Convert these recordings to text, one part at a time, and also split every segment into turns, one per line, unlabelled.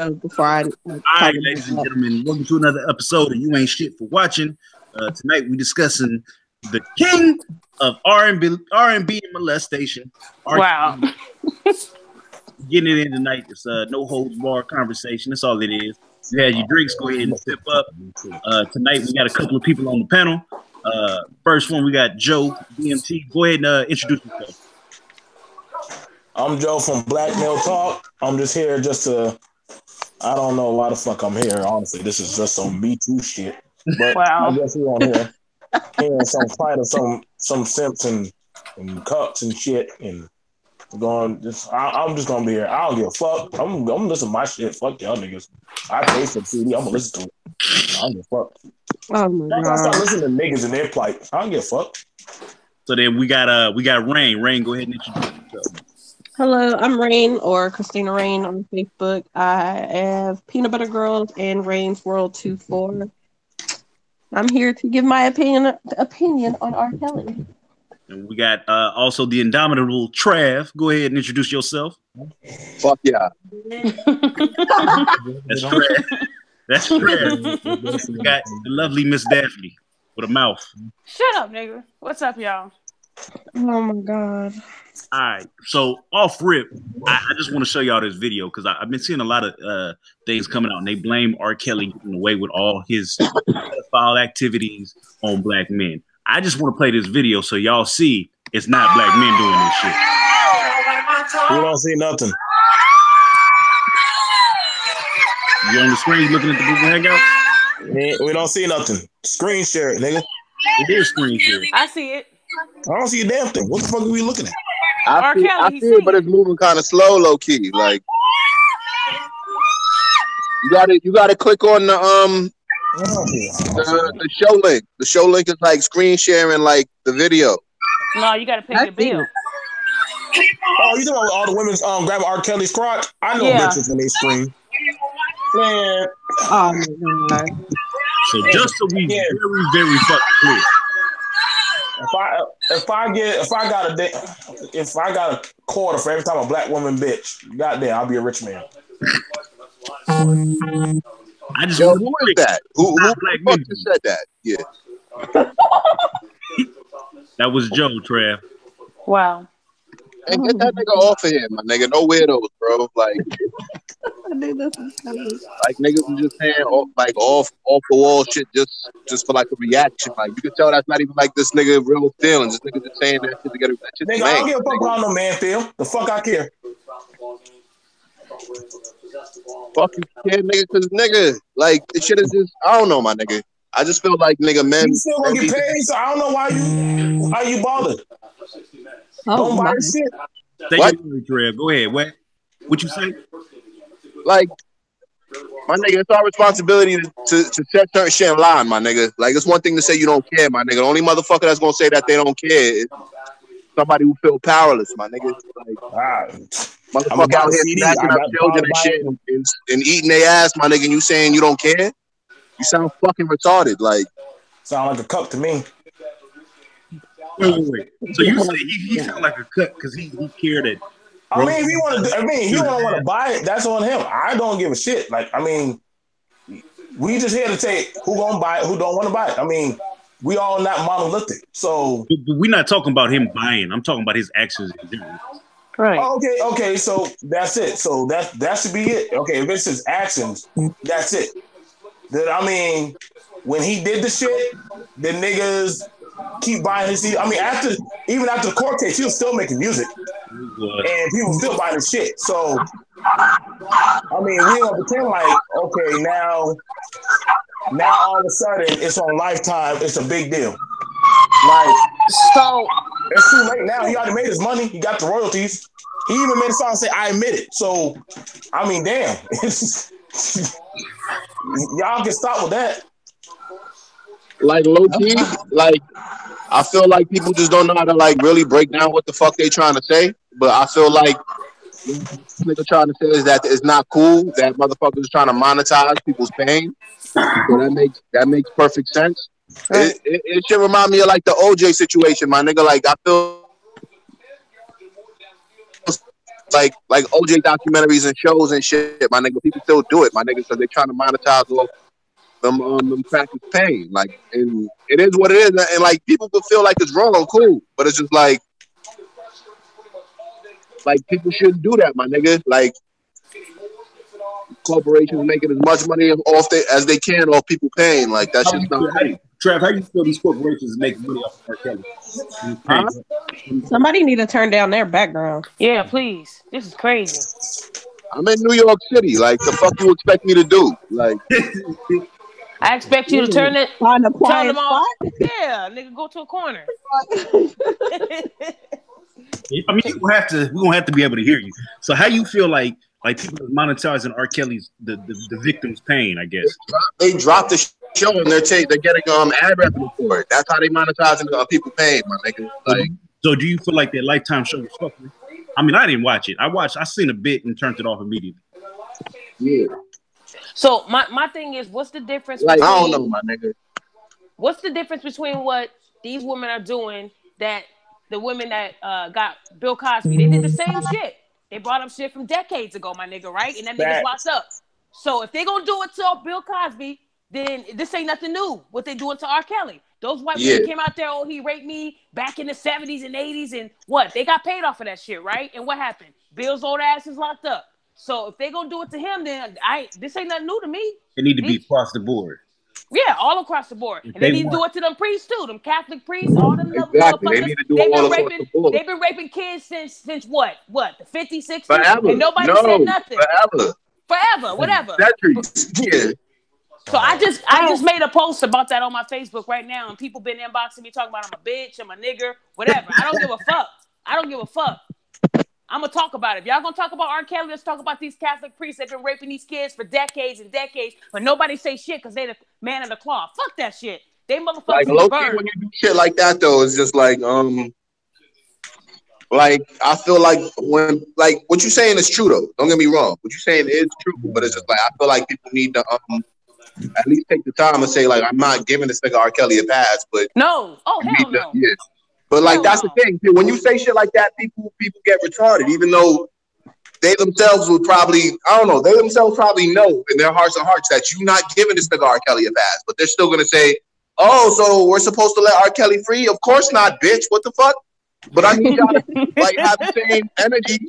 before I
All
talk
right,
about
ladies and
that.
gentlemen, welcome to another episode of You Ain't Shit for Watching. Tonight we're discussing the king of R&B and molestation.
Wow.
Getting it in tonight. It's a no holds bar conversation. That's all it is. You had your drinks, go ahead and sip up. Tonight we got a couple of people on the panel. First one, we got Joe, DMT. Go ahead and introduce yourself.
I'm Joe from Black Male Talk. I'm just here just to, I don't know why the fuck I'm here, honestly. This is just some Me Too shit. But
Wow.
I guess we're on here. Hearing some fight of some simps and cups and shit. And I'm just going to be here. I don't give a fuck. I'm listening to my shit. Fuck y'all niggas. I pay for the CD. I'm going to listen to it. I don't give a fuck.
Oh my
I start
god!
listening to niggas and their plight. I don't give a fuck.
So then we got Rain. Rain, go ahead and introduce yourself.
Hello, I'm Rain or Christina Rain on Facebook. I have Peanut Butter Girls and Rain's World 2-4. I'm here to give my opinion on R.kelly.
And we got also the indomitable Trav. Go ahead and introduce yourself.
Fuck yeah.
That's Trav. That's Trav. We got the lovely Miss Daphne with a mouth.
Shut up, nigga. What's up, y'all?
Oh my god!
All right, so off rip, I just want to show y'all this video because I've been seeing a lot of things coming out, and they blame R. Kelly getting away with all his pedophile activities on black men. I just want to play this video so y'all see it's not black men doing this shit.
We don't see nothing.
You on the screen looking at the Google Hangout?
We don't see nothing. Screen share it, nigga.
It is screen share.
I see it.
I don't see a damn thing. What the fuck are we looking at?
I see it, but it's moving kind of slow, low key. Like you gotta click on the show link. The show link is like screen sharing, like the video.
No, you gotta pay your bill.
Oh, you know all the women's grabbing R. Kelly's crotch? I know bitches when they scream. Man,
Oh my god!
So just so we very, very fucking clear.
if I got a quarter for every time a black woman bitch, goddamn, I'll be a rich man.
I just
Yo, who is that? Who
black men
just said that? Yeah.
That was Joe, Trav.
Wow.
And get that nigga off of here, my nigga. No weirdos, bro. Like niggas was just saying off the wall shit just for like a reaction. Like you can tell that's not even like this nigga real feelings. This nigga just saying that shit to get that shit.
Nigga, I don't give a fuck about no man feel. The fuck I care.
Fuck you care, nigga, cause nigga, like this shit is just I don't know, my nigga. I just feel like nigga men.
You still gonna get paid, so I don't know why you bothered. Don't buy shit.
What? Trav. Go ahead. What you say?
Like, my nigga, it's our responsibility to set certain shit in line, my nigga. Like, it's one thing to say you don't care, my nigga. The only motherfucker that's gonna say that they don't care is somebody who feel powerless, my nigga. Like, motherfucker out here snatching up children and shit and eating their ass, my nigga, and you saying you don't care? You sound fucking retarded. Like,
sound like a cuck to me.
Wait. So you say he sound like a cut because he cared that.
I mean, if he don't want to buy it, that's on him. I don't give a shit. Like, I mean, we just here to take who gonna buy it, who don't want to buy it. I mean, we all not monolithic. So
we're not talking about him buying. I'm talking about his actions in general.
Right.
Okay. So that's it. So that should be it. Okay, if it's his actions, that's it. Then I mean, when he did the shit, the niggas keep buying his CD. I mean, even after the court case, he was still making music, and people still buying his shit. So, I mean, we don't pretend like okay now all of a sudden it's on Lifetime. It's a big deal. Like,
so
it's too late now. He already made his money. He got the royalties. He even made a song say "I admit it." So, I mean, damn, y'all can stop with that.
Like low key, like I feel like people just don't know how to like really break down what the fuck they trying to say. But I feel like what they're trying to say is that it's not cool that motherfuckers trying to monetize people's pain. So that makes perfect sense. It should remind me of like the OJ situation, my nigga. Like I feel like OJ documentaries and shows and shit, my nigga. People still do it, my nigga, because they're trying to monetize off them crackers pain. Like, and it is what it is, and like people could feel like it's wrong, cool, but it's just like people shouldn't do that, my nigga. Like, corporations making as much money off as they can off people paying. Like, that's just not right.
Trav, how you feel these corporations make money off of R. Kelly?
Somebody need to turn down their background.
Yeah, please. This is crazy.
I'm in New York City. Like, the fuck you expect me to do? Like,
I expect you to turn it.
Find a
Turn
quiet
them off.
spot.
Yeah, nigga, go to a corner.
I mean, we're gonna have to be able to hear you. So, how you feel like people monetizing R. Kelly's the victim's pain? I guess
they dropped the show and they're getting ad revenue for it. That's how they monetizing people pain, my nigga. Like,
so do you feel like that Lifetime show was fucking? I mean, I didn't watch it. I seen a bit and turned it off immediately.
Yeah.
So my thing is, what's the difference?
Like,
between,
I don't know, my nigga.
What's the difference between what these women are doing that the women that got Bill Cosby? They did the same shit. They brought up shit from decades ago, my nigga, right? And that nigga's locked up. So if they gonna do it to Bill Cosby, then this ain't nothing new. What they doing to R. Kelly? Those white women came out there, oh, he raped me back in the 70s and 80s, and what? They got paid off of that shit, right? And what happened? Bill's old ass is locked up. So if they gonna do it to him, then this ain't nothing new to me.
It need to be across the board.
Yeah, all across the board. And they need to do it to them priests too, them Catholic priests, all them
exactly. They need to do it all across the board.
They've been raping kids since what? The 50s, 60s?
Forever.
And nobody said nothing. Forever, whatever.
Yeah.
So I just made a post about that on my Facebook right now, and people been inboxing me talking about I'm a bitch, I'm a nigger, whatever. I don't give a fuck. I don't give a fuck. I'm gonna talk about it. If y'all gonna talk about R. Kelly, let's talk about these Catholic priests that been raping these kids for decades and decades, but nobody say shit because they the man of the cloth. Fuck that shit. They motherfuckers
like,
burn.
when you do shit like that though, it's just like I feel like when what you saying is true though. Don't get me wrong. What you saying is true, but it's just like I feel like people need to at least take the time and say like I'm not giving this nigga R. Kelly a pass, but
no. Oh hell no.
Yeah. But like that's the thing. When you say shit like that, people get retarded, even though they themselves would probably, I don't know, they themselves probably know in their hearts of hearts that you're not giving this nigga R. Kelly a pass, but they're still gonna say, oh, so we're supposed to let R. Kelly free? Of course not, bitch. What the fuck? But I need y'all to like have the same energy.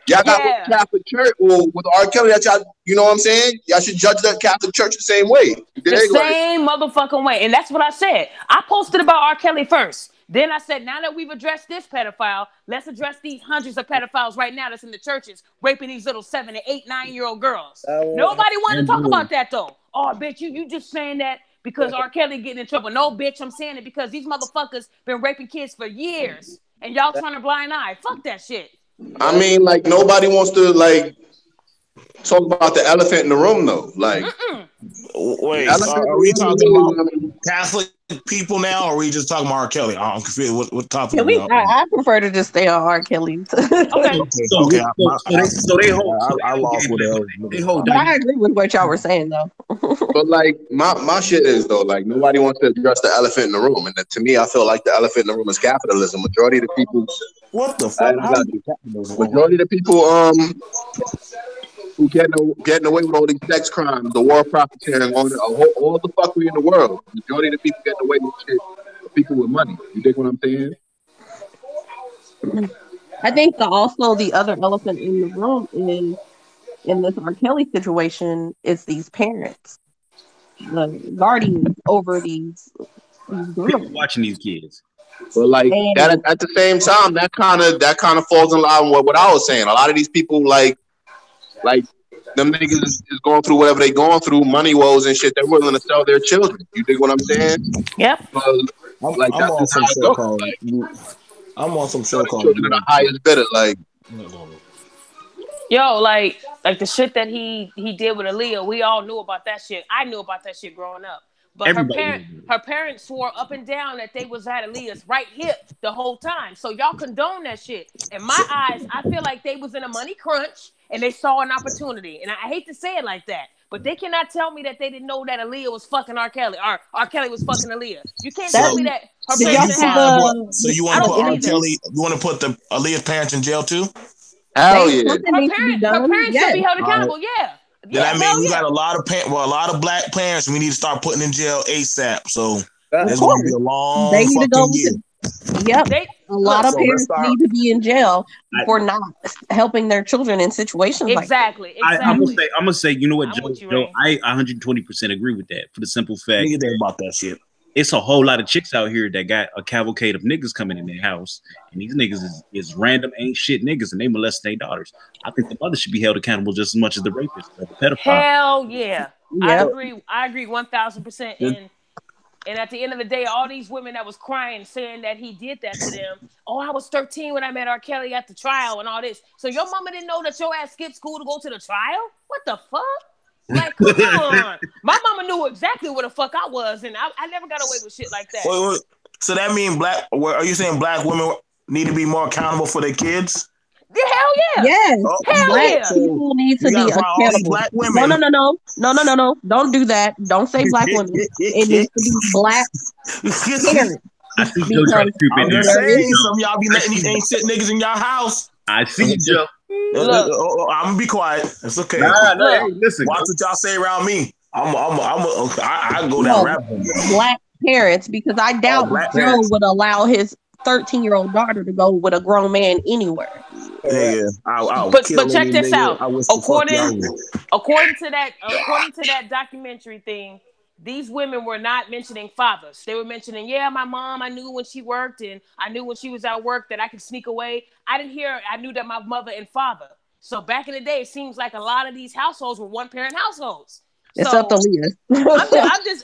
Y'all got with the Catholic Church or with R. Kelly that y'all, you know what I'm saying? Y'all should judge the Catholic Church the same way.
The same motherfucking way. And that's what I said. I posted about R. Kelly first. Then I said, now that we've addressed this pedophile, let's address these hundreds of pedophiles right now that's in the churches raping these little 7 to 8, 9-year-old girls. Nobody wanted to talk about that though. Oh, bitch, you just saying that because R. Kelly getting in trouble. No, bitch, I'm saying it because these motherfuckers been raping kids for years and y'all turn a blind eye. Fuck that shit.
I mean, like nobody wants to like talk about the elephant in the room though. Like,
wait, are we talking about Catholic people now, or are we just talking about R. Kelly? I'm confused. What topic?
I prefer to just stay on R. Kelly.
Okay.
So they hold.
I lost whatever.
They hold.
But I agree with what y'all were saying though.
But like my shit is though, like nobody wants to address the elephant in the room, and to me, I feel like the elephant in the room is capitalism. Majority of the people.
What the fuck?
Majority of the people who getting away with all these sex crimes, the war profiteering, all the fuckery in the world. Majority of the people getting away with shit are people with money. You dig what I'm saying?
I think also the other elephant in the room is in this R. Kelly situation is these parents, the guardians over these girls.
Watching these kids.
But like that at the same time, that kind of falls in line with what I was saying. A lot of these people like them niggas is going through whatever they going through, money woes and shit. They're willing to sell their children. You dig what I'm saying?
Yep.
I'm on some show called. I'm on some show called.
Children are the highest bidder. Like,
yo, like the shit that he did with Aaliyah. We all knew about that shit. I knew about that shit growing up. But her parents swore up and down that they was at Aaliyah's right hip the whole time. So y'all condone that shit. In my eyes, I feel like they was in a money crunch and they saw an opportunity. And I hate to say it like that, but they cannot tell me that they didn't know that Aaliyah was fucking R. Kelly or R. Kelly was fucking Aaliyah. You can't tell me that her parents didn't have.
So you want to put R. Kelly? You want to put the Aaliyah parents in jail too?
Hell yeah.
Something needs to be
Her
done.
parents should be held accountable. Yeah.
Then that
hell
means we
yeah.
got a lot of black parents we need to start putting in jail ASAP. So
Of
that's going to be
course.
a long
They need to go
fucking year.
Yep.
They
A lot of
so let's
parents
start-
need to be in jail for not helping their children in situations
exactly.
I'm gonna say, you know what,
I'm
Joe?
with you,
Joe,
Ray.
I 120% agree with that for the simple fact
Nigga think about that shit.
it's a whole lot of chicks out here that got a cavalcade of niggas coming in their house, and these niggas is random ain't shit niggas, and they molest their daughters. I think the mother should be held accountable just as much as the rapist or the pedophile.
Hell yeah.
Yep.
I agree 1000%. And at the end of the day, all these women that was crying saying that he did that to them. Oh, I was 13 when I met R. Kelly at the trial and all this. So your mama didn't know that your ass skipped school to go to the trial? What the fuck? Like, come on. My mama knew exactly where the fuck I was, and I never got away with shit like that.
Wait. So that means are you saying black women need to be more accountable for their kids?
Yeah, hell yeah.
Yes.
Hell
Black
yeah.
people need to be
gotta find all these
accountable.
black women.
No. Don't do that. Don't say black women. It needs to be black parents.
I see Joe trying to creep in
I'm
there.
just saying, some of y'all be letting these ain't shit niggas in y'all house.
I see you, Joe.
I'm gonna be quiet. It's okay.
Nah, hey, listen.
Watch what y'all say around me. I go down rap.
Black parents, because I doubt
black
Joe
parents.
would allow his 13-year-old daughter to go with a grown man anywhere.
Yeah, I'll
But
kill
check
any
this
nigga.
out.
I wish the fuck y'all would.
According to that documentary thing, these women were not mentioning fathers. They were mentioning, yeah, my mom, I knew when she worked, and I knew when she was at work that I could sneak away. I knew that my mother and father. So back in the day, it seems like a lot of these households were one-parent households.
Except Aaliyah.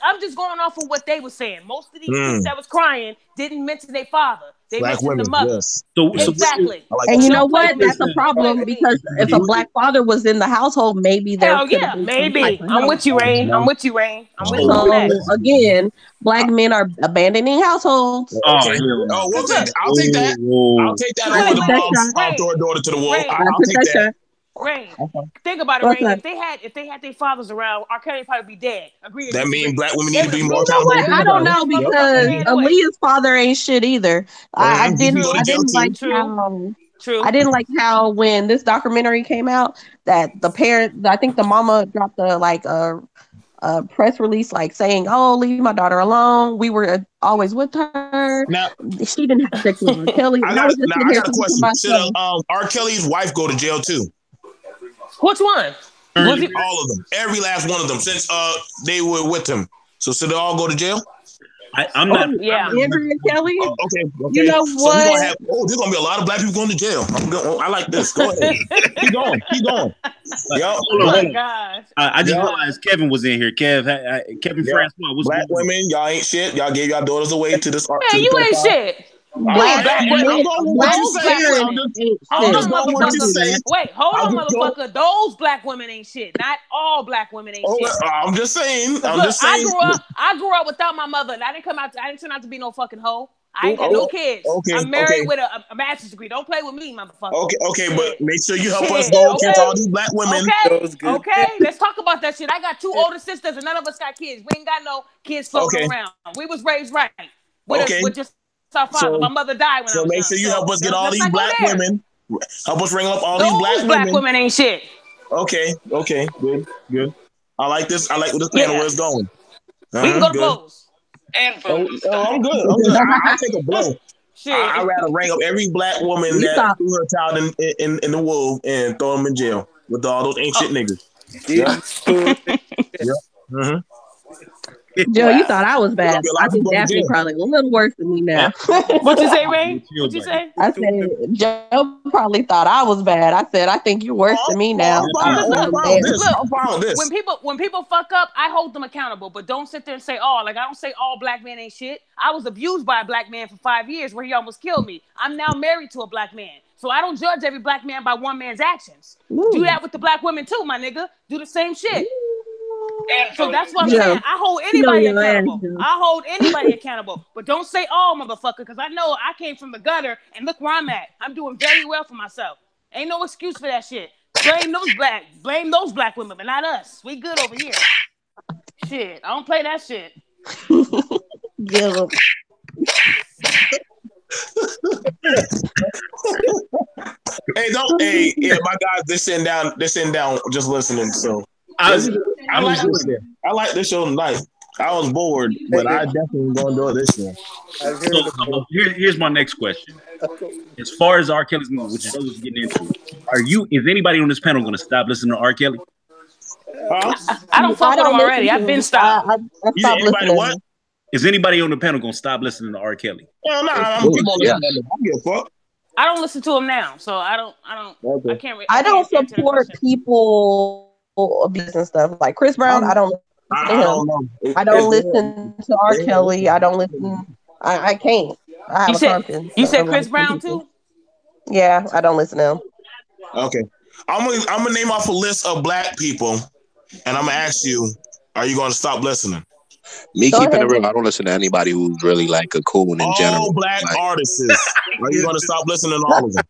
I'm just going off of what they were saying. Most of these chicks that was crying didn't mention their father. They
Black
mentioned
women,
the mother.
yes.
So
Exactly.
And you know
Don't play
what?
with
That's
me.
a problem because if a black father was in the household, maybe there
Hell
could
yeah,
have been some
maybe.
type of
I'm
help.
with you, Rain. I'm with you on that.
So again, black men are abandoning households.
Okay. I'll take that. I'll take that over the mom. I'll throw her daughter to the wolf. I'll take that.
Rain. Think about it,
What's
Rain.
that?
If they had their fathers around, R. Kelly would probably be dead. Agree?
That means black women need to be more
You know what? I don't know
Yep.
because
Yep.
Aaliyah's father ain't shit either. I didn't like
True.
how
True.
I didn't like how when this documentary came out that the parent, I think the mama dropped a press release like saying, "Oh, leave my daughter alone. We were always with her.
Now,
she didn't have sex with R. Kelly."
I got a question. Should R. Kelly's wife go to jail too?
Which one?
All of them. Every last one of them since they were with him. So should they all go to jail?
I'm not.
Yeah.
Andrew and Kelly.
Okay.
You know
So
what?
we're gonna have. There's gonna be a lot of black people going to jail. I like this. Go ahead. Keep going.
Oh my gosh.
I just realized Kevin was in here. Kevin Francois. What's
black women, y'all ain't shit. Y'all gave y'all daughters away to this art.
Man, you ain't shit.
Black
women.
women
Hold on,
going what you
motherfucker.
say.
Wait, hold
I'm
on,
just
motherfucker. Those black women ain't shit. Not all black women ain't shit.
I'm just saying.
I grew up without my mother, and I didn't turn out to be no fucking hoe. I ain't got no kids. I'm married with a master's degree. Don't play with me, motherfucker.
Okay, but make sure you help us go against all these black women.
Okay, let's talk about that shit. I got 2 older sisters, and none of us got kids. We ain't got no kids floating around. We was raised right. With just our father. My mother died when I was young.
So make sure you help us get all these black women. Help us ring up all these black women.
Ain't shit.
Okay, good. I like this. I like where this panel where it's going.
We can go to blows.
I'm good. I'll take a blow.
Shit.
I'd rather ring up every black woman that threw her child in the wolf and throw them in jail with all those ain't shit niggas. Yeah.
Joe, you thought I was bad. I think Daphne probably a little worse than me now.
What you say, Ray? What you say?
I said Joe probably thought I was bad. I said I think you're worse than me now.
I'm fine with this.
When people fuck up, I hold them accountable, but don't sit there and say, "Oh, like I don't say all black men ain't shit." I was abused by a black man for 5 years, where he almost killed me. I'm now married to a black man, so I don't judge every black man by one man's actions.
Ooh.
Do that with the black women too, my nigga. Do the same shit. So that's what I'm saying. I hold anybody accountable. I hold anybody accountable. But don't say all, motherfucker, because I know I came from the gutter and look where I'm at. I'm doing very well for myself. Ain't no excuse for that shit. Blame those black women, but not us. We good over here. Shit, I don't play that shit.
Yeah.
Hey, don't. Hey, yeah, my guys, they're sitting down, just listening. So
I
I like this show tonight. I was bored, but I definitely gonna do it this year.
So here's my next question. As far as R. Kelly's movie, which is what we're getting into, is anybody on this panel going to stop listening to R. Kelly?
I don't fuck with him already. I've been stopped.
I stopped listening.
What?
Is anybody on the panel going to stop listening to R. Kelly?
Hell no, I'm keep on listening. I don't give a fuck.
I don't listen to him now, so I don't.
Okay.
I can't.
I don't support people abuse and stuff like Chris Brown. I don't listen to him. I don't listen to R. Kelly. I don't listen. I can't. I have a conscience.
You said Chris Brown too?
Yeah, I don't listen to him.
Okay, I'm gonna name off a list of black people, and I'm gonna ask you: are you gonna stop listening?
Me keeping it real, I don't listen to anybody who's really like a coon in general.
All black artists. Are you gonna stop listening to all of them?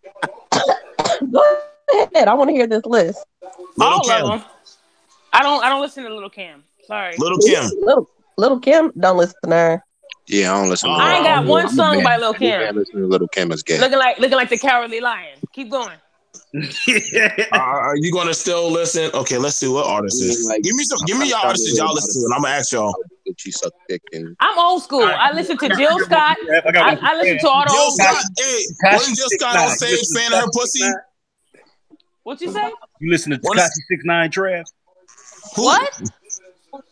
Go ahead. I want to hear this list.
Little
All
Kim.
of them. I don't listen to Little Kim. Sorry.
Little Kim.
Little Kim, don't listen to her.
Yeah, I don't listen to her.
I ain't got one song by Lil Kim.
I listen to Little Kim is gay.
Looking like the Cowardly Lion. Keep going.
Are you gonna still listen? Okay, let's see what artists is.
Like,
Give me your artists y'all listen to, and I'm gonna ask y'all.
She suck dick and
I'm old school. I listen to Jill Scott. I listen to all the
Jill
old
Scott. Hey, wasn't Jill Scott on stage fanning her pussy?
What you say?
You listen to Tekashi 6ix9ine Trav?
Who?
What?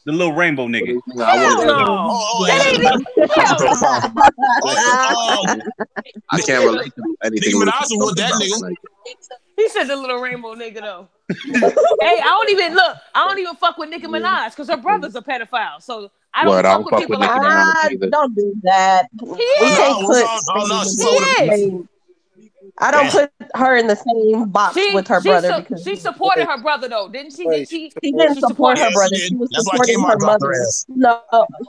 The little rainbow nigga.
Hell no.
I can't relate to anything.
Nicki Minaj was that nigga.
He said the little rainbow nigga though. Hey, I don't even fuck with Nicki Minaj because her brother's a pedophile. So I don't fuck with people like that.
Don't do that. I don't put her in the same box with her brother. Because
she supported her brother though, didn't she?
She didn't support her brother. She was supporting her mother. No,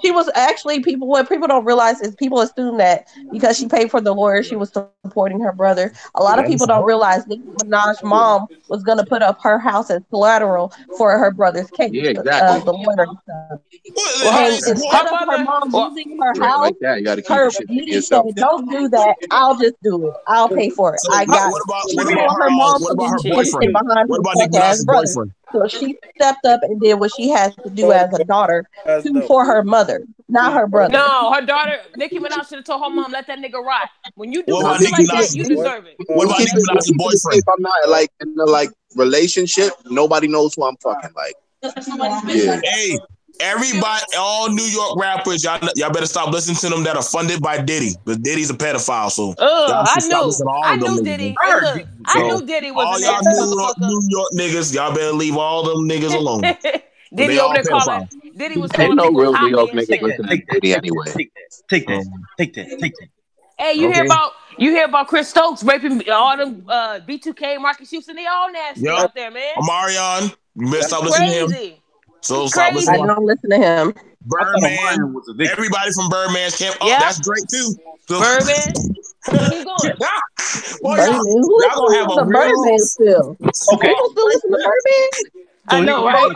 she was actually what people don't realize is people assume that because she paid for the lawyer, she was supporting her brother. A lot of people don't realize Nicki Minaj's mom was going to put up her house as collateral for her brother's case.
Yeah, exactly.
The lawyer and stuff. And instead of her mom using her house,
like that, you gotta keep
her
shit to
Nicki
yourself.
said, "Don't do that. I'll just do it. I'll pay for it. I got it."
What about her boyfriend? What about Nicki Minaj's boyfriend?
So she stepped up and did what she has to do as a daughter for her mother, not her brother.
No, her daughter, Nicki Minaj should have told her mom, let that nigga rot. When you do
What about
something
Nicki
like that,
Minaj?
you deserve it.
What about Nicki Minaj's boyfriend?
If I'm not like in the like relationship, nobody knows who I'm fucking like. Yeah.
Hey, everybody, all New York rappers, y'all better stop listening to them that are funded by Diddy. But Diddy's a pedophile, so
I knew Diddy. I knew Diddy was
all y'all New York niggas. Y'all better leave all them niggas alone.
Diddy over there calling. Diddy was calling.
Ain't no real
New
New York niggas listening to Diddy anyway.
Take that.
Hey, you hear about Chris Stokes raping all them B2K, Marcus Houston? They all nasty out there, man.
Omarion, you better stop listening to him. So stop
I don't listen to him.
Birdman, everybody from Birdman's camp. Oh, that's Drake too. So,
Birdman. Keep going.
Y'all gonna have a Birdman still. Okay. People still listen to Birdman?
I know, right?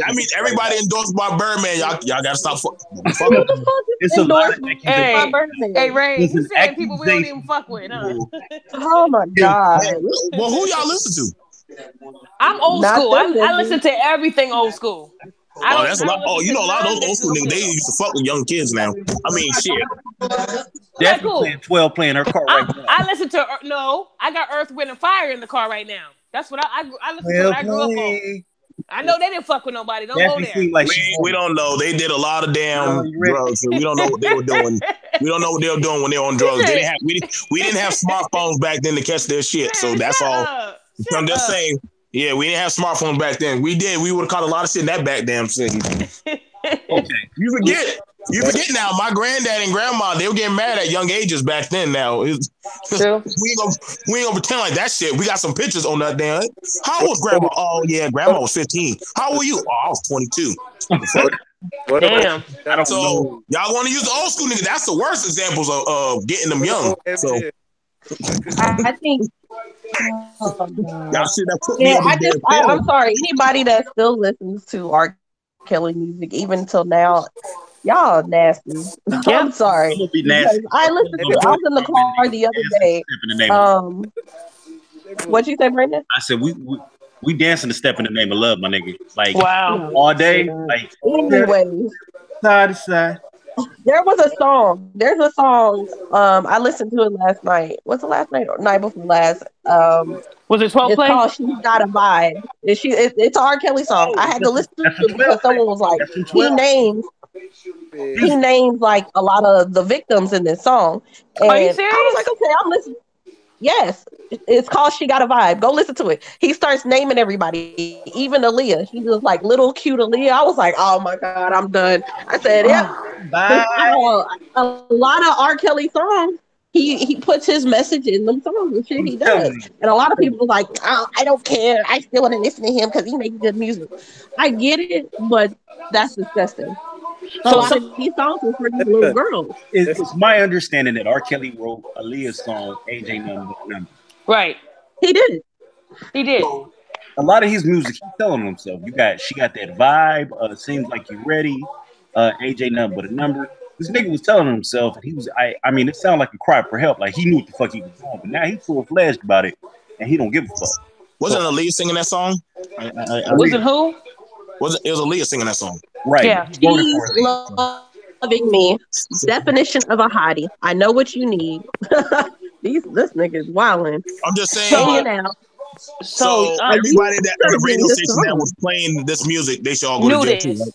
I mean, everybody endorsed by Birdman. Y'all gotta stop.
It's a lot of
Hey, Ray, you saying people we don't even fuck with, huh?
Oh my God.
Well, who y'all listen to?
I'm old school. I listen to everything old school.
That's a lot. Oh, you know, a lot of those old school niggas, they used to fuck with young kids now. I mean, shit.
That's cool. 12 playing her car right now.
I listen to, I got Earth, Wind, and Fire in the car right now. That's what I listen to what I grew up on. I know they didn't fuck with nobody. Don't go there.
Like we don't know. They did a lot of damn drugs. So we don't know what they were doing. We don't know what they were doing when they were on drugs. We didn't have smartphones back then to catch their shit. So that's all. I'm just saying. Yeah, we didn't have smartphones back then. We did. We would have caught a lot of shit in that back damn city. Okay. You forget now. My granddad and grandma, they were getting mad at young ages back then. Now we ain't gonna pretend like that shit. We got some pictures on that damn. How old was grandma? Oh yeah, grandma was 15. How old were you? Oh, I was 22.
Damn.
So y'all want to use the old school niggas? That's the worst examples of getting them young. So
I think.
I'm
sorry. Anybody that still listens to R. Kelly music, even till now, Y'all nasty. I'm sorry.
I'm gonna be
Because
nasty.
I listened to. I was in the car the other day. What'd you say, Brandon?
I said we dancing to step in the name of love, my nigga. Like
Wow.
all day, like
Anyways,
side to side.
there was a song. There's a song. I listened to it last night. Was it last night or night before last?
Was it 12
It's
play?
called "She's Got a Vibe." It's an R. Kelly song. I had to listen to it because someone was like, he names like a lot of the victims in this song, and
Are you
I
serious?
was like, okay, I'm listening. Yes, it's called "She Got a Vibe." Go listen to it. He starts naming everybody, even Aaliyah. He was like little cute Aaliyah. I was like, oh my god, I'm done. I said, yep.
Bye.
A lot of R. Kelly songs, he puts his message in them songs and shit he does. And a lot of people are like, oh, I don't care. I still want to listen to him because he makes good music. I get it, but that's disgusting. A lot of these songs are for these little girls.
It's my understanding that R. Kelly wrote Aaliyah's song "AJ Number."
Right.
He did it.
He did.
A lot of his music, he's telling himself. She got that vibe. Seems like you're ready. AJ Number the number. This nigga was telling himself, and he was. I mean, it sounded like a cry for help. Like he knew what the fuck he was doing, but now he's full fledged about it, and he don't give a fuck.
Wasn't Aaliyah singing that song?
Was it who?
It was Aaliyah singing that song.
Right.
Yeah.
She's loving me. Definition of a hottie. I know what you need. This nigga is wilding.
I'm just saying.
Hanging out.
So everybody that on the radio station that was playing this music, they should all go to jail too,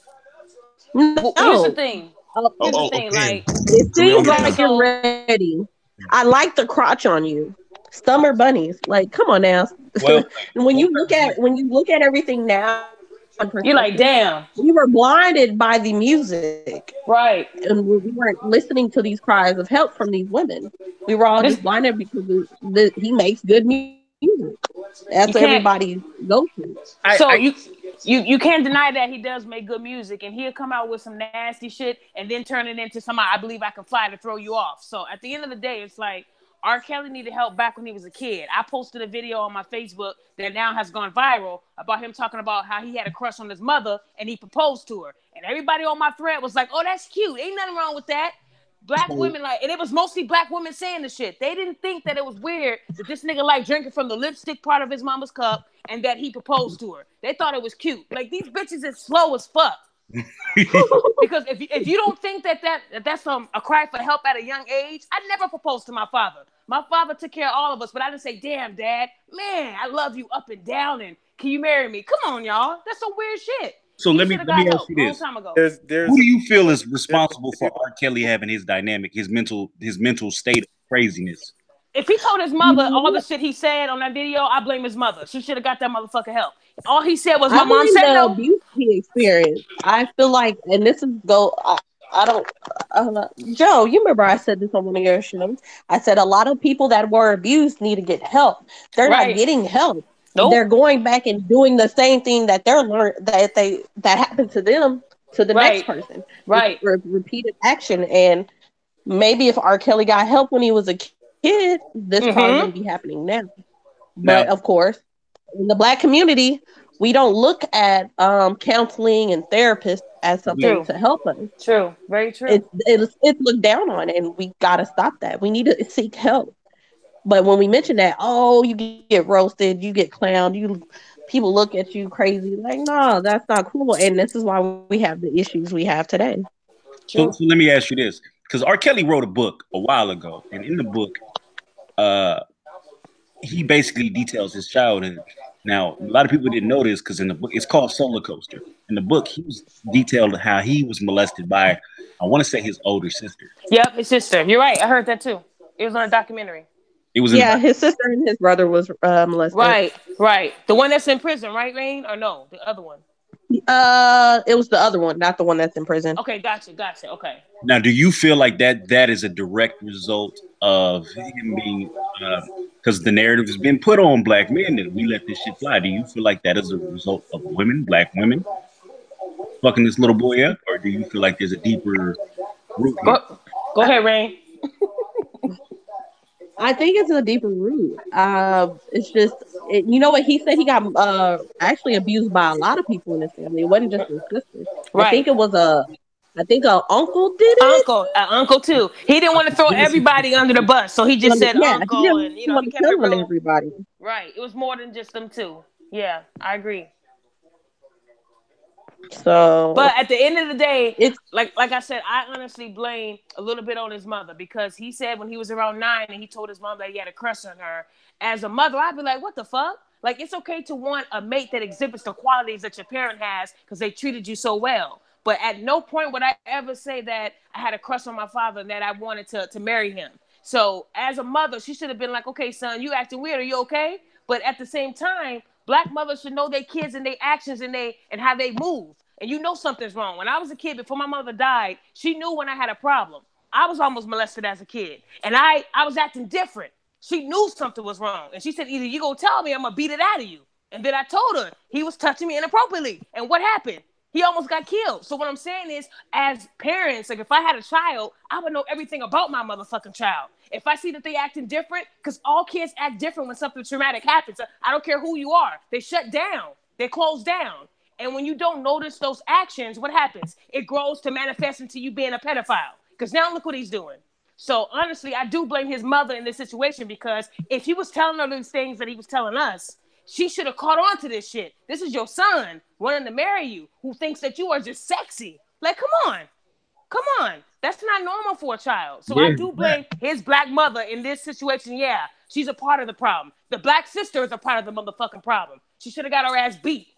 right?
No.
Here's the thing. Here's the thing. Like,
it seems like you're ready. I like the crotch on you. Summer bunnies. Like, come on now.
Well,
when you look at everything now,
you're like, damn.
We were blinded by the music.
Right.
And we weren't listening to these cries of help from these women. We were all just blinded because he makes good music. That's what everybody goes to.
So you can't deny that he does make good music, and he'll come out with some nasty shit and then turn it into some I believe I can fly to throw you off. So at the end of the day, it's like R. Kelly needed help back when he was a kid. I posted a video on my Facebook that now has gone viral about him talking about how he had a crush on his mother and he proposed to her. And everybody on my thread was like, oh, that's cute. Ain't nothing wrong with that. Black women, and it was mostly black women saying the shit. They didn't think that it was weird that this nigga like drinking from the lipstick part of his mama's cup and that he proposed to her. They thought it was cute. Like, these bitches is slow as fuck. Because if you don't think that's a cry for help at a young age, I never proposed to my father. My father took care of all of us, but I didn't say, damn, dad, man, I love you up and down, and can you marry me? Come on, y'all. That's some weird shit.
So let me ask you this: who do you feel is responsible for R. Kelly having his dynamic, his mental state of craziness?
If he told his mother all the shit he said on that video, I blame his mother. She should have got that motherfucker help. All he said was, "My mom said no."
Abuse he experienced. I feel like, and this is I don't, Joe, you remember I said this on one of your shows. I said a lot of people that were abused need to get help. They're not getting help. Nope. They're going back and doing the same thing that that happened to them to the next person.
Right.
Repeated action. And maybe if R. Kelly got help when he was a kid, this probably wouldn't be happening now. But of course, in the Black community, we don't look at counseling and therapists as something to help us.
True. Very true.
It's looked down on, and we got to stop that. We need to seek help. But when we mention that, you get roasted, you get clowned, people look at you crazy, like, no, that's not cool. And this is why we have the issues we have today.
So let me ask you this, because R. Kelly wrote a book a while ago, and in the book, he basically details his childhood. Now, a lot of people didn't know this because in the book, it's called Solar Coaster. In the book, he was detailed how he was molested by, I want to say, his older sister.
Yep, his sister. You're right. I heard that too. It was on a documentary.
It was
his sister and his brother was molested.
Right. The one that's in prison, right, Rain? Or no, the other one?
It was the other one, not the one that's in prison.
Okay, gotcha. Okay.
Now, do you feel like that is a direct result of him being, because the narrative has been put on black men that we let this shit fly? Do you feel like that is a result of black women, fucking this little boy up, or do you feel like there's a deeper root?
Go ahead, Rain.
I think it's a deeper root. It's just, you know what he said? He got actually abused by a lot of people in his family. It wasn't just his sister. Right. I think it was I think our uncle did it.
Uncle too. He didn't want to throw everybody under the bus, so he just said
Yeah, he
uncle,
didn't
and
want
he
to
kept it
tell on
real.
everybody.
Right. It was more than just them two. Yeah, I agree.
So
But at the end of the day,
it's
like I said, I honestly blame a little bit on his mother because he said when he was around 9 and he told his mom that he had a crush on her. As a mother, I'd be like, what the fuck? Like it's okay to want a mate that exhibits the qualities that your parent has because they treated you so well. But at no point would I ever say that I had a crush on my father and that I wanted to marry him. So as a mother, she should have been like, okay, son, you acting weird. Are you okay? But at the same time, black mothers should know their kids and their actions and how they move. And you know something's wrong. When I was a kid, before my mother died, she knew when I had a problem. I was almost molested as a kid, and I was acting different. She knew something was wrong, and she said, "Either you gonna tell me, I'm gonna beat it out of you." And then I told her he was touching me inappropriately, and what happened? He almost got killed. So what I'm saying is, as parents, like if I had a child, I would know everything about my motherfucking child. If I see that they acting different, because all kids act different when something traumatic happens. I don't care who you are. They shut down. They close down. And when you don't notice those actions, what happens? It grows to manifest into you being a pedophile. Because now look what he's doing. So honestly, I do blame his mother in this situation because if he was telling her these things that he was telling us, she should have caught on to this shit. This is your son wanting to marry you, who thinks that you are just sexy. Like, come on. That's not normal for a child. So
Yeah,
I do blame his black mother in this situation. Yeah, she's a part of the problem. The black sister is a part of the motherfucking problem. She should have got her ass beat.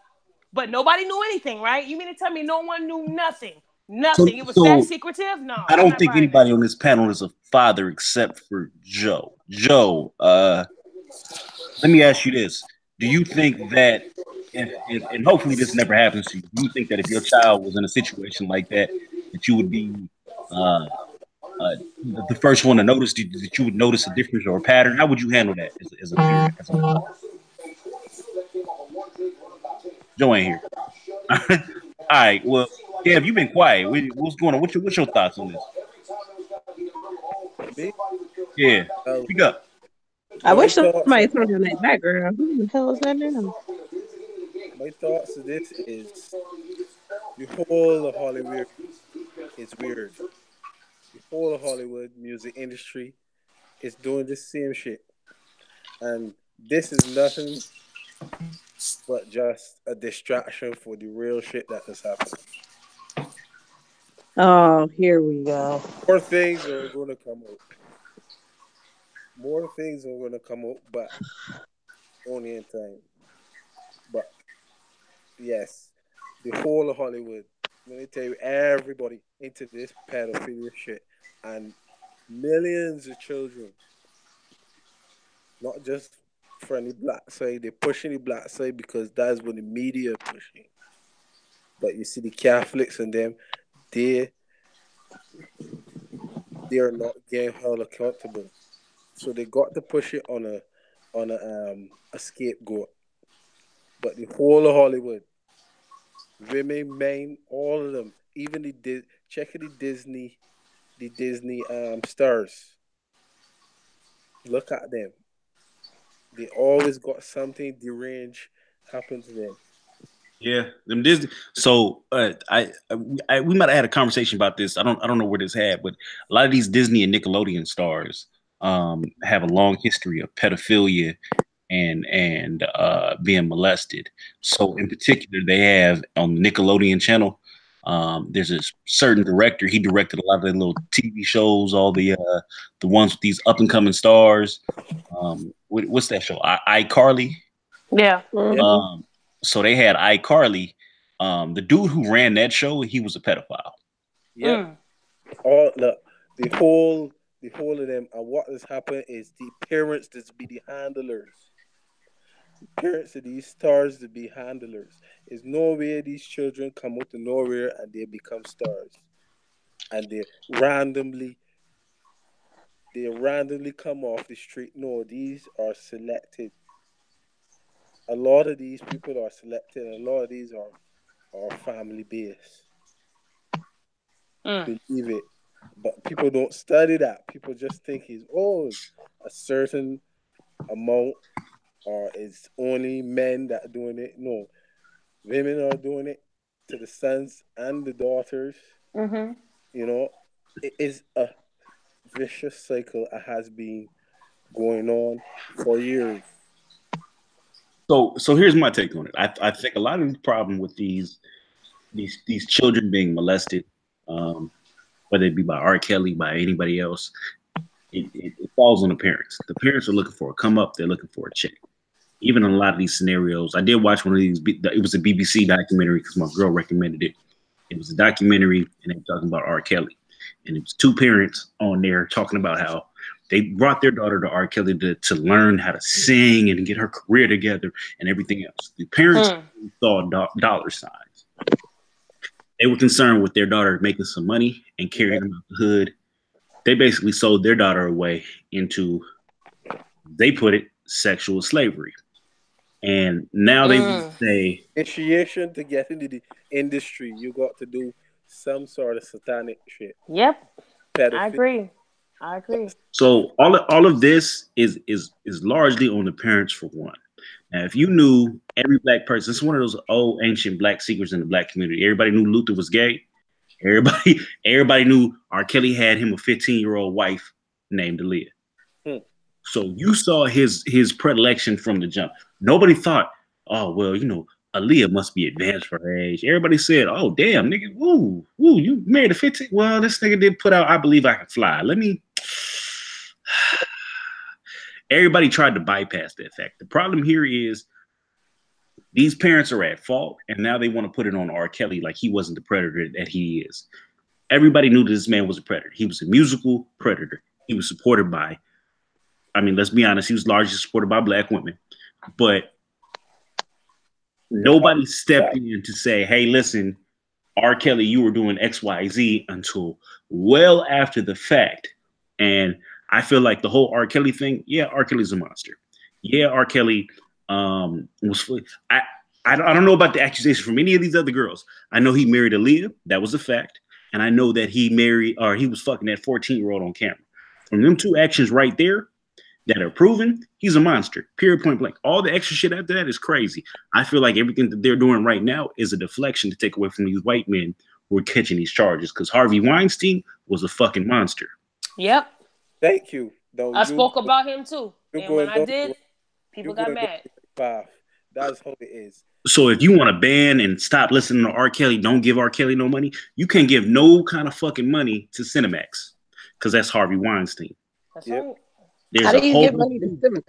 But nobody knew anything, right? You mean to tell me no one knew nothing?
So,
Nothing. It was that
so
secretive? No,
I
I'm
don't
not
think
buying that.
anybody on this panel is a father except for Joe. Joe, let me ask you this: do you think that, and hopefully this never happens to you, do you think that if your child was in a situation like that, that you would be uh, the first one to notice, that you would notice a difference or a pattern? How would you handle that as a parent, as a father? Joe ain't here. All right. Well, Kev, you've been quiet. What's going on? What's your thoughts on this?
Me?
Yeah, speak up.
I
My
wish somebody
thoughts on
turned on that background. Who the hell is that now?
my thoughts of this is the whole of Hollywood is weird. The whole of Hollywood music industry is doing the same shit. And this is nothing but just a distraction for the real shit that is happening.
Oh, here we go.
More things are gonna come out. More things are gonna come out, but only in time. But yes, the whole of Hollywood. Let me tell you, everybody into this pedophilia shit, and millions of children, not just from the black side. They're pushing the black side because that's what the media are pushing. But you see, the Catholics and them, they they are not getting held accountable. So they got to push it on a scapegoat. But the whole of Hollywood, women, men, all of them, even check the Disney stars. Look at them. They always got something deranged happen to them.
Yeah, them Disney. So we might have had a conversation about this. I don't know where this had, but a lot of these Disney and Nickelodeon stars have a long history of pedophilia and being molested. So in particular, they have on the Nickelodeon channel. There's a certain director. He directed a lot of the little TV shows, all the ones with these up and coming stars. What's that show? iCarly.
Yeah.
Yeah,
Mhm.
Um, so they had iCarly. The dude who ran that show, he was a pedophile.
yep.
Mm.
All the whole of them. And what has happened is the parents that be the handlers. Parents of these stars to be handlers. Is nowhere these children come out of nowhere and they become stars. And they randomly come off the street. No, these are selected. A lot of these people are selected, and a lot of these are family based.
Mm.
Believe it. But people don't study that. People just think he's a certain amount or it's only men that are doing it. No, women are doing it to the sons and the daughters.
Mm-hmm.
You know, it is a vicious cycle that has been going on for years.
So here's my take on it. I think a lot of the problem with these children being molested, um, whether it be by R. Kelly, by anybody else, it falls on the parents. The parents are looking for a come up. They're looking for a check. Even in a lot of these scenarios, I did watch one of these. It was a BBC documentary because my girl recommended it. It was a documentary, and they were talking about R. Kelly, and it was two parents on there talking about how they brought their daughter to R. Kelly to learn how to sing and get her career together and everything else. The parents saw dollar signs. They were concerned with their daughter making some money and carrying them out the hood. They basically sold their daughter away into, they put it, sexual slavery. And now they would say,
Initiation to get into the industry, you got to do some sort of satanic shit.
Yep. I
Pedophilia.
agree.
so all of this is largely on the parents for one. Now, if you knew every black person, it's one of those old ancient black secrets in the black community. Everybody knew Luther was gay. Everybody knew R. Kelly had him a 15-year-old wife named Aaliyah.
Hmm.
So you saw his predilection from the jump. Nobody thought, oh well, Aaliyah must be advanced for her age. Everybody said, oh damn, nigga, woo, you married a 15. Well, this nigga did put out I Believe I Can Fly. Let me. Everybody tried to bypass that fact. The problem here is these parents are at fault, and now they want to put it on R. Kelly like he wasn't the predator that he is. Everybody knew this man was a predator. He was a musical predator. He was supported by, I mean, let's be honest, he was largely supported by black women. But nobody stepped in to say, hey, listen, R. Kelly, you were doing XYZ until well after the fact. And I feel like the whole R. Kelly thing, yeah, R. Kelly's a monster. Yeah, R. Kelly was. I don't know about the accusation from any of these other girls. I know he married Aaliyah. That was a fact. And I know that he was fucking that 14-year-old on camera. From them two actions right there that are proven, he's a monster. Period, point blank. All the extra shit after that is crazy. I feel like everything that they're doing right now is a deflection to take away from these white men who are catching these charges. Because Harvey Weinstein was a fucking monster.
Yep.
Thank you.
I spoke about him too. And when I did, people got mad.
That's how it is.
So if you want to ban and stop listening to R. Kelly, don't give R. Kelly no money, you can't give no kind of fucking money to Cinemax. Because that's Harvey Weinstein.
That's right.
How do you give money to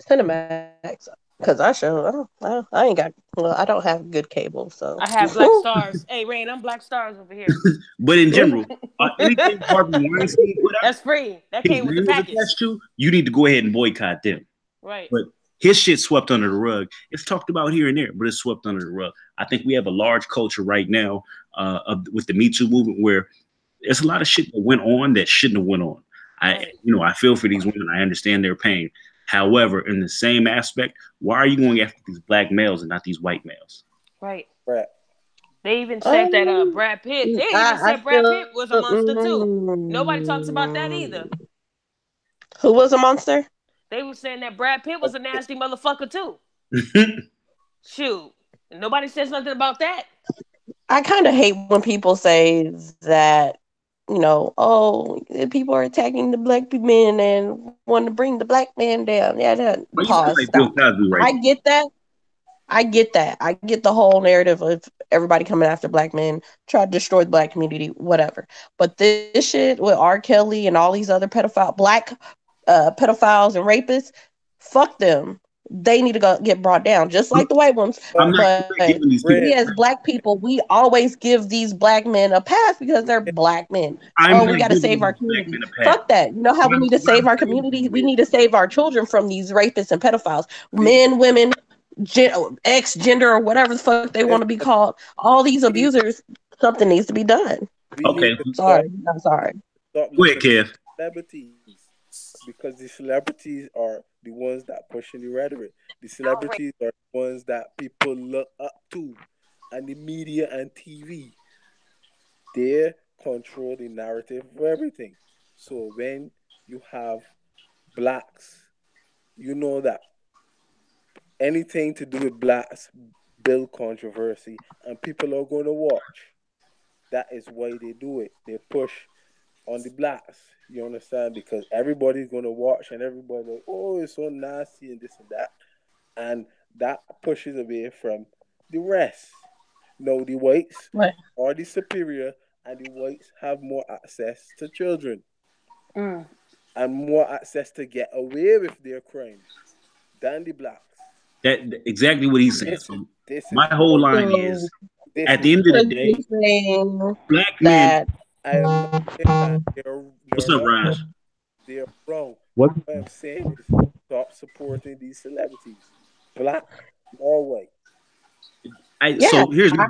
Cinemax? Because I ain't got, well, I don't have good cable, so.
I have Black Stars. Hey, Rain, I'm Black Stars over here.
But in general, anything Harvey Weinstein put out,
that's free. That came with the package.
You need to go ahead and boycott them.
Right.
But his shit swept under the rug. It's talked about here and there, but it's swept under the rug. I think we have a large culture right now with the Me Too movement where there's a lot of shit that went on that shouldn't have went on. I feel for these women. I understand their pain. However, in the same aspect, why are you going after these black males and not these white males?
Right.
Right.
They even said that Brad Pitt. They even said Brad Pitt was a monster too. Nobody talks about that either.
Who was a monster?
They were saying that Brad Pitt was a nasty motherfucker too. Shoot. Nobody says nothing about that.
I kind of hate when people say that, people are attacking the black men and want to bring the black man down. Yeah, pause. I get that. I get the whole narrative of everybody coming after black men, try to destroy the black community, whatever. But this shit with R. Kelly and all these other black pedophiles and rapists, fuck them. They need to get brought down, just like the white ones. But we as black people, we always give these black men a pass because they're black men. We got to save our community. Fuck that. You know how we need to save our community? We need to save our children from these rapists and pedophiles. Men, women, X gender or whatever the fuck they want to be called. All these abusers, something needs to be done.
Okay.
I'm sorry.
Go ahead, Kev.
Celebrities, because the celebrities are the ones that pushing the rhetoric. The celebrities are the ones that people look up to, and the media and TV. They control the narrative for everything. So when you have blacks, you know that anything to do with blacks build controversy, and people are going to watch. that is why they do it. They push on the blacks. You understand? Because everybody's gonna watch and everybody like, oh, it's so nasty and this and that. And that pushes away from the rest. No, the whites
Right.
are the superior and the whites have more access to children and more access to get away with their crimes than the blacks.
That exactly what he's saying.
This,
So
this
my
is
whole
what-
line
So,
is,
this
at the
is
end of the
so
day,
you're saying
black men.
that
I am not saying that
What's
they're
up,
not
Raj?
wrong. They're wrong.
What?
What I'm saying is stop supporting these celebrities, black or white.
Yeah,
So here's my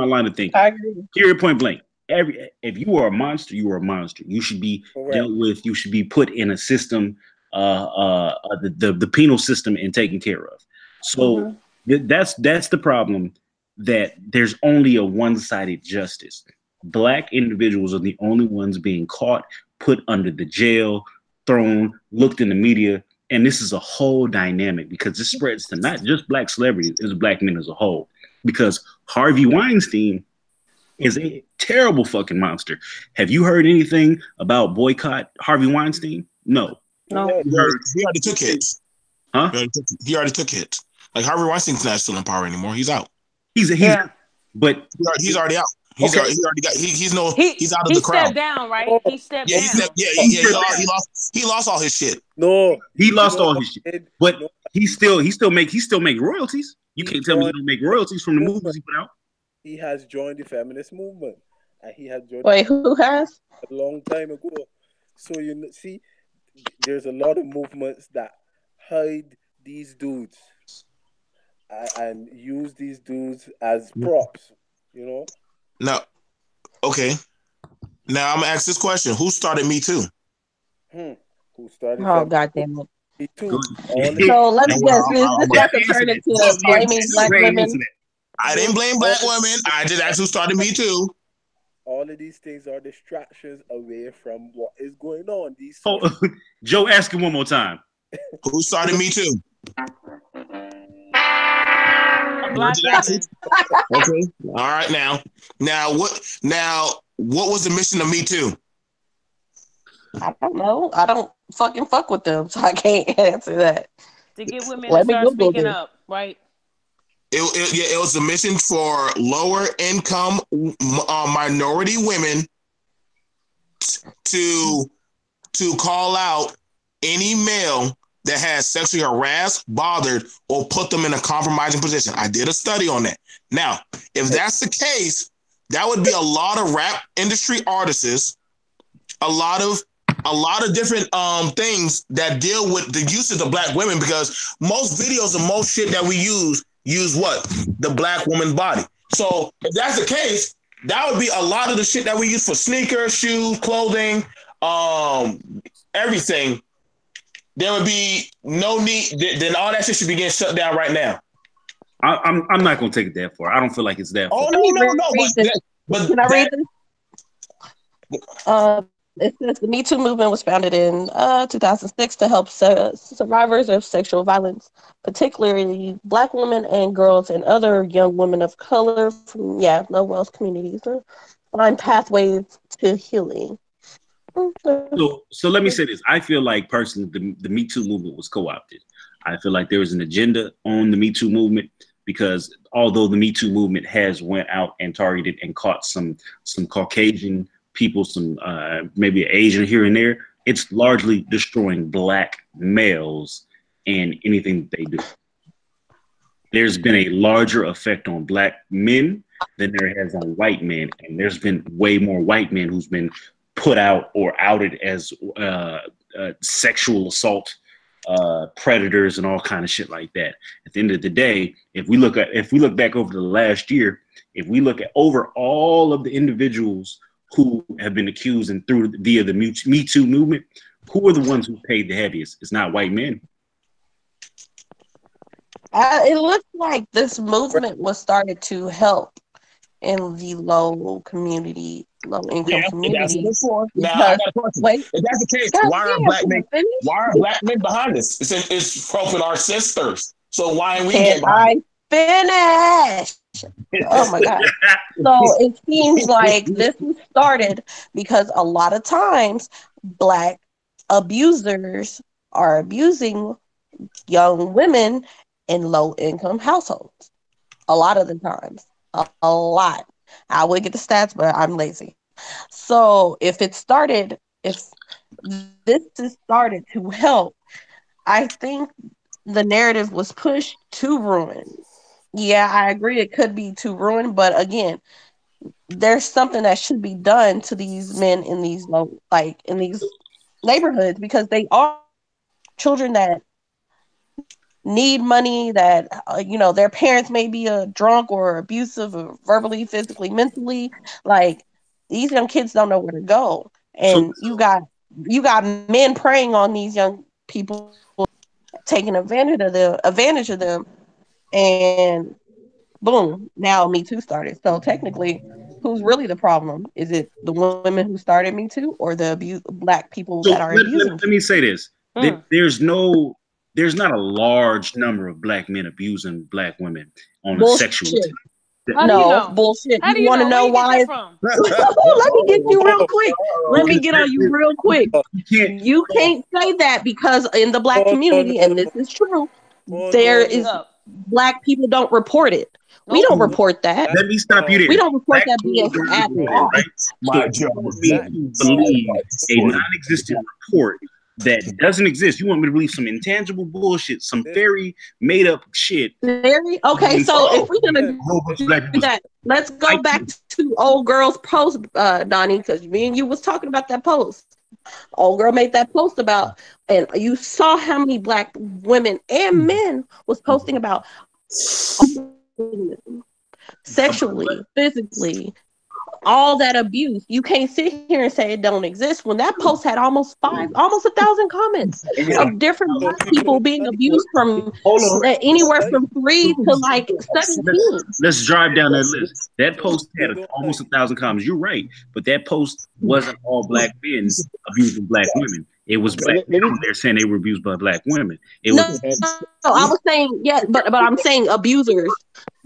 line of thinking.
I agree.
Period, point blank. If you are a monster, you are a monster. You should be
Correct.
dealt with. You should be put in a system, the penal system, and taken care of. So that's the problem. That there's only a one-sided justice. Black individuals are the only ones being caught, put under the jail, thrown, looked in the media, and this is a whole dynamic because this spreads to not just black celebrities, it's black men as a whole. Because Harvey Weinstein is a terrible fucking monster. Have you heard anything about boycott Harvey Weinstein? No.
No.
He already took hits.
Huh?
He already took hits. Like Harvey Weinstein's not still in power anymore. He's out.
But
He's already out. He's
Okay.
already got. He's out of
He
the crowd.
stepped down, right? He stepped
Yeah,
down.
he lost all his shit.
No,
he lost all his shit.
did?
But
No,
he still make royalties. You can't tell me he don't make royalties from the movies he put out.
he has joined the feminist movement, and he has joined
Wait, who has?
a long time ago. So see, there's a lot of movements that hide these dudes and use these dudes as props. You know.
Now, okay. Now I'm gonna ask this question: who started Me Too?
Who started?
Oh, goddamn it.
Me Too.
So let me guess, this about to turn into blaming black women.
I didn't blame black women. I just asked who started Me Too.
All of these things are distractions away from what is going on. These
Joe, ask him one more time.
Who started Me Too?
Black women.
Okay. All right. Now what was the mission of Me Too?
I don't know. I don't fucking fuck with them, so I can't answer that.
To get women
Let
to
me
start
Google
speaking
this.
up, right?
It was a mission for lower income minority women to call out any male that has sexually harassed, bothered, or put them in a compromising position. I did a study on that. Now, if that's the case, that would be a lot of rap industry artists, a lot of different things that deal with the usage of black women, because most videos and most shit that we use what? The black woman's body. So if that's the case, that would be a lot of the shit that we use for sneakers, shoes, clothing, everything. There would be no need. Then all that shit should be getting shut down right now.
I'm not gonna take it that far. I don't feel like it's that far.
Oh no. But
can I read this? It says the Me Too movement was founded in 2006 to help survivors of sexual violence, particularly Black women and girls and other young women of color from low wealth communities, find pathways to healing.
So let me say this. I feel like personally the Me Too movement was co-opted. I feel like there was an agenda on the Me Too movement, because although the Me Too movement has went out and targeted and caught some Caucasian people, some maybe Asian here and there, it's largely destroying black males and anything they do. There's been a larger effect on black men than there has on white men, and there's been way more white men who's been put out or outed as sexual assault predators and all kind of shit like that. At the end of the day, if we look back over the last year, if we look at over all of the individuals who have been accused and via the Me Too movement, who are the ones who paid the heaviest? It's not white men.
It looks like this movement was started to help in the low income community.
That's what it's for. Now,
Because,
I got a question.
wait,
If that's the case,
God
why are
damn,
black
can
men?
I finish?
Why are black men behind this? It's helping our sisters. So why ain't we
Can
getting behind it?
I finish? Oh my God. So it seems like this was started because a lot of times Black abusers are abusing young women in low income households. A lot of the times. A lot. I would get the stats, but I'm lazy. So if this is started to help, I think the narrative was pushed to ruin. Yeah, I agree it could be to ruin, but again, there's something that should be done to these men in these in these neighborhoods because they are children that need money that their parents may be a drunk or abusive or verbally, physically, mentally. Like these young kids don't know where to go,
So
and you got men preying on these young people, taking advantage of them, and boom, now Me Too started. So technically, who's really the problem? Is it the women who started Me Too or the Black people
So
that are abusing?
let me say this: there's not a large number of Black men abusing Black women on a sexual.
Bullshit.
How do you
No,
know?
bullshit.
How do
You
you
want to
know? Where
know
you get
why?
that from?
Let me get you real quick. Let me get on you real quick.
You can't.
You can't say that because in the Black community, and this is true, there
Look it
is
up.
Black people don't report it. We don't report that.
Let me stop you there.
We don't report
Black
that
people
BS
don't
at
report
all.
it, right? So if you want me to believe a non-existent report that doesn't exist, you want me to believe some intangible bullshit, some very made-up shit.
Very okay. So if we're gonna do that, let's go back to old girl's post, Donnie, because me and you was talking about that post. Old girl made that post about, and you saw how many Black women and men was posting about sexually, physically, all that abuse. You can't sit here and say it don't exist when that post had almost 1,000 comments of different Black people being abused from anywhere from 3 to like 17.
Let's drive down that list. That post had almost 1,000 comments. You're right, but that post wasn't all Black men abusing Black women. It was Black men out there saying they were abused by Black women. It was.
No, I was saying but I'm saying abusers,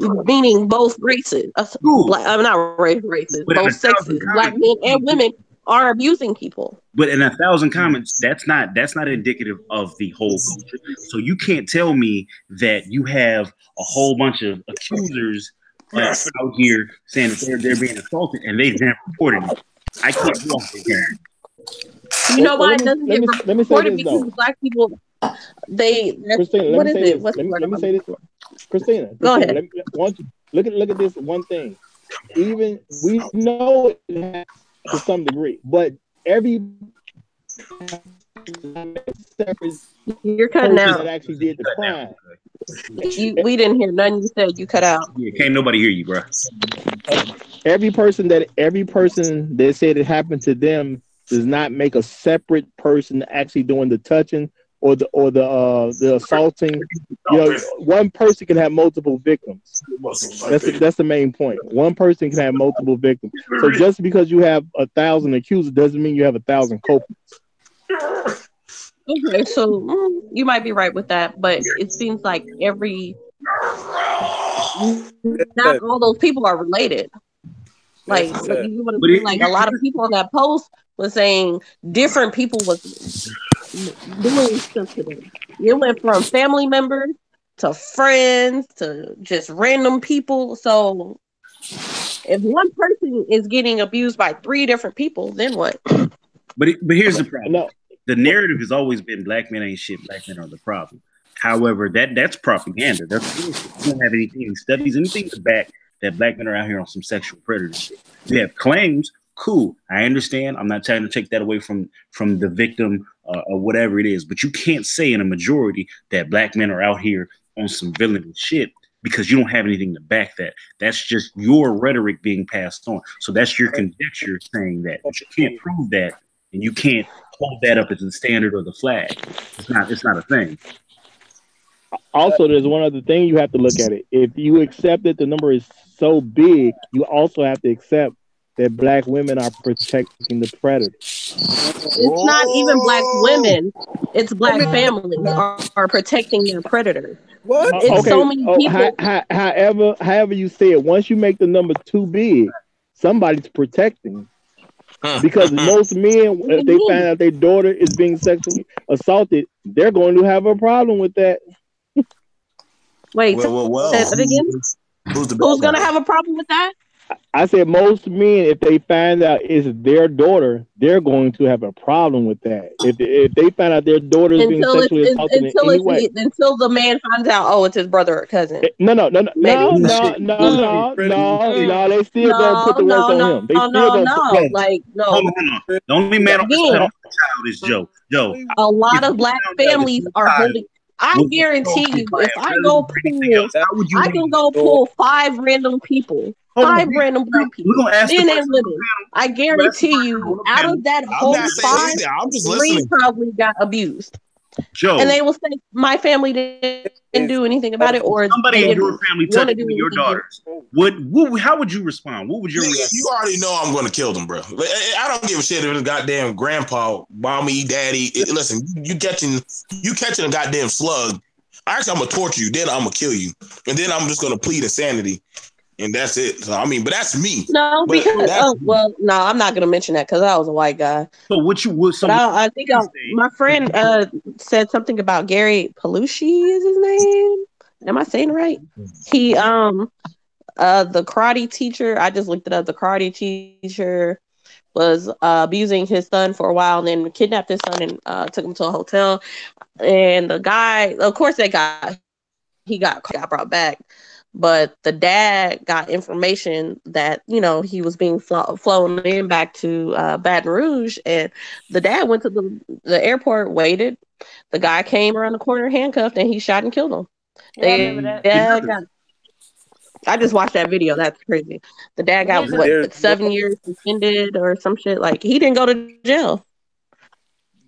meaning both races. I'm not races,
But
both sexes. Black men and women are abusing people.
But in 1,000 comments, that's not indicative of the whole culture. So you can't tell me that you have a whole bunch of accusers out here saying that they're being assaulted and they've never reported it. I can't walk there.
You know why it doesn't get reported? Because Black people,
Christina,
what is it?
Let me say this. Christina,
go ahead.
Look at this one thing. Even we know it to some degree, but every
you're cutting out.
That actually did the crime.
We didn't hear nothing you said. You cut out.
Yeah, can't nobody hear you, bro.
Every person that said it happened to them does not make a separate person actually doing the touching or the assaulting. You know, one person can have multiple victims. That's the main point. One person can have multiple victims. So just because you have 1,000 accusers doesn't mean you have 1,000 culprits.
Okay, so you might be right with that, but it seems like not all those people are related. Like, you want to like a lot of people on that post was saying different people was doing stuff to them. It went from family members to friends to just random people. So if one person is getting abused by 3 different people, then what?
But here's the problem. No. The narrative has always been Black men ain't shit, Black men are the problem. However, that's propaganda. That's you don't have anything studies, anything to back that Black men are out here on some sexual predator shit. You have claims, cool. I understand. I'm not trying to take that away from the victim or whatever it is, but you can't say in a majority that Black men are out here on some villainous shit because you don't have anything to back that. That's just your rhetoric being passed on. So that's your conjecture saying that. But you can't prove that, and you can't hold that up as the standard or the flag. It's not a thing.
Also, there's one other thing you have to look at it. If you accept that the number is so big, you also have to accept that black women are protecting the predator.
It's not even black women. It's black families are protecting their predators.
What?
It's so
Okay.
many
Oh,
people.
however you say it, once you make the number too big, somebody's protecting. Because most men, if they find out their daughter is being sexually assaulted, they're going to have a problem with that.
Wait,
well.
say that again.
Who's the
Who's
bad
gonna
guy?
have a problem with that?
I said most men, if they find out it's their daughter, they're going to have a problem with that. If they find out their daughter is being sexually assaulted in any way,
Until the man finds out, oh, it's his brother or cousin.
no.
Maybe.
They still gonna put the work on him. They still gonna
Hold
No.
on. The only man on this
Again,
planet with a child is Joe. Joe,
a lot
if
of
you
black
found out that
families
your
are
child
holding. I
was
guarantee
assaulted
you,
by
if
a
I
relative
go
or anything
pull,
else, how would you
I can go
leave?
pull 5 random people,
Hold on,
5 random black people,
we're gonna ask the
men
person
and
on the
women.
panel.
I guarantee you, out of that
I'm
whole
not saying
5,
anything. I'm just
3
listening.
probably got abused,
Joe,
and they will say my family didn't
Is
do anything about it, or
somebody
they
in your
didn't
family
want to
touched
do
one of your
anything.
daughters. How would you respond? What would your
Nigga,
reaction?
you already know I'm gonna kill them, bro. I don't give a shit if it's goddamn grandpa, mommy, daddy. Listen, you catching a goddamn slug. Actually, I'm gonna torture you. Then I'm gonna kill you, and then I'm just gonna plead insanity, and that's it. So I mean, but that's me.
No,
But
because
that's
no, I'm not gonna mention that because I was a white guy.
So what you would? So
But I think my friend said something about Gary Pelushi is his name. Am I saying it right? He the karate teacher. I just looked it up. The karate teacher was abusing his son for a while, and then kidnapped his son and took him to a hotel. And the guy, of course, he got brought back. But the dad got information that he was being flown in back to Baton Rouge, and the dad went to the airport, waited. The guy came around the corner, handcuffed, and he shot and killed him.
Yeah, I remember that.
I just watched that video. That's crazy. The dad got
Here's the-
7 years suspended or some shit. Like he didn't go to jail.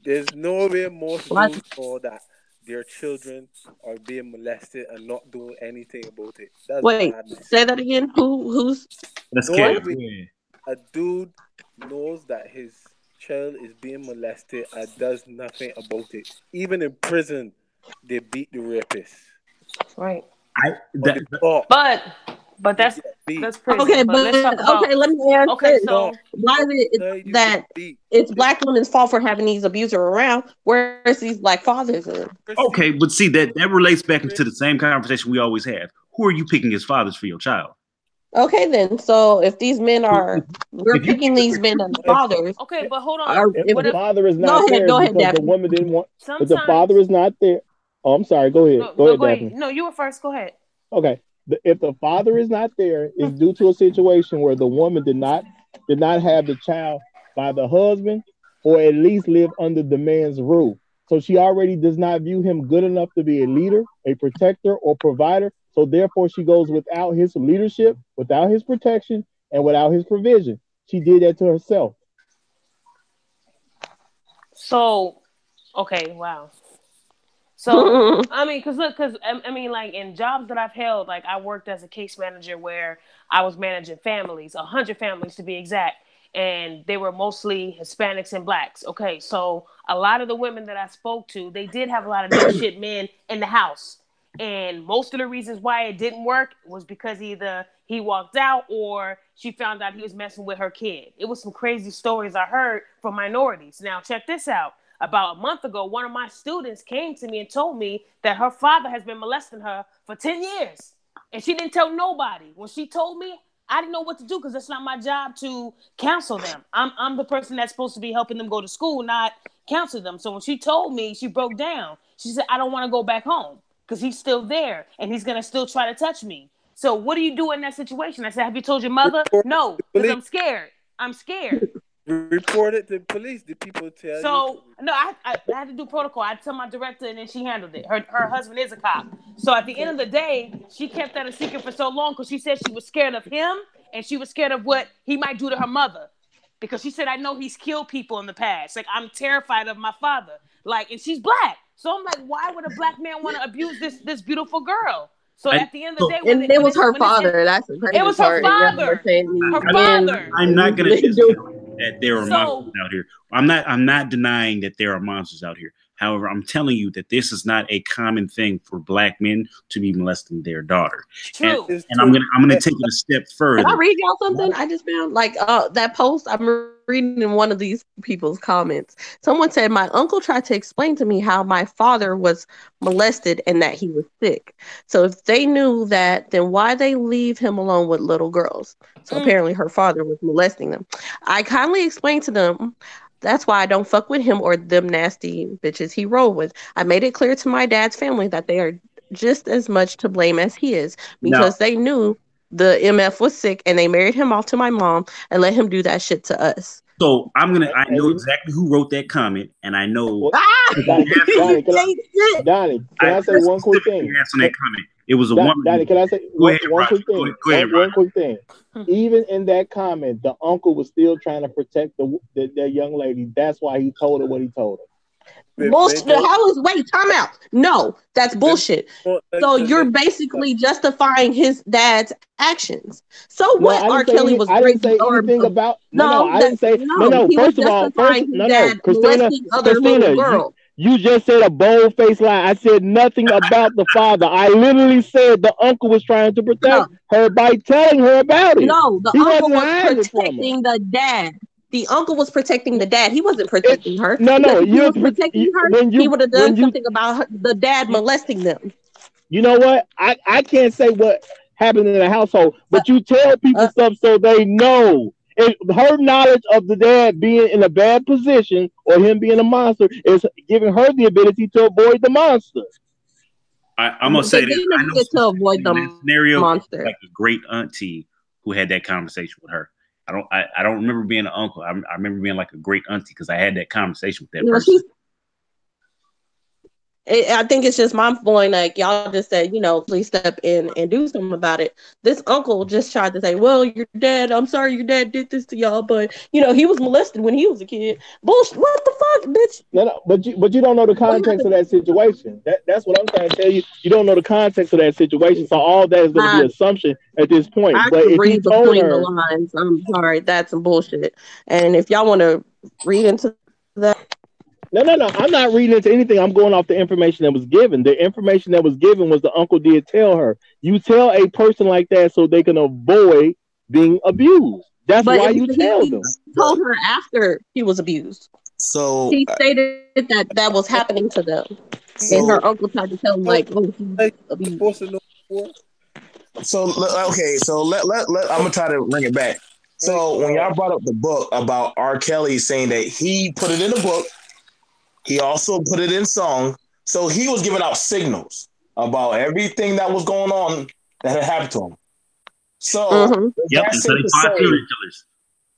There's no way most
What?
dudes know that their children are being molested and not doing anything about it. That's
Wait,
madness.
say that again. Who's
That's
No
Kev.
way a dude knows that his child is being molested and does nothing about it. Even in prison, they beat the rapist.
Right. But that's prison.
okay?
But let's talk about.
Okay, let me ask
Okay,
this.
so
Why is it that it's black women's fault for having these abusers around, whereas these black fathers are?
Okay, but see that relates back into the same conversation we always have. Who are you picking as fathers for your child?
Okay, then. So if these men we're picking these men as fathers.
okay, but hold on.
If the father is not there
go ahead,
because the
Daphne.
woman didn't want, if the
Sometimes.
father is not there, oh, I'm sorry. Go ahead.
No,
Go ahead,
go
Daphne.
ahead. No, you were first. Go ahead.
Okay. If the father is not there, it's due to a situation where the woman did not have the child by the husband, or at least live under the man's roof. So she already does not view him good enough to be a leader, a protector, or provider. So therefore, she goes without his leadership, without his protection, and without his provision. She did that to herself.
So, okay, wow. So, I mean, like in jobs that I've held, like I worked as a case manager where I was managing families, 100 families to be exact, and they were mostly Hispanics and blacks. Okay, so a lot of the women that I spoke to, they did have a lot of no shit men in the house. And most of the reasons why it didn't work was because either he walked out or she found out he was messing with her kid. It was some crazy stories I heard from minorities. Now, check this out. About a month ago, one of my students came to me and told me that her father has been molesting her for 10 years. And she didn't tell nobody. When she told me, I didn't know what to do because it's not my job to counsel them. I'm the person that's supposed to be helping them go to school, not counsel them. So when she told me, she broke down. She said, I don't want to go back home because he's still there and he's going to still try to touch me. So what do you do in that situation? I said, have you told your mother? No, because I'm scared. I'm scared.
Report it to police. The people tell you.
So no, I had to do protocol. I tell my director, and then she handled it. Her husband is a cop. So at the end of the day, she kept that a secret for so long because she said she was scared of him and she was scared of what he might do to her mother. Because she said, I know he's killed people in the past. Like, I'm terrified of my father. Like, and she's black. So I'm like, why would a black man want to abuse this beautiful girl? So at the end of the day,
and it was her father. That's the crazy
it was her
part. And y'all
father.
were saying
Her
men-
father.
I'm not going to
do-
that there are monsters out here. I'm not denying that there are monsters out here. However, I'm telling you that this is not a common thing for black men to be molesting their daughter.
True.
And I'm gonna take it a step further.
Can I read y'all something I just found? Like that post I'm reading in one of these people's comments. Someone said, my uncle tried to explain to me how my father was molested and that he was sick. So if they knew that, then why they leave him alone with little girls? So apparently her father was molesting them. I kindly explained to them, that's why I don't fuck with him or them nasty bitches he rolled with. I made it clear to my dad's family that they are just as much to blame as he is, because they knew the MF was sick and they married him off to my mom and let him do that shit to us.
So I know exactly who wrote that comment, and I know
Donnie, can I say one quick thing?
On that comment. It was a woman.
Donnie, can I say one quick thing?
Go ahead,
one quick thing. Even in that comment, the uncle was still trying to protect the young lady. That's why he told her what he told her.
Bullshit. Wait, time out. No, that's bullshit. So you're basically justifying his dad's actions. So what? R. Kelly was.
I didn't say anything about. I didn't say. No. First of all, Christina, you just said a bold-faced lie. I said nothing about the father. I literally said the uncle was trying to protect her by telling her about it.
No, the uncle was protecting the dad. The uncle was protecting the dad. He wasn't protecting her.
No,
if he was protecting her, he would have done something about the dad molesting them.
You know what? I can't say what happened in the household, but you tell people stuff so they know. Her knowledge of the dad being in a bad position or him being a monster is giving her the ability to avoid the monster.
I'm gonna say this. I know
to avoid the
scenario,
monster.
like a great auntie who had that conversation with her. I don't remember being an uncle. I remember being like a great auntie because I had that conversation with that person.
I think it's just my point. Like y'all just said, please step in and do something about it. This uncle just tried to say, "Well, your dad. I'm sorry, your dad did this to y'all, but he was molested when he was a kid." Bullshit. What the fuck, bitch?
No, but you don't know the context of that situation. That's what I'm trying to tell you. You don't know the context of that situation, so all that is going to be assumption at this point.
I
but
can
if
read
you told
between
her,
the lines. I'm sorry, that's some bullshit. And if y'all want to read into that.
No. I'm not reading into anything. I'm going off the information that was given. The information that was given was the uncle did tell her. You tell a person like that so they can avoid being abused. That's why you tell them.
He told her after he was abused.
So
he stated that was happening to them. And her uncle tried to tell him like, "Oh, he's abused."
So okay, so let I'm gonna try to bring it back. So when y'all brought up the book about R. Kelly saying that he put it in the book, he also put it in song. So he was giving out signals about everything that was going on that had happened to him. So
that's how they find serial killers.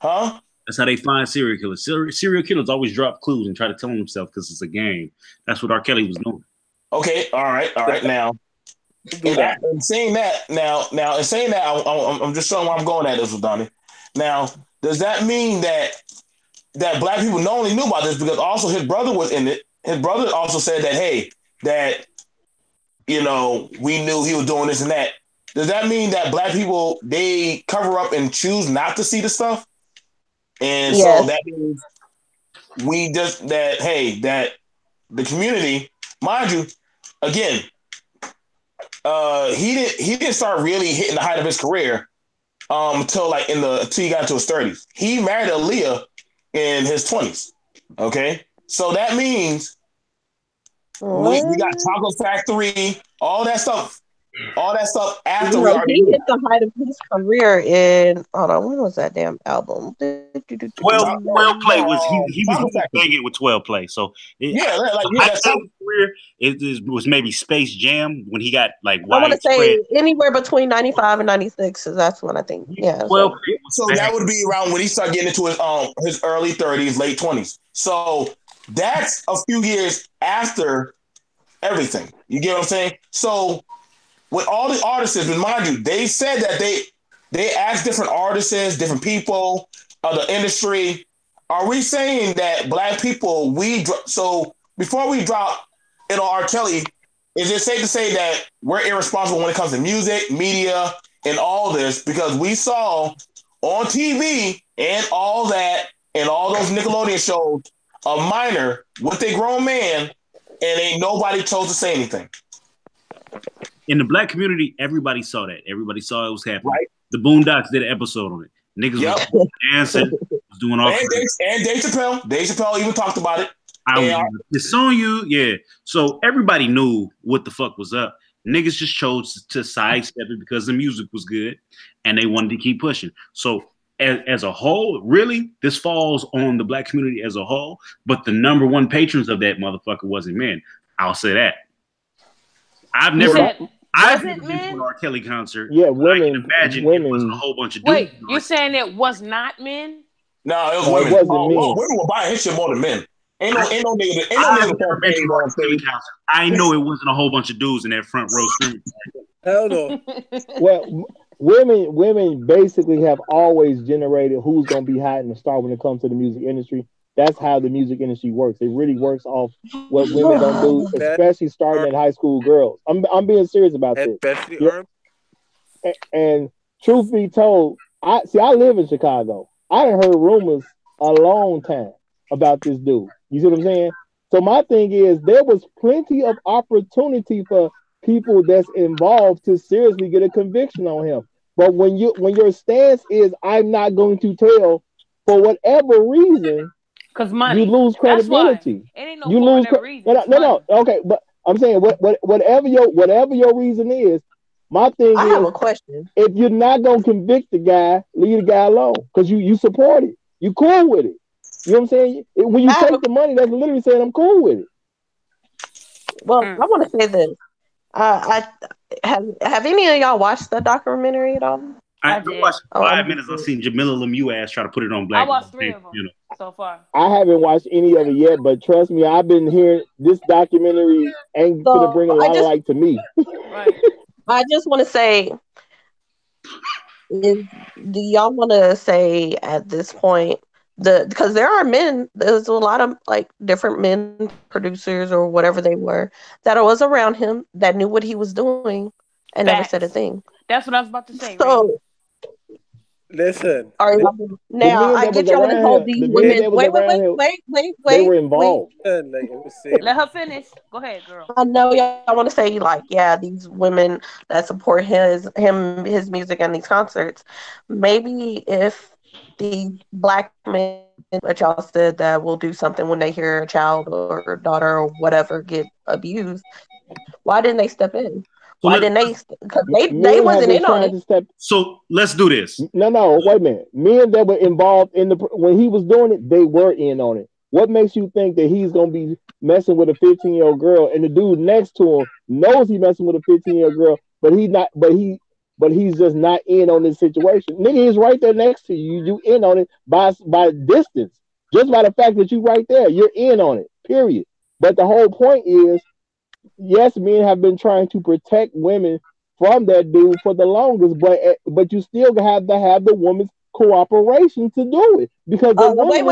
Huh?
That's how they find serial killers. Serial killers always drop clues and try to tell themselves because it's a game. That's what R. Kelly was doing.
Okay, all right. Now, in saying that, I'm just showing where I'm going at this with Donnie. Now, does that mean that black people not only knew about this because also his brother was in it? His brother also said that, hey, we knew he was doing this and that. Does that mean that black people, they cover up and choose not to see the stuff? And so that means that the community, mind you, again, he didn't start really hitting the height of his career until he got into his 30s. He married Aaliyah in his 20s. Okay, so that means we got Chocolate Factory, all that stuff after we already
he hit the height of his career in when was that damn album?
12 Play was he was banging with 12 Play. So that career was maybe Space Jam when he got like
I want to say anywhere between 95 and 96. So that's when I think. Yeah.
So that would be around when he started getting into his early 30s, late 20s. So that's a few years after everything. You get what I'm saying? So with all the artists, and mind you, they said that they asked different artists, different people of the industry. Are we saying that black people, so before we drop R. Kelly, is it safe to say that we're irresponsible when it comes to music, media, and all this? Because we saw on TV and all that, and all those Nickelodeon shows, a minor with a grown man, and ain't nobody chose to say anything.
In the black community, everybody saw that. Everybody saw it was happening.
Right.
The Boondocks did an episode on it. Niggas was dancing, was doing all.
And Dave Chappelle. Dave Chappelle even talked about it.
It's on you, yeah. So everybody knew what the fuck was up. Niggas just chose to sidestep it because the music was good, and they wanted to keep pushing. So as a whole, really, this falls on the black community as a whole. But the number one patrons of that motherfucker wasn't men. I'll say that. I've never been to an R.Kelly concert.
Yeah, women.
I can imagine it wasn't a whole bunch of dudes.
Wait, you're saying it was not men?
No, it was women.
It wasn't men.
Women were buying his shit more than men. Ain't no nigga.
I know it wasn't a whole bunch of dudes in that front row screen.
Hell no.
Well, women basically have always generated who's gonna be hot in the star when it comes to the music industry. That's how the music industry works. It really works off what women don't do, especially starting at high school girls. I'm being serious about this.
Especially
and truth be told, I live in Chicago. I done heard rumors a long time about this dude. You see what I'm saying? So my thing is, there was plenty of opportunity for people that's involved to seriously get a conviction on him. But when your stance is, I'm not going to tell, for whatever reason,
because money,
you lose credibility.
It ain't no you lose reason.
No. Okay, but I'm saying whatever your reason is. My thing
I
is,
have a question.
If you're not gonna convict the guy, leave the guy alone because you support it. You cool with it. You know what I'm saying? When you take the money, that's literally saying I'm cool with it.
Well, I want to say this. I have any of y'all watched the documentary at all?
I watched 5 minutes. I've seen Jamila Lemieux ass try to put it on Black.
I watched 3 of them so far.
I haven't watched any of it yet, but trust me, I've been hearing this documentary ain't gonna bring a lot of light to me.
Right.
I just want to say, do y'all want to say at this point because there are men, there's a lot of like different men producers or whatever they were that was around him that knew what he was doing and never said a thing.
That's what I was about to say.
So,
listen.
Now I get y'all to hold these women. Wait.
They were involved.
Let her finish. Go ahead, girl.
I know y'all want to say like, yeah, these women that support his music and these concerts. Maybe if the black men that y'all said that will do something when they hear a child or daughter or whatever get abused, why didn't they step in?
So
why didn't they? Because they wasn't in on it.
So let's do this.
No, wait a minute. Men that were involved when he was doing it, they were in on it. What makes you think that he's gonna be messing with a 15-year-old girl and the dude next to him knows he's messing with a 15-year-old girl, but he's not? But he's just not in on this situation. Nigga, he's right there next to you. You in on it by distance. Just by the fact that you right there, you're in on it, period. But the whole point is, yes, men have been trying to protect women from that dude for the longest, but you still have to have the woman's cooperation to do it. Because
wait.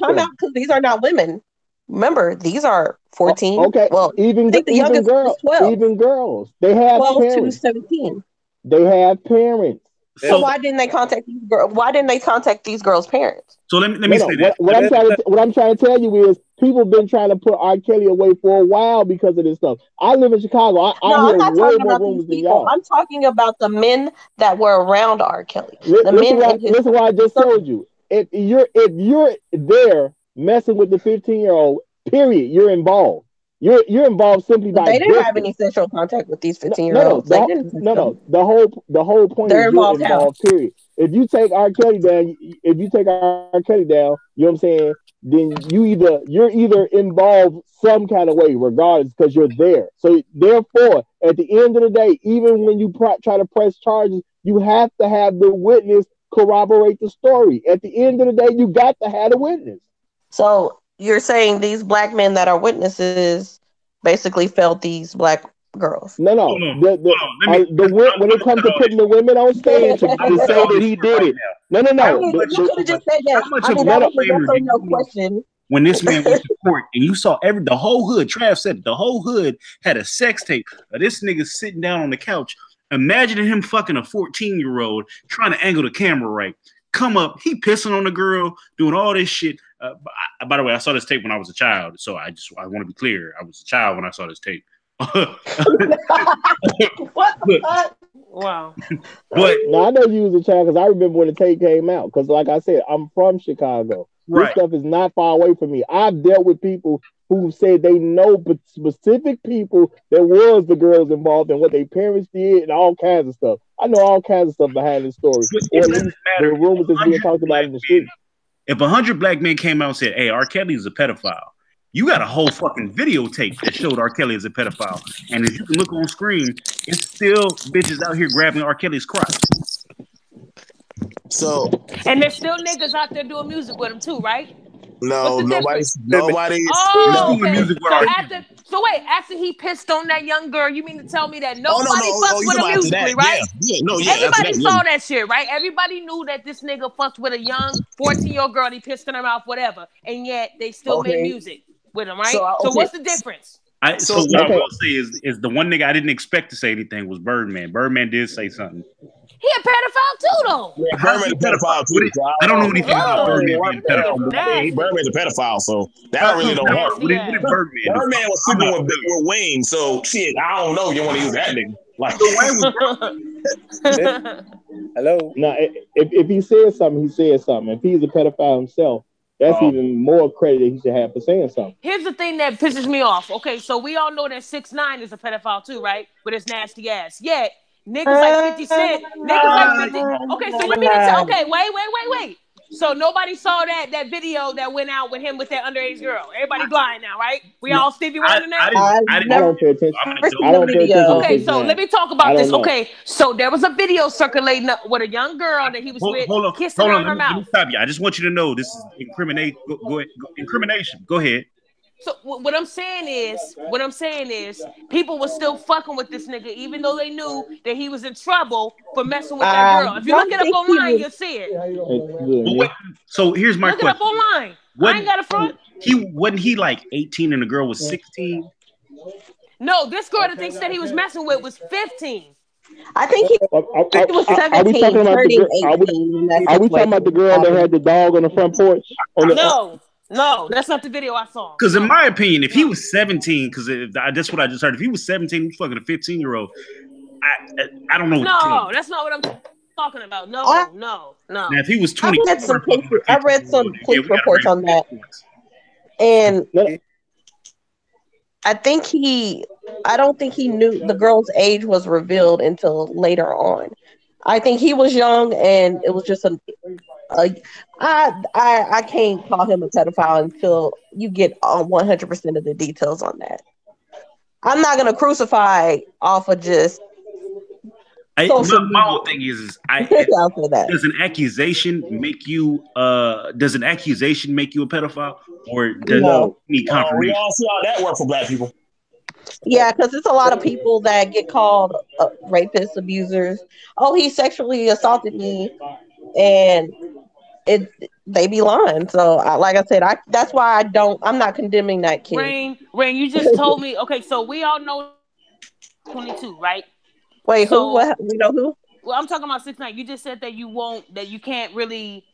Time out, because these are not women. Remember, these are 14.
Okay, well, even girls. They have
12
parents.
to 17.
They have parents.
So why didn't they contact these girls? Why didn't they contact these girls' parents?
So let me say this.
What I'm trying to tell you is people have been trying to put R. Kelly away for a while because of this stuff. I live in Chicago. I hear way more rumors than y'all.
I'm talking about the men that were around R. Kelly.
Listen what I just told you. If you're there messing with the 15-year-old, period, you're involved. You're involved simply by.
They didn't have any sexual contact with these 15-year-olds.
No. The whole point is you're involved. Period. If you take R. Kelly down, you know what I'm saying? Then you're either involved some kind of way, regardless, because you're there. So therefore, at the end of the day, even when you try to press charges, you have to have the witness corroborate the story. At the end of the day, you got to have a witness.
So you're saying these black men that are witnesses basically failed these black girls?
No. When it comes to putting the women on stage to say that he did it. No.
You could have just said yes. That was a yes or no question.
when this man went to court and you saw the whole hood, Trav said the whole hood had a sex tape of this nigga sitting down on the couch. Imagining him fucking a 14-year-old trying to angle the camera right. Come up, he pissing on the girl, doing all this shit. By the way, I saw this tape when I was a child, so I want to be clear. I was a child when I saw this tape.
What the fuck?
Wow.
But now I know you was a child because I remember when the tape came out. Because like I said, I'm from Chicago. Right. This stuff is not far away from me. I've dealt with people who said they know specific people that was the girls involved and what their parents did and all kinds of stuff. I know all kinds of stuff behind this story. Or at least the rumors that's being talked about in the street.
If 100 black men came out and said, hey, R. Kelly is a pedophile, you got a whole fucking videotape that showed R. Kelly as a pedophile. And if you can look on screen, it's still bitches out here grabbing R. Kelly's crotch.
So,
and there's still niggas out there doing music with him too, right?
No, nobody's.
Oh, okay. So wait, after he pissed on that young girl, you mean to tell me that nobody fucked with him musically, right? Everybody saw that shit, right? Everybody knew that this nigga fucked with a young 14-year-old girl. He pissed in her mouth, whatever, and yet they still made music with him, right? So what's the difference?
So what I will say is the one nigga I didn't expect to say anything was Birdman. Birdman did say something.
He a pedophile too, though.
Yeah, Birdman's a pedophile too.
I don't know anything about Birdman being a pedophile.
Birdman's a pedophile, so that really don't work.
What did Birdman do?
Birdman was sleeping with Wayne, so shit, I don't know. You want to use that nigga? Like,
hello.
No, if he says something, he says something. If he's a pedophile himself, that's even more credit that he should have for saying something.
Here's the thing that pisses me off. Okay, so we all know that 6ix9ine is a pedophile too, right? With his nasty ass. Yet niggas like 50 Cent, niggas like 50. Okay, so let me tell. Okay, wait. So nobody saw that video that went out with him with that underage girl. Everybody blind now, right? We all Stevie Wonder now.
I don't pay attention. I don't pay attention.
Okay, so let me talk about this. Okay, so there was a video circulating with a young girl that he was with, kissing her on her mouth.
Stop you. I just want you to know this is incrimination. Incrimination. Go ahead.
So what I'm saying is, people were still fucking with this nigga, even though they knew that he was in trouble for messing with that girl. If you look it up online, you'll see it.
So here's my question.
Look it up online. I ain't got a front.
Wasn't he like 18 and the girl was 16?
No, this girl that they said he was messing with was 15.
I think he was 17.
Are we talking about the girl that had the dog on the front porch?
No, that's not the video I saw.
Because in my opinion, if he was 17, because that's what I just heard. If he was 17, he's fucking a 15-year-old. I don't know.
No, that's not what I'm talking about. No.
Now, if he was 20,
I read some police reports on that, and I don't think he knew the girl's age was revealed until later on. I think he was young, and it was just I can't call him a pedophile until you get 100% of the details on that. I'm not gonna crucify off of just.
My whole thing is does an accusation make you a pedophile, or does it need confirmation?
We all see how that works for black people.
Yeah, because it's a lot of people that get called rapists, abusers. Oh, he sexually assaulted me, and they be lying. So, like I said, that's why I'm not condemning that kid.
Rain, you just told me. Okay, so we all know 22, right?
Wait, who? What? We know who?
Well, I'm talking about 6ix9ine. You just said that you can't really.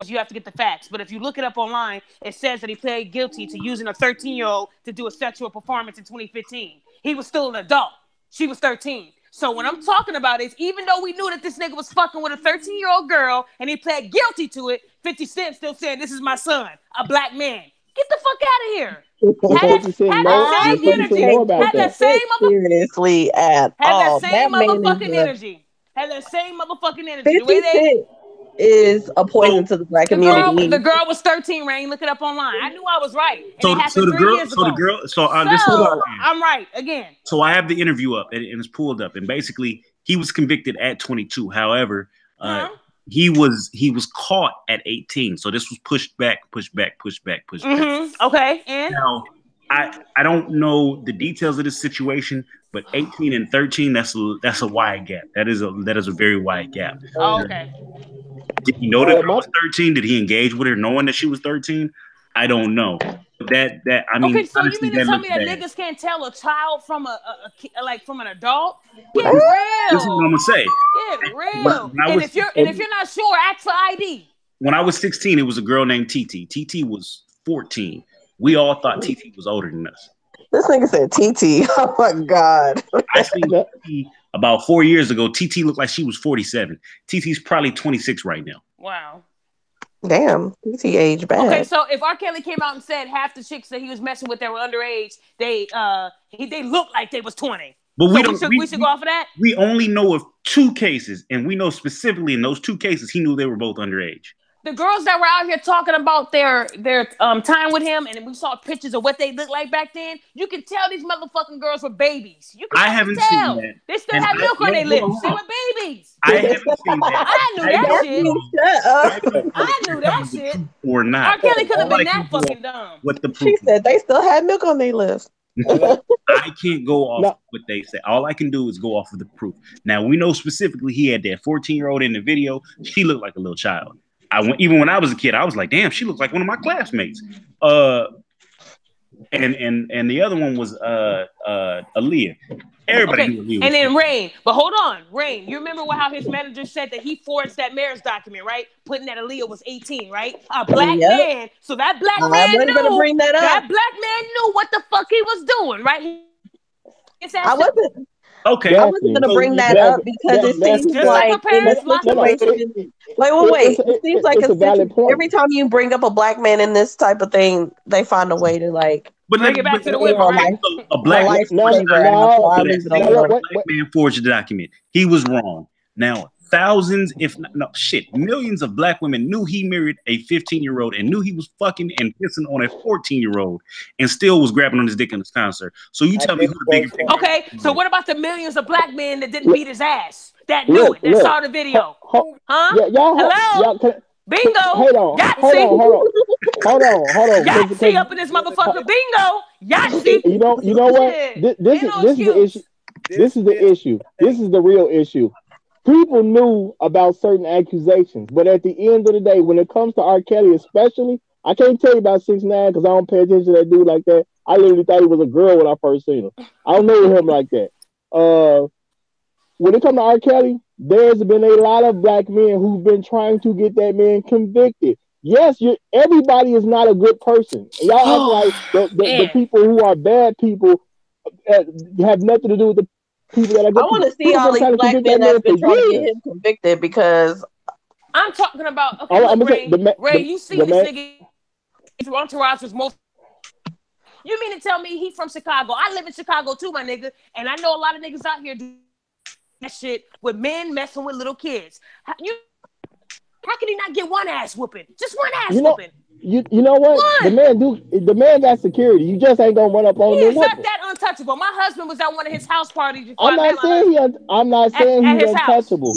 You have to get the facts, but if you look it up online, it says that he pled guilty to using a 13-year-old to do a sexual performance in 2015. He was still an adult. She was 13. So what I'm talking about is, even though we knew that this nigga was fucking with a 13-year-old girl and he pled guilty to it, 50 Cent still saying, this is my son, a black man. Get the fuck out of here. Had that same motherfucking energy. The way they
is a poison to the black community.
The girl was 13, Rain. Look it up online. I knew I was right.
I'm
right again.
So I have the interview up and it's pulled up, and basically he was convicted at 22. However, he was caught at 18. So this was pushed back.
Okay, and
now I don't know the details of this situation, but 18 and 13, that's a wide gap. That is a very wide gap.
Oh, okay.
Did he know that girl was 13? Did he engage with her knowing that she was 13? I don't know. That I mean,
okay, so
honestly,
you mean to tell me that
bad.
niggas can't tell a child from like from an adult? Get
This is what I'm
real.
gonna say.
Get real. And if you're not sure, ask for ID.
When I was 16, it was a girl named TT. TT was 14. We all thought TT was older than us.
This nigga said TT. Oh my god.
I seen TT about 4 years ago. TT looked like she was 47. TT's probably 26 right now.
Wow.
Damn, TT age bad.
Okay, so if R. Kelly came out and said half the chicks that he was messing with that were underage, they looked like they was 20.
But we
should go off of that.
We only know of 2 cases, and we know specifically in those 2 cases he knew they were both underage.
The girls that were out here talking about their time with him, and we saw pictures of what they looked like back then. You can tell these motherfucking girls were babies. You can
I haven't
tell.
seen that.
They still have milk on their lips. They were babies.
I haven't seen that.
I knew that shit. I knew that shit.
Or not.
R. Kelly could have been that fucking dumb.
What the
She
proof?
said they still had milk on their lips.
I can't go off what they say. All I can do is go off of the proof. Now we know specifically he had that 14-year-old in the video. She looked like a little child. Even when I was a kid, I was like, damn, she looks like one of my classmates. And the other one was Aaliyah. Everybody knew Aaliyah.
And then Rain. But hold on, Rain. You remember how his manager said that he forged that marriage document, right? Putting that Aaliyah was 18, right? A black man. So that black man knew. Gonna bring that up. That black man knew what the fuck he was doing, right?
I wasn't.
Okay.
I wasn't going to bring that up because it seems like in this situation. Wait. It seems like every time you bring up a black man in this type of thing, they find a way to like.
But
bring it back to the women, right?
A black man forged the document. He was wrong. Now, thousands, if not, millions of black women knew he married a 15-year-old and knew he was fucking and pissing on a 14-year-old and still was grabbing on his dick in his concert. So you tell me who the bigger picture.
Okay, so what about the millions of black men that didn't beat his ass? That knew it, that saw the video. Huh? Hello? Bingo.
Hold on.
Yahtzee up in this motherfucker. Bingo. Yahtzee.
You know what? This is the issue. This is the issue. This is the real issue. People knew about certain accusations, but at the end of the day, when it comes to R. Kelly especially, I can't tell you about 6ix9ine because I don't pay attention to that dude like that. I literally thought he was a girl when I first seen him. I don't know him like that. When it comes to R. Kelly, there's been a lot of black men who've been trying to get that man convicted. Yes, everybody is not a good person. Y'all act like the people who are bad people have nothing to do with the people that are good.
I want to see all these black men that's been trying to get him convicted because
I'm talking about. Okay, Ray, you see this nigga? His entourage was most. You mean to tell me he's from Chicago? I live in Chicago too, my nigga, and I know a lot of niggas out here do that shit with men messing with little kids. How can he not get one ass whooping? Just one ass whooping.
You know what? The man got security. You just ain't gonna run up on him.
He's not that untouchable. My husband was at one of his house parties.
I'm not saying he's untouchable. I'm not saying he's untouchable.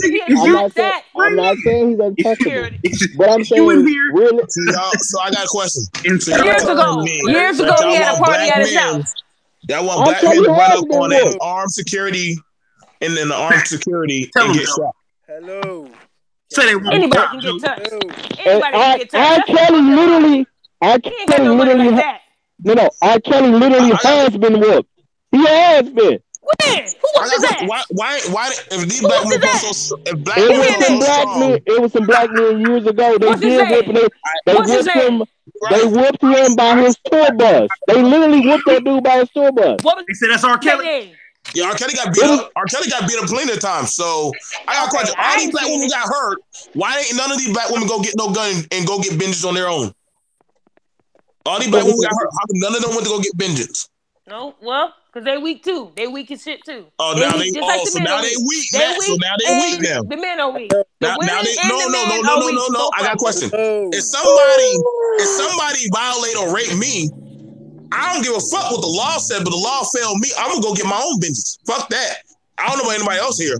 But I'm saying really.
So I got a question.
Years ago, he had a party at his house.
Y'all want black men to run up on an armed security and then the armed security and get shot?
Hello.
Anybody can get touched. Anybody can get touched.
R. Kelly literally has been whooped. He has been.
When? Who was that?
Why? If these black men so
it was some black men years ago. They did whip him. They whipped him by his tour bus. They literally whipped that dude by his tour bus.
They said that's R. Kelly.
Yeah, R. Kelly got beat up. R. Kelly got beat up plenty of times. So I got a question. All these black women got hurt. Why ain't none of these black women go get no gun and go get vengeance on their own? All these black women got hurt. How come none of them went to go get vengeance?
No, well, because they weak too. They weak as shit too.
Oh, now they weak. So now they weak now.
The men are weak.
No. I got a question. If somebody violate or rape me, I don't give a fuck what the law said, but the law failed me. I'm gonna go get my own vengeance. Fuck that. I don't know about anybody else here.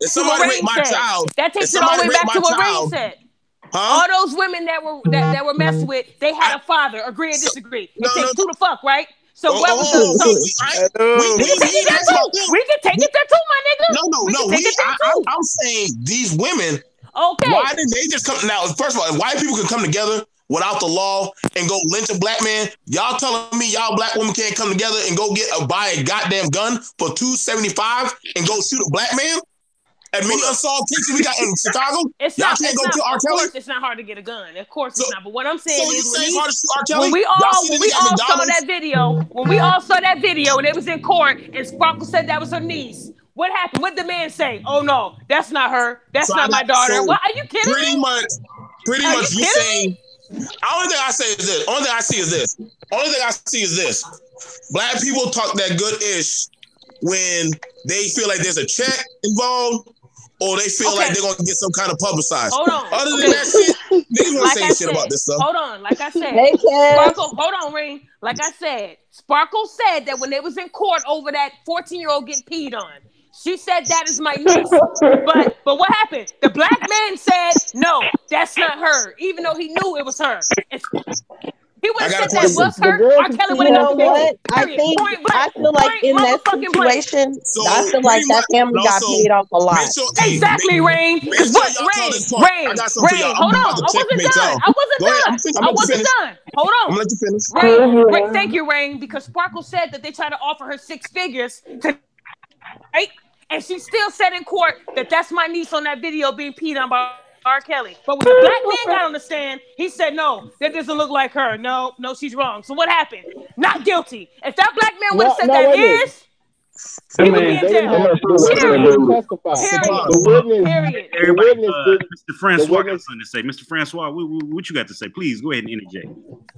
If somebody raped my child,
that takes it all the way back to what Ray said. All those women that were messed with, they had a father. Agree or disagree? It takes two to fuck, right? So what was we can take it there too, my nigga.
No. I'm saying these women
Okay.
Why did they just come now? First of all, if white people can come together without the law and go lynch a black man, y'all telling me y'all black women can't come together and go buy a goddamn gun for $275 and go shoot a black man? As many unsolved cases we got in Chicago, y'all can't go kill R.
Of
Kelly.
course, it's not hard to get a gun. Of course, it's not. But what I'm saying
So you
is,
say it's hard to shoot R. Kelly?
when we
Y'all see the nigga at
all saw
McDonald's?
that video, and it was in court, and Sparkle said that was her niece. What happened? What did the man say? Oh no, that's not her. That's not my daughter.
So
What? Are you kidding
pretty
me?
Pretty
Are
much
you
you
kidding
saying.
me?
The only thing I say is this. Only thing I see is this. Black people talk that good ish when they feel like there's a check involved or they feel like they're gonna get some kind of publicized.
Hold on.
Other than that shit, niggas won't say shit about this stuff.
Hold on. Like I said,
Hey, Kev.
Sparkle, hold on, Ring. Like I said, Sparkle said that when they was in court over that 14-year-old getting peed on, she said that is my niece. But what happened? The black man said, no, that's not her, even though he knew it was her. And he would have said that was her. R. Kelly would
You
have
know
got
what? I
period.
think
Point blank.
I feel like
Point
in that
motherfucking blank.
situation,
So
I feel like that family got
also,
paid off a lot.
make sure,
Exactly, Rain.
Make
Because
sure
what?
y'all tell this
Rain.
part. I got something for y'all.
Hold
I'm
on.
about to
I wasn't
checkmate
done.
y'all.
I wasn't
Go ahead.
done. I wasn't done. Hold on.
I'm gonna let you finish.
Rain, thank you, Rain, because Sparkle said that they tried to offer her 6 figures to, right? And she still said in court that that's my niece on that video being peed on by R. Kelly. But when the black man got on the stand, he said, no, that doesn't look like her. No, she's wrong. So what happened? Not guilty. If that black man would have said that is, he would be in
They didn't
jail.
have the witness didn't testify. The witness did.
Mr. Francois got something to say. Mr. Francois, what you got to say? Please go ahead and interject.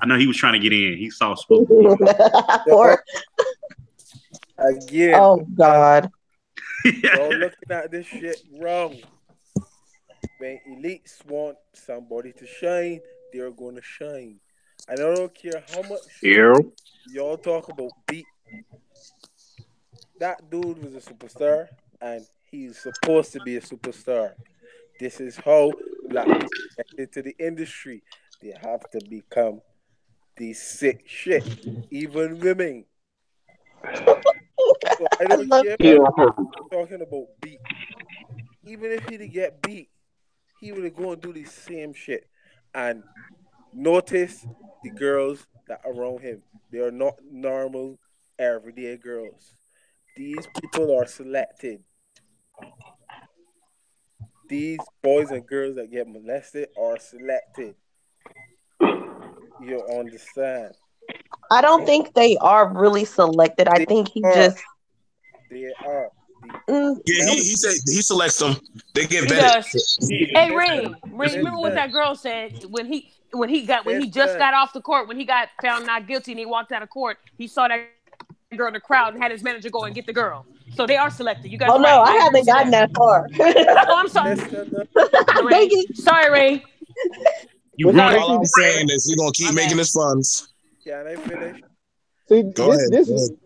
I know he was trying to get in. He saw spoke.
Again.
Oh God.
Y'all looking at this shit wrong. When elites want somebody to shine, they're going to shine. And I don't care how much y'all talk about beat. That dude was a superstar, and he's supposed to be a superstar. This is how black people get into the industry. They have to become these sick shit. Even women. So I don't care about talking about beat. Even if he did get beat, he would go and do the same shit. And notice the girls that are around him. They are not normal, everyday girls. These people are selected. These boys and girls that get molested are selected. You understand?
I don't think they are really selected. I think he just.
They are.
Yeah, he said he selects them. They get
He
vetted.
does. Hey, Ring, remember what that girl said when he just got off the court, when he got found not guilty and he walked out of court, he saw that girl in the crowd and had his manager go and get the girl. So they are selected. You guys.
Oh no, I haven't gotten that far.
Oh, I'm sorry. Sorry, Ray.
You run. All I'm saying is he's gonna keep making his funds.
Can I finish?
See,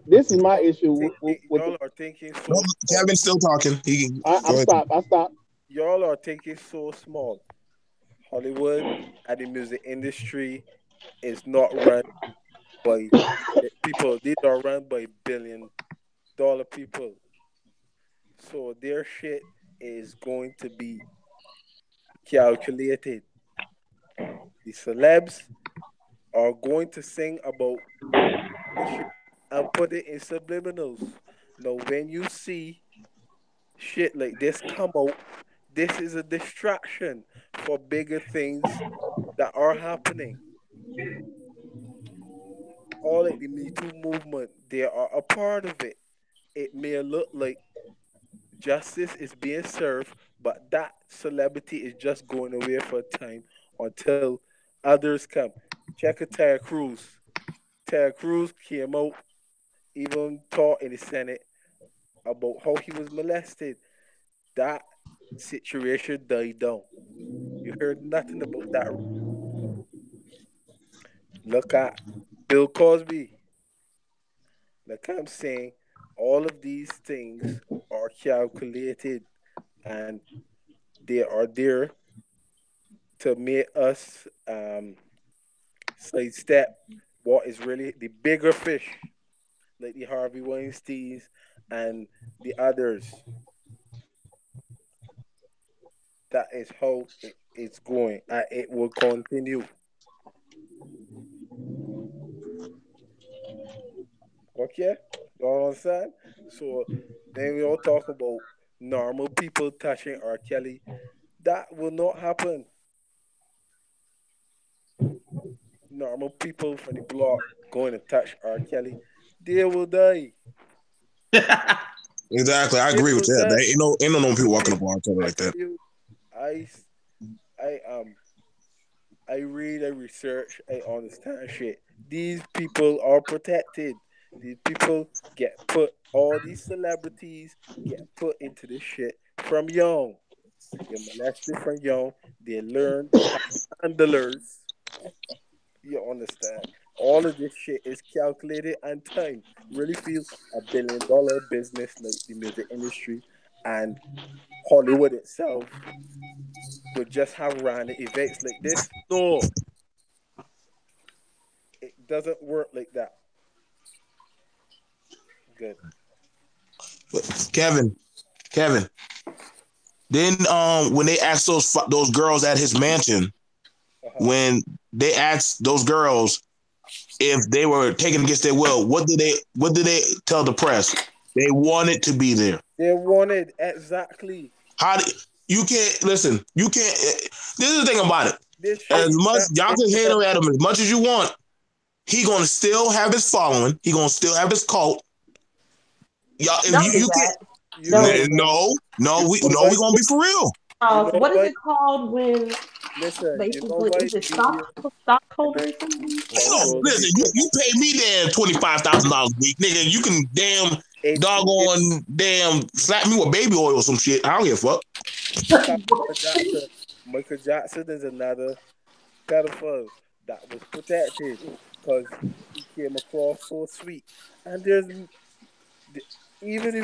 this is my issue.
Y'all are thinking so.
Kevin's still talking.
I stop.
Y'all are thinking so small. Hollywood and the music industry is not run by people. These are run by $billion people. So their shit is going to be calculated. The celebs are going to sing about and put it in subliminals. Now, when you see shit like this come out, this is a distraction for bigger things that are happening. All like the Me Too movement, they are a part of it. It may look like justice is being served, but that celebrity is just going away for a time until others come. Check a Ted Cruz. Ted Cruz came out, even taught in the Senate about how he was molested. That situation died down. You heard nothing about that. Look at Bill Cosby. Like I'm saying, all of these things are calculated and they are there to make us sidestep what is really the bigger fish, like the Harvey Weinsteins and the others. That is how it's going, and it will continue. Okay, you all understand? So then we all talk about normal people touching R. Kelly. That will not happen. Normal people from the block going to touch R. Kelly, they will die.
Exactly. I
They
agree with
will
that.
die.
There ain't no normal people walking
I
up on each other
I
like
tell
that.
you, I I I read, I research, I understand shit. These people are protected. These people get put, all these celebrities get put into this shit from young. They're molested from young. They learn, they have handlers. You understand? All of this shit is calculated and timed. Really feel $1 billion business like the music industry and Hollywood itself would just have random events like this? No, it doesn't work like that. Good.
But Kevin, then when they asked those girls at his mansion,
Uh-huh.
when they asked those girls if they were taken against their will, what did they tell the press? They wanted to be there.
They wanted exactly
How do you can't listen? You can't. This is the thing about it.
this
As
shit.
much
That
y'all can hate at him as much as you want, he gonna still have his following. He gonna still have his cult. Y'all, if
Don't do
you
that.
you
Don't
know,
do that.
no,
you
no, we
know
no,
why?
we gonna be for real.
You know
What is
why?
it called when
Listen, you know
basically
why
is it
media
stockholder or something?
You know,
control
listen, you,
people.
you pay me damn $25,000 a week, nigga. You can damn
It
doggone damn slap me with baby oil or some shit. I don't give a fuck.
look at Michael Jackson. Michael Jackson is another pedophile that was protected because he came across so sweet. And even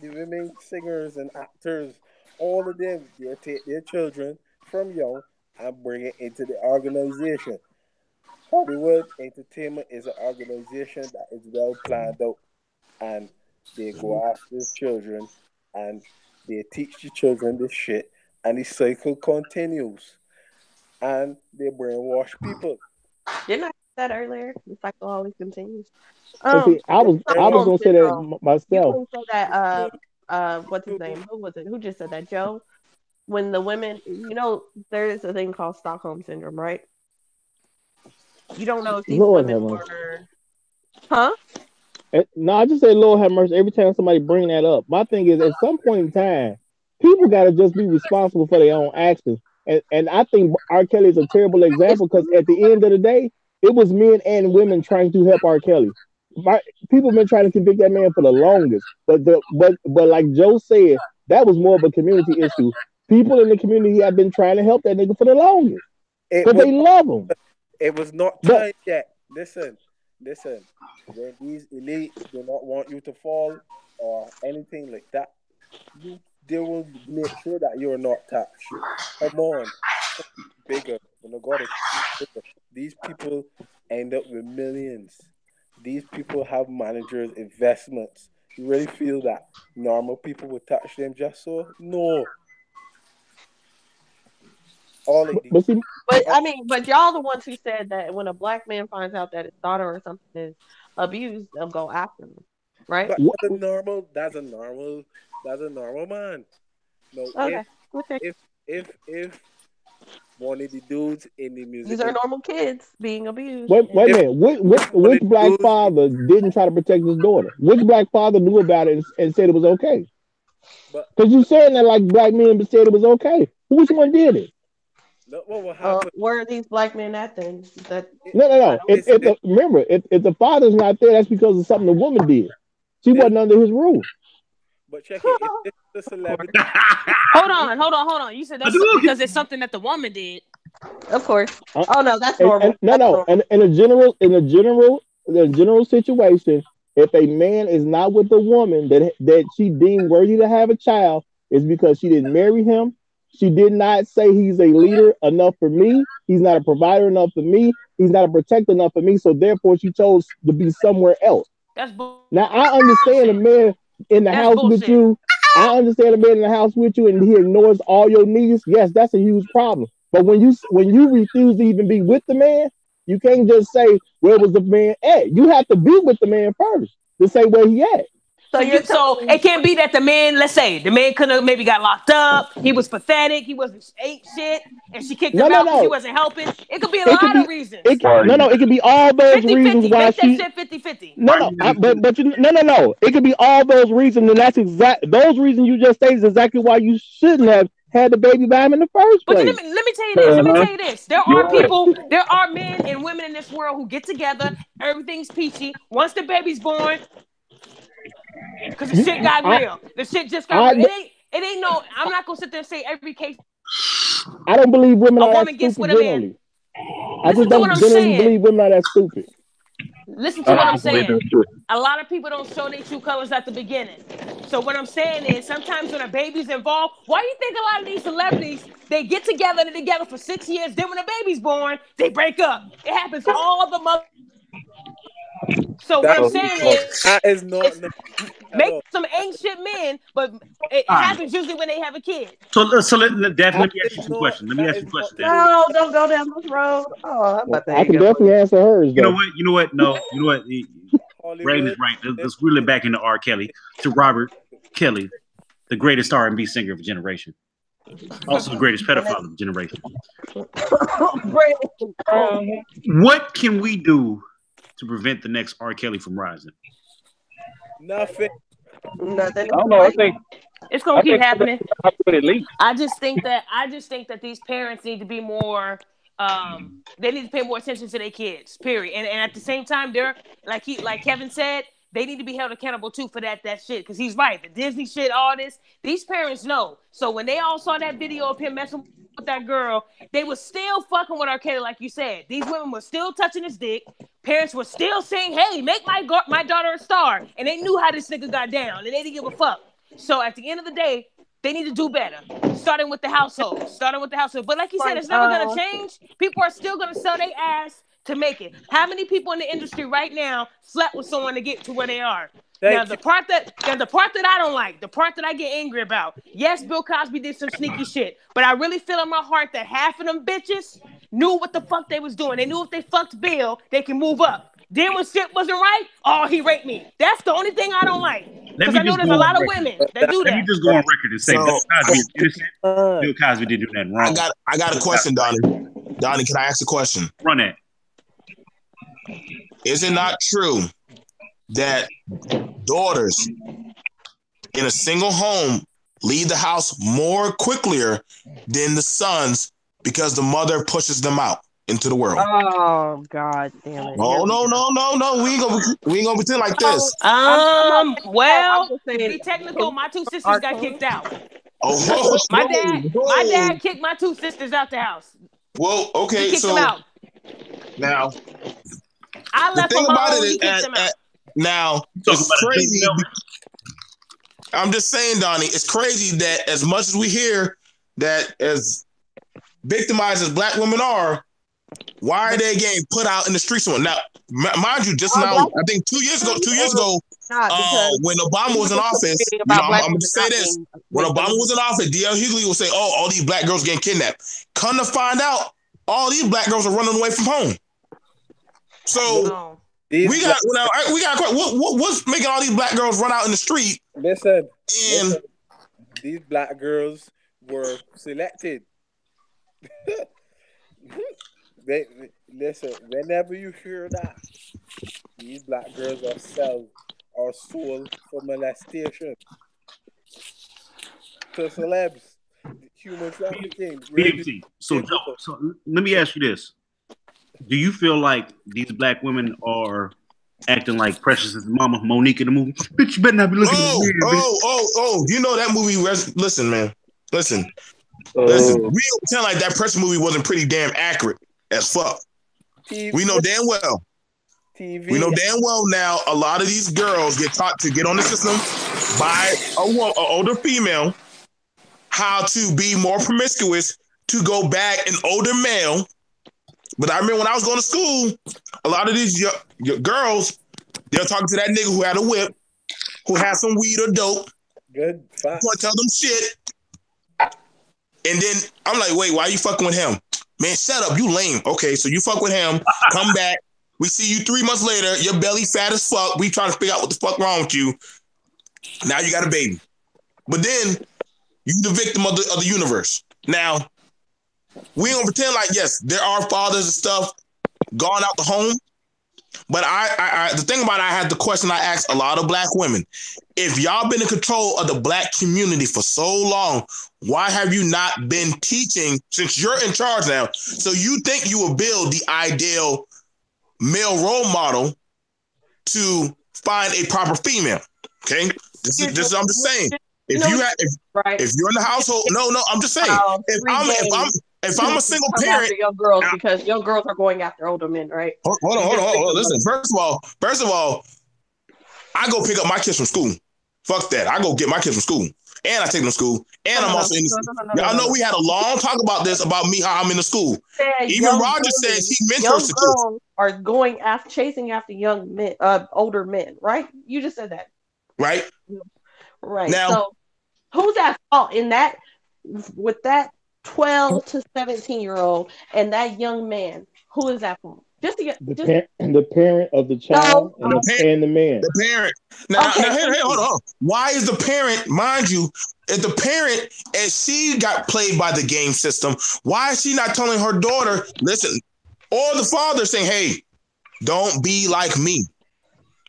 the women singers and actors, all of them, they take their children from young and bring it into the organization. Hollywood Entertainment is an organization that is well planned out, and they go after the children and they teach the children this shit, and the cycle continues, and they brainwash people.
Didn't I say that earlier? The cycle always continues.
And see, I
They
was I was
brainwash
Stockholm
gonna say that
syndrome. You
myself.
can say that. What's his name? Who was it? Who just said that? Joe. When the women, there is a thing called Stockholm syndrome, right? You don't know if these
Lord
women
have mercy.
were, huh?
No, I just say Lord have mercy every time somebody bring that up. My thing is, at some point in time, people got to just be responsible for their own actions. And I think R. Kelly is a terrible
It's
example because at the end of the day, it was men and women trying to help R. Kelly. People been trying to convict that man for the longest, but like Joe said, that was more of a community issue. People in the community have been trying to help that nigga for the longest
it
because
was
they love him.
it was not
But
time yet. Listen. When these elites do not want you to fall or anything like that, you they will make sure that you're not touched. Come on, bigger. When I got it bigger. These people end up with millions. These people have managers, investments. You really feel that normal people would touch them just so? No. All of these.
but see,
But I mean, but y'all the ones who said that when a black man finds out that his daughter or something is abused, they'll go after him, right?
But that's a normal man. No,
Okay, okay.
if one of the dudes in the music
These are normal kids being abused,
wait a
and
if
minute.
if one
Which
of the
black
dudes
father didn't try to protect his daughter? Which black father knew about it and said it was okay?
but
Because you saying that like black men said it was okay. Which one did it?
look what will happen.
where are these black men at then? That
It,
No, no,
I
no.
don't.
If
this
remember, if the father's not there, that's because of something the woman did. She
this
wasn't under his roof.
but check it. If this is a
Of course,
celebrity,
Hold on. You said that's because it's something that the woman did.
of course.
Uh,
Oh no, that's
and
normal.
no,
That's
no.
normal.
In a general situation, if a man is not with a woman that she deemed worthy to have a child, is because she didn't marry him. She did not say he's a leader enough for me. He's not a provider enough for me. He's not a protector enough for me. So therefore, she chose to be somewhere else.
That's
Now I understand a
bullshit.
man in the
That's
house with
bullshit.
you. I understand a man in the house with you and he ignores all your needs. Yes, that's a huge problem. But when you refuse to even be with the man, you can't just say where was the man at. You have to be with the man first to say where he at.
So it can't be that the man, let's say, the man could have maybe got locked up. He was pathetic. He wasn't ain't shit, and she kicked him out because he wasn't helping. It could be a lot of reasons.
It could be all those reasons why
Make that shit 50-50.
No. It could be all those reasons, and that's those reasons you just stated is exactly why you shouldn't have had the baby by him in the first place.
But let me tell you this. Let me tell you this. There are men and women in this world who get together. Everything's peachy. Once the baby's born, because the shit got real. The shit just got real. It ain't no. I'm not gonna sit there and say every case.
I don't believe women are that stupid generally. I just don't generally believe women are that stupid.
Listen to what I'm saying. A lot of people don't show their true colors at the beginning. So what I'm saying is, sometimes when a baby's involved, why do you think a lot of these celebrities, they get together, they're together for 6 years, then when a baby's born, they break up. It happens all the mother. So what I'm saying is make some ancient men, but it happens usually when they have a kid.
So let me ask you some questions. Let me ask you a question.
No, don't go down this road. Oh,
I can definitely answer hers.
You know what? No, you know what? Rain is right. Let's reel it back into R. Kelly, to Robert Kelly, the greatest R&B singer of a generation. Also the greatest pedophile of a generation. What can we do to prevent the next R. Kelly from rising?
Nothing.
I
don't know. I think
it's gonna keep happening. I just think that these parents need to be more. They need to pay more attention to their kids. Period. And at the same time, they're like Kevin said, they need to be held accountable too for that shit. Because he's right. The Disney shit, all this. These parents know. So when they all saw that video of him messing with that girl, they were still fucking with R. Kelly, like you said. These women were still touching his dick. Parents were still saying, "Hey, make my daughter a star," and they knew how this nigga got down, and they didn't give a fuck. So at the end of the day, they need to do better, starting with the household. But like you said, it's never gonna change. People are still gonna sell their ass to make it. How many people in the industry right now slept with someone to get to where they are? Now the part that I don't like, the part that I get angry about. Yes, Bill Cosby did some sneaky shit, but I really feel in my heart that half of them bitches knew what the fuck they was doing. They knew if they fucked Bill, they can move up. Then when shit wasn't right, oh, he raped me. That's the only thing I don't like. Because I know there's a lot of women that do that.
Let me just go on record and say Bill Cosby is innocent. Bill Cosby didn't do nothing wrong.
I got a question, Donnie. Donnie, can I ask a question?
Run that.
Is it not true that daughters in a single home leave the house more quickly than the sons because the mother pushes them out into the world?
Oh, God damn it.
Oh, no. We ain't gonna pretend like this.
Well, to be technical, my two sisters got kicked out.
Oh,
my dad kicked my two sisters out the house.
Well, okay,
he kicked them out.
Now,
I left for my own, he kicked them out.
Now, it's crazy. I'm just saying, Donnie, it's crazy that as much as we hear that as victimized as black women are, why are they getting put out in the streets? Now, mind you, just now, I think 2 years ago, when Obama was in office, I'm going to say this. When Obama was in office, D.L. Hughley will say, "Oh, all these black girls getting kidnapped." Come to find out, all these black girls are running away from home. So we got what's making all these black girls run out in the street?
Listen, these black girls were selected. Listen, whenever you hear that, these black girls are sold for molestation to celebs, human trafficking.
So let me ask you this. Do you feel like these black women are acting like Precious' mama, Monique, in the movie? Bitch, you better not be looking at me.
You know that movie. Listen, man. Listen. We don't pretend like that Precious movie wasn't pretty damn accurate as fuck. We know damn well. We know damn well now a lot of these girls get taught to get on the system by an older female how to be more promiscuous, to go back an older male. But I remember when I was going to school, a lot of these girls, they're talking to that nigga who had a whip, who had some weed or dope,
Good.
I'm gonna tell them shit. And then I'm like, wait, why you fucking with him? Man, shut up, you lame. Okay, so you fuck with him, come back. We see you 3 months later, your belly fat as fuck. We trying to figure out what the fuck wrong with you. Now you got a baby. But then you the victim of the universe. Now, we don't pretend like, yes, there are fathers and stuff gone out the home. But the thing about it, I had the question I asked a lot of black women. If y'all been in control of the black community for so long, why have you not been teaching since you're in charge now? So you think you will build the ideal male role model to find a proper female. Okay? This is I'm just saying. If you're in the household, no, I'm just saying. If I'm a single parent,
young girls because young girls are going after older men, right?
Hold on. Listen, first of all, I go pick up my kids from school. Fuck that. I go get my kids from school. And I take them to school. And I'm also in the school. Y'all know we had a long talk about this, about me, how I'm in the school. Even Roger says he mentors the kids.
Are going after, chasing after young men, older men, right? You just said that.
Right.
Right.
Now,
so who's at fault in that, with that 12 to 17-year-old and that young man? Who is at fault?
The parent of the child and the man.
The parent. Now, hey, hold on. Why is the parent, mind you, if the parent, as she got played by the game system, why is she not telling her daughter, listen, or the father saying, hey, don't be like me.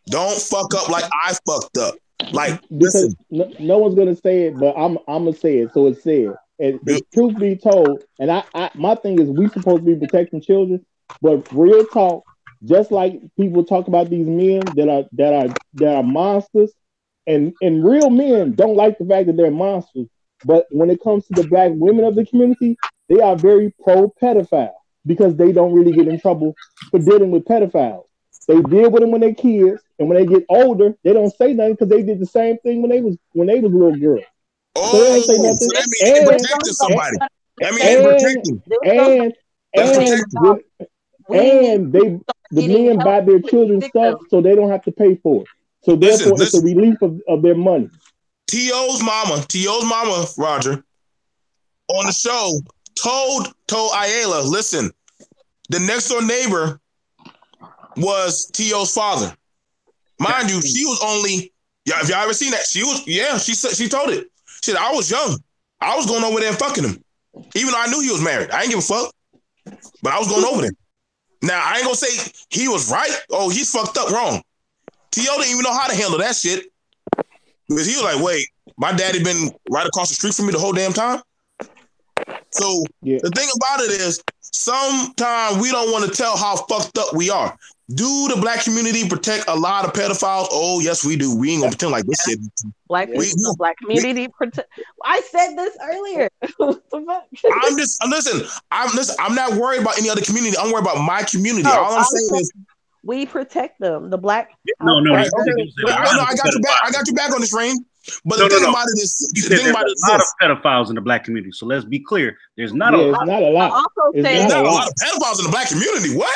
Don't fuck up like I fucked up. Like,
because no one's gonna say it, but I'm gonna say it. So it's said. And truth be told, and I my thing is, we supposed to be protecting children. But real talk, just like people talk about these men that are monsters, and real men don't like the fact that they're monsters. But when it comes to the black women of the community, they are very pro pedophile because they don't really get in trouble for dealing with pedophiles. They deal with them when they're kids, and when they get older, they don't say nothing because they did the same thing when they was little girls.
Oh, so they don't say nothing. So that means they protected somebody. That means they protecting.
And the men buy their children stuff so they don't have to pay for it. So therefore, it's a relief of their money.
T.O.'s mama, Roger, on the show told Ayala, listen, the next door neighbor was T.O.'s father. Mind you, she was only, if y'all ever seen that, she told it. She said, I was young. I was going over there and fucking him. Even though I knew he was married. I didn't give a fuck. But I was going over there. Now, I ain't gonna say he was right. Oh, he's fucked up wrong. T.O. didn't even know how to handle that shit. Because he was like, wait, my daddy been right across the street from me the whole damn time? So the thing about it is, sometimes we don't want to tell how fucked up we are. Do the black community protect a lot of pedophiles? Oh, yes, we do. We ain't gonna pretend like this shit.
Black community protect. I said this earlier.
I'm not worried about any other community. I'm worried about my community. All I'm saying is
we protect them. The black.
No.
I got you back on this, Rain. But the thing about it is,
there's a lot of pedophiles in the black community. So let's be clear. There's not a lot.
It's not a lot.
There's not a lot of pedophiles in the black community. What?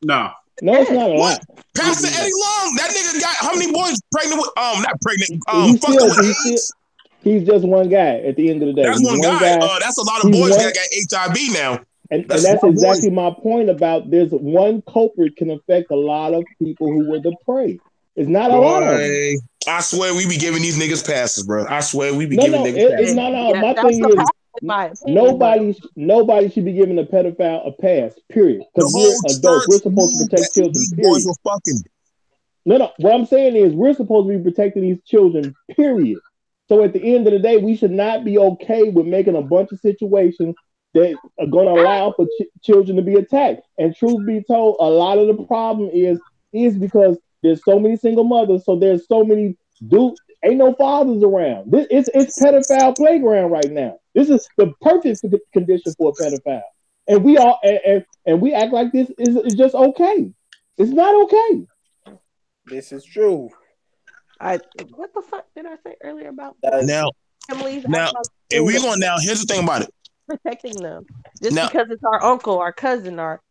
No.
No, it's not a lot.
Pastor Eddie Long, that nigga got how many boys pregnant with? Not pregnant. Fucking with AIDS.
He's just one guy. At the end of the day,
that's one guy. That's a lot of boys that got HIV now.
And that's exactly my point about there's one culprit can affect a lot of people who were the prey. It's not a lot of them.
I swear we be giving these niggas passes, bro. I swear we be giving niggas passes.
No. My thing is, nobody should be giving a pedophile a pass. Period. Because we're adults. We're supposed to protect children. Period. No. What I'm saying is, we're supposed to be protecting these children. Period. So at the end of the day, we should not be okay with making a bunch of situations that are going to allow for children to be attacked. And truth be told, a lot of the problem is because there's so many single mothers, so there's so many dudes. Ain't no fathers around. It's pedophile playground right now. This is the perfect condition for a pedophile, and we all and we act like this is just okay. It's not okay.
This is true.
What the fuck did I say earlier about
now? And we going now. Here's the thing about it:
protecting them just because it's our uncle, our cousin, our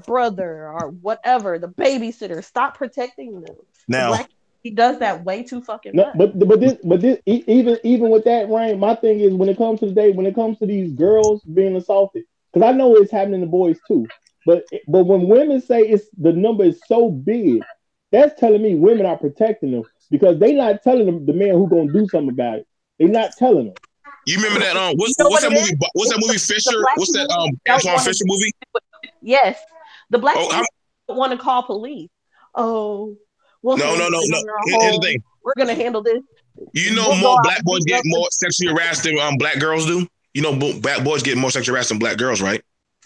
brother, or whatever, the babysitter. Stop protecting them.
Now,
He does that way too fucking
No,
much.
even with that, Ryan, my thing is when it comes to when it comes to these girls being assaulted, because I know it's happening to boys too. But when women say it's the number is so big, that's telling me women are protecting them because they not telling them the man who gonna do something about it. They not telling them.
You remember that?
You
What's
know
what's
what
that
it
movie?
is?
What's that
It's
movie?
the
Fisher?
black
What's that?
community don't
Antoine
want
Fisher movie?
yes, the black
Oh,
community don't want to call police. Oh, we'll
no,
handle
no, no,
it
no.
on our
Here's the
home.
thing.
We're gonna handle this.
You know,
We'll go
more
out
black
and
boys
beat
get
up
more sexually harassed than black girls do. You know, black boys get more sexually harassed than black girls, right?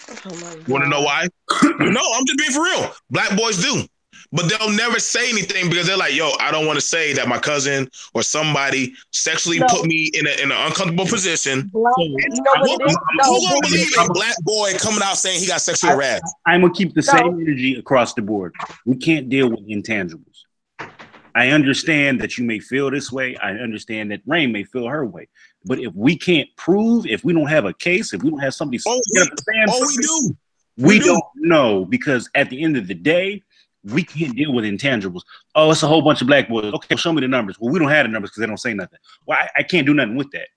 Oh my
You want to know
god!
why? No, I'm just being for real. Black boys do. But they'll never say anything because they're like, yo, I don't want to say that my cousin or somebody sexually
No,
put me in an uncomfortable position.
black.
So
You know what it is?
Who
No,
gonna believe a
I'm,
black boy coming out saying he got sexually harassed?
I'm gonna keep the
No.
same energy across the board. We can't deal with intangibles. I understand that you may feel this way. I understand that Rain may feel her way. But if we can't prove, if we don't have a case, if we don't have somebody
We do.
we don't know, because at the end of the day, we can't deal with intangibles. Oh, it's a whole bunch of black boys. Okay, show me the numbers. Well, we don't have the numbers because they don't say nothing. Well, I can't do nothing with that.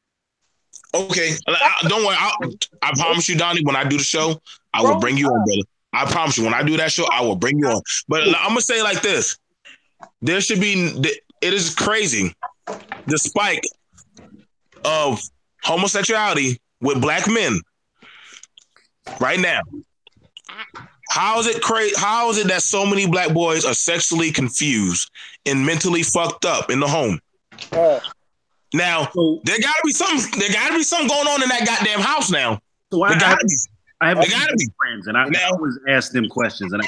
Okay, don't worry. I promise you, Donnie, when I do the show, I will bring you on, brother. I promise you, when I do that show, I will bring you on. But I'm gonna say it like this: there should be. It is crazy the spike of homosexuality with black men right now. How is it crazy? How is it that so many black boys are sexually confused and mentally fucked up in the home? Now there gotta be something. There gotta be something going on in that goddamn house now.
So I have friends, and I
Now-
always ask them questions, and I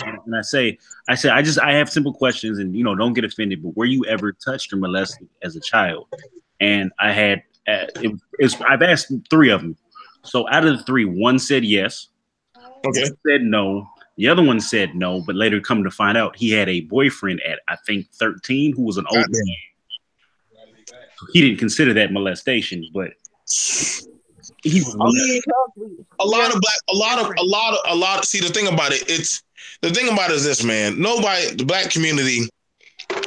have simple questions, and don't get offended. But were you ever touched or molested as a child? And I had I've asked 3 of them. So out of the 3, one said yes.
Okay.
One said no. The other one said no, but later come to find out he had a boyfriend at, I think, 13 who was an older man. So he didn't consider that molestation, but he was molested.
A lot. See, the thing about it is this, man. The black community,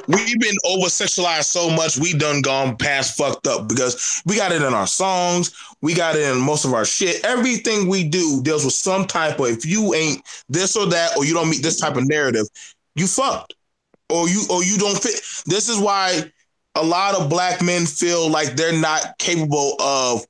we've been over sexualized so much. We done gone past fucked up because we got it in our songs. We got it in most of our shit. Everything we do deals with some type of, if you ain't this or that, or you don't meet this type of narrative, you fucked, or you don't fit. This is why a lot of black men feel like they're not capable of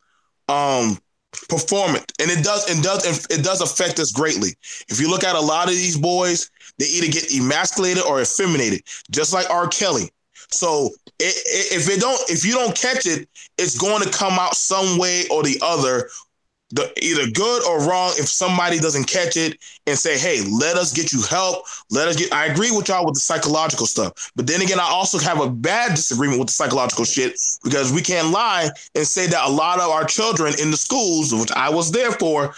performing, and it does affect us greatly. If you look at a lot of these boys, they either get emasculated or effeminated, just like R. Kelly. So if you don't catch it, it's going to come out some way or the other, either good or wrong. If somebody doesn't catch it and say, "Hey, let us get you help," I agree with y'all with the psychological stuff, but then again, I also have a bad disagreement with the psychological shit, because we can't lie and say that a lot of our children in the schools, which I was there for,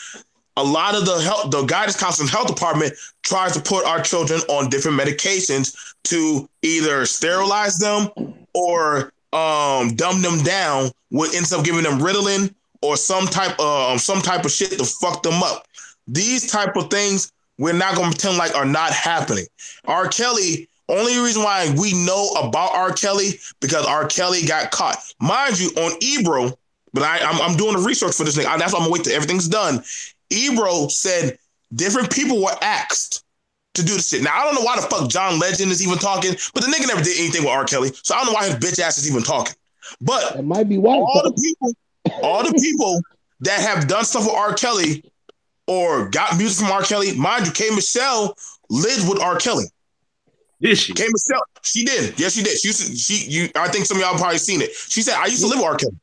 a lot of the guidance counseling health department tries to put our children on different medications to either sterilize them or dumb them down, what ends up giving them Ritalin or some type of shit to fuck them up. These type of things we're not going to pretend like are not happening. R. Kelly, only reason why we know about R. Kelly, because R. Kelly got caught. Mind you, on Ebro, but I'm doing the research for this thing. That's why I'm going to wait till everything's done. Ebro said different people were asked to do the shit. Now, I don't know why the fuck John Legend is even talking, but the nigga never did anything with R. Kelly, so I don't know why his bitch ass is even talking. But
it might be white.
All the people that have done stuff with R. Kelly or got music from R. Kelly, mind you, K. Michelle lived with R. Kelly.
Did she?
K. Michelle, she did. Yes, she did. I think some of y'all probably seen it. She said, "I used to live with R. Kelly,"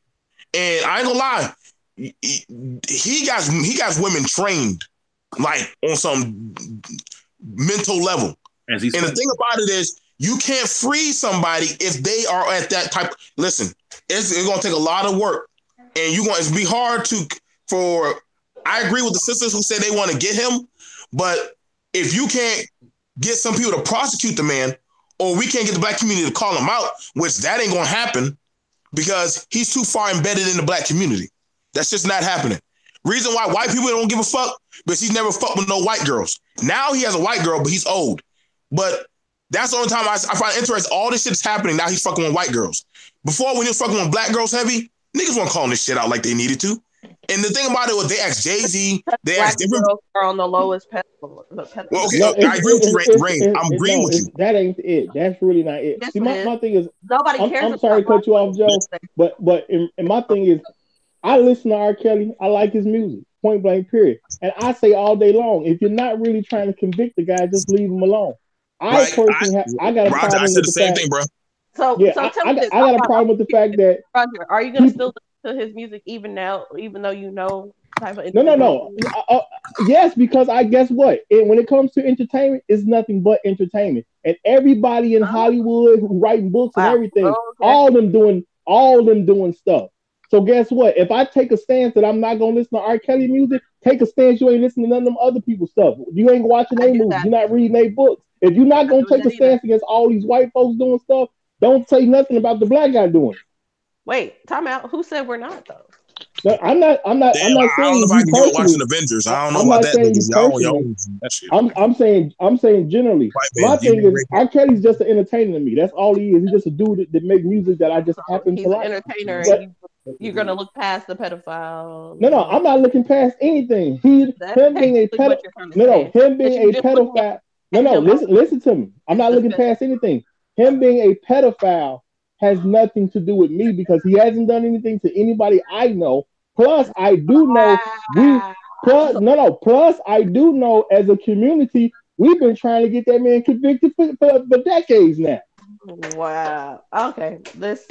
and I ain't gonna lie, he got women trained like on some mental level. And the thing about it is, you can't free somebody if they are at that type. Listen, it's gonna take a lot of work, and it's be hard I agree with the sisters who say they want to get him, but if you can't get some people to prosecute the man, or we can't get the black community to call him out, which that ain't gonna happen because he's too far embedded in the black community. That's just not happening. Reason why white people don't give a fuck, because he's never fucked with no white girls. Now he has a white girl, but he's old. But
That's the only time I find interest. All this shit's happening now. He's fucking with white girls. Before, when he was fucking with black girls heavy, niggas weren't calling this shit out like they needed to. And the thing about it was they asked Jay-Z, they asked different
girls are on the lowest pedestal.
Well, okay, I agree with you, Rain. I'm agreeing with you.
That ain't it. That's really not it.
Yes,
See, my thing is,
nobody cares.
I'm sorry to cut you off, Joe, but and my thing is, I listen to R. Kelly. I like his music, point blank, period. And I say all day long, if you're not really trying to convict the guy, just leave him alone. I personally, I got a problem
I said
with
the same thing, bro.
So,
yeah,
so tell
I
me this.
got a problem with the fact that
Roger, are you going to still listen to his music even now, even though you know type of
no. Yes, because I guess what? When it comes to entertainment, it's nothing but entertainment. And everybody in Hollywood who writing books and everything, all them doing stuff. So guess what? If I take a stance that I'm not gonna listen to R. Kelly music, take a stance you ain't listening to none of them other people's stuff. You ain't watching their movies. You're not reading their books. If you're not gonna take a stance against all these white folks doing stuff, don't say nothing about the black guy doing it.
Wait, time out. Who said we're not though?
No, I'm not saying
I don't know if I can do it watching Avengers. I don't know about that.
I'm saying generally. My thing is, R. Kelly's just an entertainer to me. That's all he is. He's just a dude that makes music that I just happen to like.
He's an entertainer. And you're gonna look past the pedophile.
No, I'm not looking past anything. Him being a pedophile. No, listen to me. I'm not looking past anything. Him being a pedophile has nothing to do with me because he hasn't done anything to anybody I know. Plus, I do know Plus, I do know as a community, we've been trying to get that man convicted for decades now.
Wow. Okay.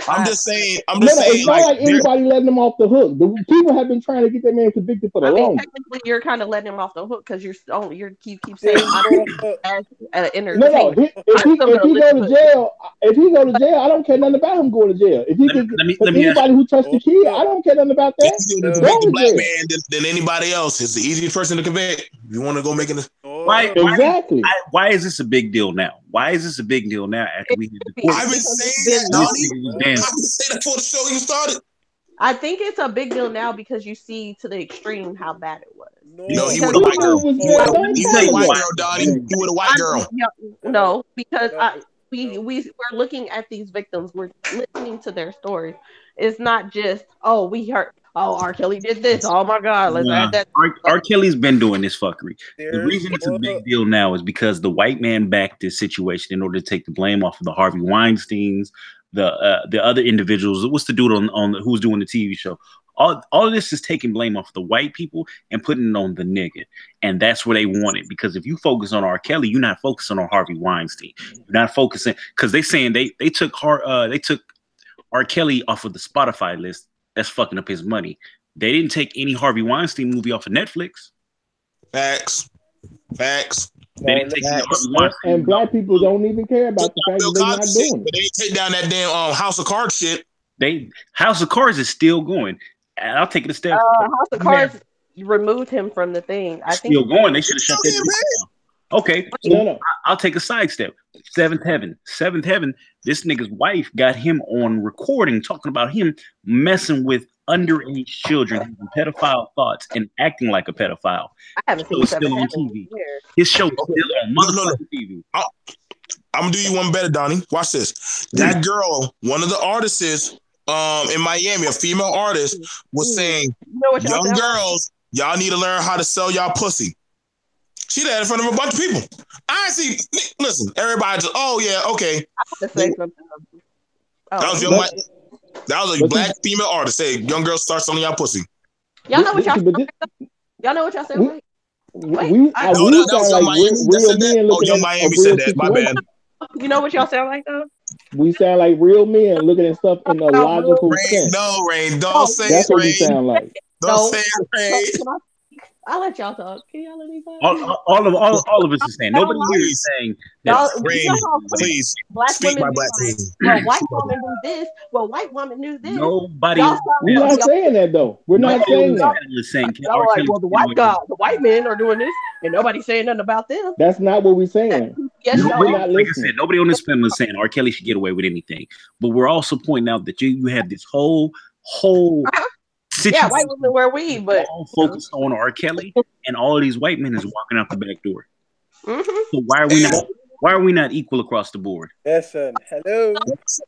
I'm just saying.
It's not like anybody letting him off the hook. The people have been trying to get that man convicted for the longest.
Technically, you're kind of letting him off the hook because you keep saying as an
entertainer. If he go to jail, I don't care nothing about him going to jail. If anybody who touched the kid, I don't care nothing about that.
He's going to convict the black man than anybody else. It's the easiest person to convict. You want to go make it.
Why is this a big deal now? Why is this a big deal now after we did the court?
I've been saying that. I've been saying that before the show even started.
I think it's a big deal now because you see to the extreme how bad it was.
No, he with a white girl. He with a white girl, Donnie. He with a white girl.
No, because we're looking at these victims. We're listening to their stories. It's not just we heard. Oh, R. Kelly did this. Oh my God, let's add that.
R. Kelly's been doing this fuckery. The reason it's a big deal now is because the white man backed this situation in order to take the blame off of the Harvey Weinsteins, the other individuals. What's the dude on who's doing the TV show? All of this is taking blame off the white people and putting it on the nigga, and that's where they want it. Because if you focus on R. Kelly, you're not focusing on Harvey Weinstein. You're not focusing because they saying they took R. Kelly off of the Spotify list. That's fucking up his money. They didn't take any Harvey Weinstein movie off of Netflix.
Facts.
They didn't take any Harvey Weinstein.
And black people don't even care about the fact that they're not doing it.
They didn't take down that damn House of Cards shit.
House of Cards is still going. I'll take it a step.
House of Cards removed him from the thing. I think
still going. They should have shut that down. Okay, so I'll take a sidestep. Seventh Heaven. This nigga's wife got him on recording talking about him messing with underage children, having pedophile thoughts, and acting like a pedophile.
I haven't seen
still on TV. His show is still on motherfucking TV.
I'm gonna do you one better, Donnie. Watch this. That girl, one of the artists in Miami, a female artist, was saying, young girls, y'all need to learn how to sell y'all pussy. She did that in front of a bunch of people. I see. Listen, everybody just, okay.
I have to say something.
That was a black female artist. Say, young girls, start selling y'all pussy.
Y'all know what y'all said?
That was Young Miami. Young Miami said that. My bad.
You know what y'all sound like though?
We sound like real men looking at stuff in a logical sense.
Rain, don't say
that's
it,
what we sound like.
Don't say it, Rain.
I'll let y'all talk. Can y'all let me talk?
All of us is saying. Nobody here is saying that.
Please,
black
speak
women
my black team.
Well, white woman knew this. Well, white woman knew this.
Nobody.
We're not saying that though. We're not saying that.
Y'all like, well, the white men are doing this, and nobody's saying nothing about them.
That's not what we're saying.
Yes,
we're not listening. Like I said, nobody on this panel is saying R. Kelly should get away with anything, but we're also pointing out that you have this whole.
Yeah, white women wear weed, but
all focused on R. Kelly, and all of these white men is walking out the back door.
Mm-hmm.
So why are we not? Why are we not equal across the board?
Listen, hello.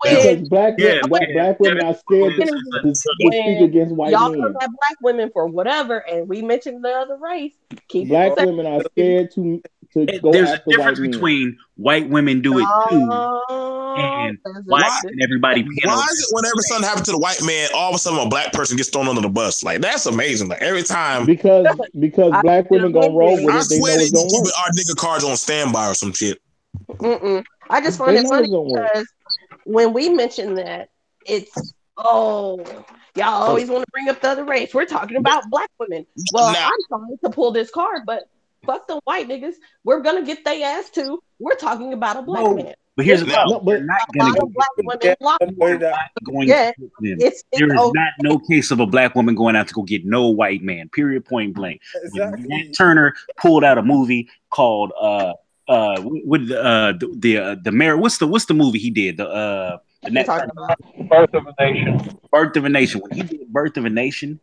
Because black
Yeah,
black women are scared to speak against white
y'all
men.
come at black women for whatever, and we mentioned the other race. Keep
Black
it
women are scared to go
There's a
after
difference
white men.
between white women do it too, and white and everybody.
Why is it whenever something happens to the white man, all of a sudden a black person gets thrown under the bus? Like that's amazing. Like every time,
because black women gonna roll with
I
it. They know
swear
it's
they
gonna
keep
work.
our nigga cards on standby or some shit.
I just find
They
it
know
funny
it's gonna work.
because when we mention that, it's y'all always want to bring up the other race. We're talking about black women. Well,
Now-
I'm sorry to pull this card, but fuck the white niggas. We're gonna get they ass too. We're talking about a black man.
But here's the
Now-
problem: they're not
A
going
lot
to
of black women lock
Wait, that-
going
Yeah,
to get them.
it's
There is
okay.
not no case of a black woman going out to go get no white man. Period. Point blank. When
Exactly.
Nat Turner pulled out a movie called with the mayor. What's the movie he did? The
You're talking about
Birth of a Nation.
Birth of a Nation. When he did Birth of a Nation,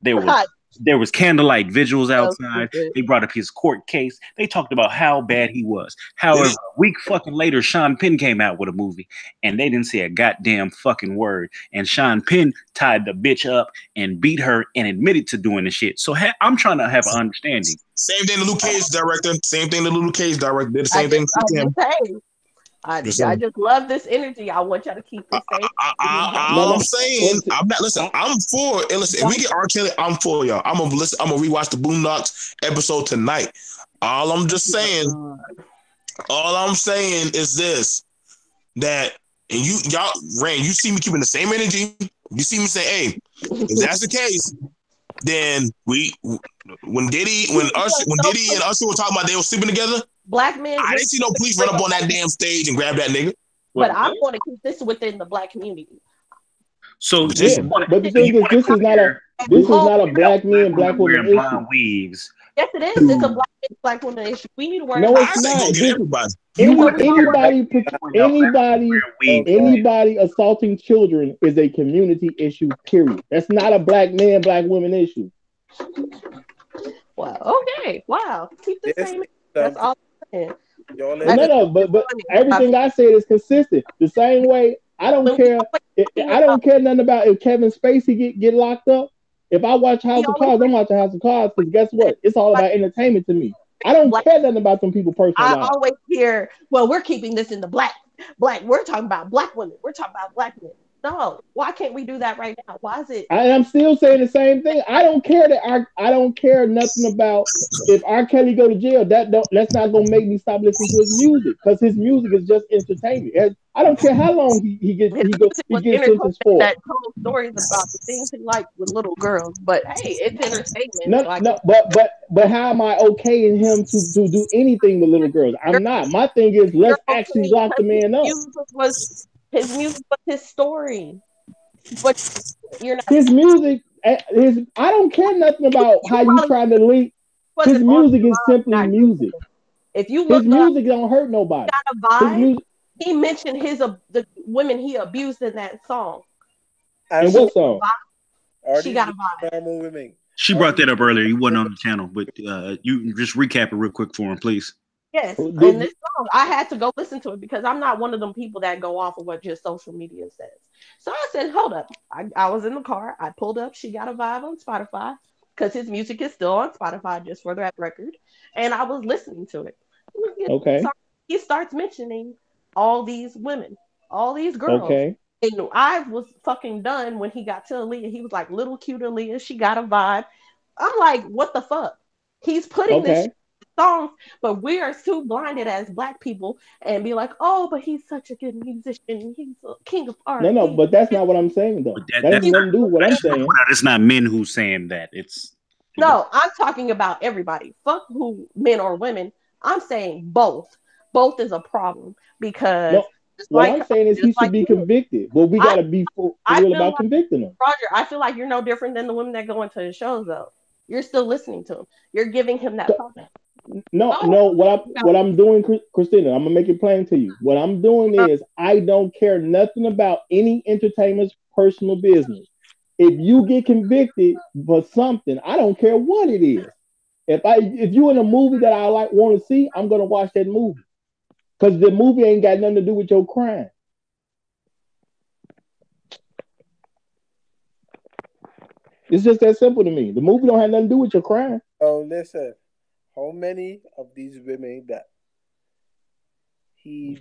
there was
God,
there was candlelight vigils
so
outside.
stupid.
They brought up his court case. They talked about how bad he was. However, a week fucking later, Sean Penn came out with a movie, and they didn't say a goddamn fucking word. And Sean Penn tied the bitch up and beat her and admitted to doing the shit. So I'm trying to have an understanding.
Same thing the Luke Cage director. Same thing the Luke Cage director did. The same thing.
I just love this energy. I want y'all to keep this same.
All I'm saying, I'm not listen. I'm for it. Listen, if we get R. Kelly, I'm for y'all. I'm gonna listen. I'm gonna rewatch the Boondocks episode tonight. All I'm just saying, all I'm saying is this: that and y'all, Rain, you see me keeping the same energy. You see me say, "Hey, if that's the case, then when Diddy and Usher were talking about they were sleeping together."
Black men.
I didn't see no police run up on that damn stage and grab that nigga.
But I'm going to keep this within the black community.
So,
but the thing is, this is not a black man, black woman issue.
Blonde weaves.
Yes, it is. It's a black woman issue. We need to worry
No,
about
it's not.
everybody.
Anybody assaulting children is a community issue. Period. That's not a black man, black woman issue.
Wow. Okay. Wow. Keep the same. That's all I'm saying.
No, but everything I said is consistent. The same way, I don't care. I don't care nothing about if Kevin Spacey get locked up. If I watch House of Cards, I'm watching House of Cards because guess what? It's all about entertainment to me. I don't care nothing about some people's personal lives.
I always hear, well, we're keeping this in the black. We're talking about black women. We're talking about black men. No, why can't we do that right now? Why is it?
I'm still saying the same thing. I don't care I don't care nothing about if R. Kelly go to jail. That's not gonna make me stop listening to his music because his music is just entertainment. I don't care how long he gets sentenced for.
That told stories about the things he liked with little girls, but hey, it's entertainment.
But how am I okaying him to do anything with little girls? I'm not. My thing is let's actually lock the man up.
His music was his story. But you're not.
His music, I don't care nothing about how you try to link. His music is simply music.
If you look
his music don't hurt nobody.
He mentioned the women he abused in that song.
And what song?
She got a vibe.
She brought that up earlier. You wasn't on the channel, but you just recap it real quick for him, please.
Yes, and this song, I had to go listen to it because I'm not one of them people that go off of what just social media says. So I said, hold up. I was in the car. I pulled up. She Got a Vibe on Spotify because his music is still on Spotify, just for that record. And I was listening to it.
Okay.
He starts mentioning all these women, all these girls.
Okay.
And I was fucking done when he got to Aaliyah. He was like, little cute Aaliyah, She Got a Vibe. I'm like, what the fuck? He's putting this songs, but we are too blinded as black people and be like, oh, but he's such a good musician. He's a king of R&B.
No, but that's not what I'm saying though. That has nothing to do with what I'm saying.
It's not men who saying that. It's
no, I'm talking about everybody. Fuck who, men or women. I'm saying both. Both is a problem because
what I'm saying is he should be convicted, but we gotta be for real about convicting him.
Roger, I feel like you're no different than the women that go into his shows though. You're still listening to him. You're giving him that problem.
No. What I'm doing, Christina, I'm gonna make it plain to you. What I'm doing is I don't care nothing about any entertainer's personal business. If you get convicted for something, I don't care what it is. If you in a movie that I like want to see, I'm gonna watch that movie because the movie ain't got nothing to do with your crime. It's just that simple to me. The movie don't have nothing to do with your crime.
Oh, listen. How many of these women that he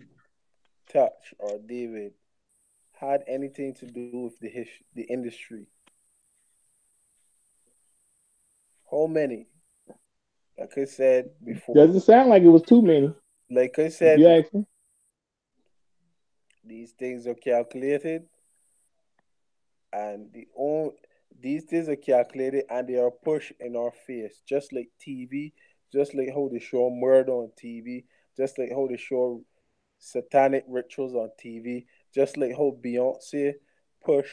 touched or David had anything to do with the industry? How many? Like I said before.
Doesn't sound like it was too many.
Like I
If
said
you
before,
ask me.
these things are calculated, and these things are calculated, and they are pushed in our face, just like TV, just like how they show murder on TV, just like how they show satanic rituals on TV, just like how Beyonce push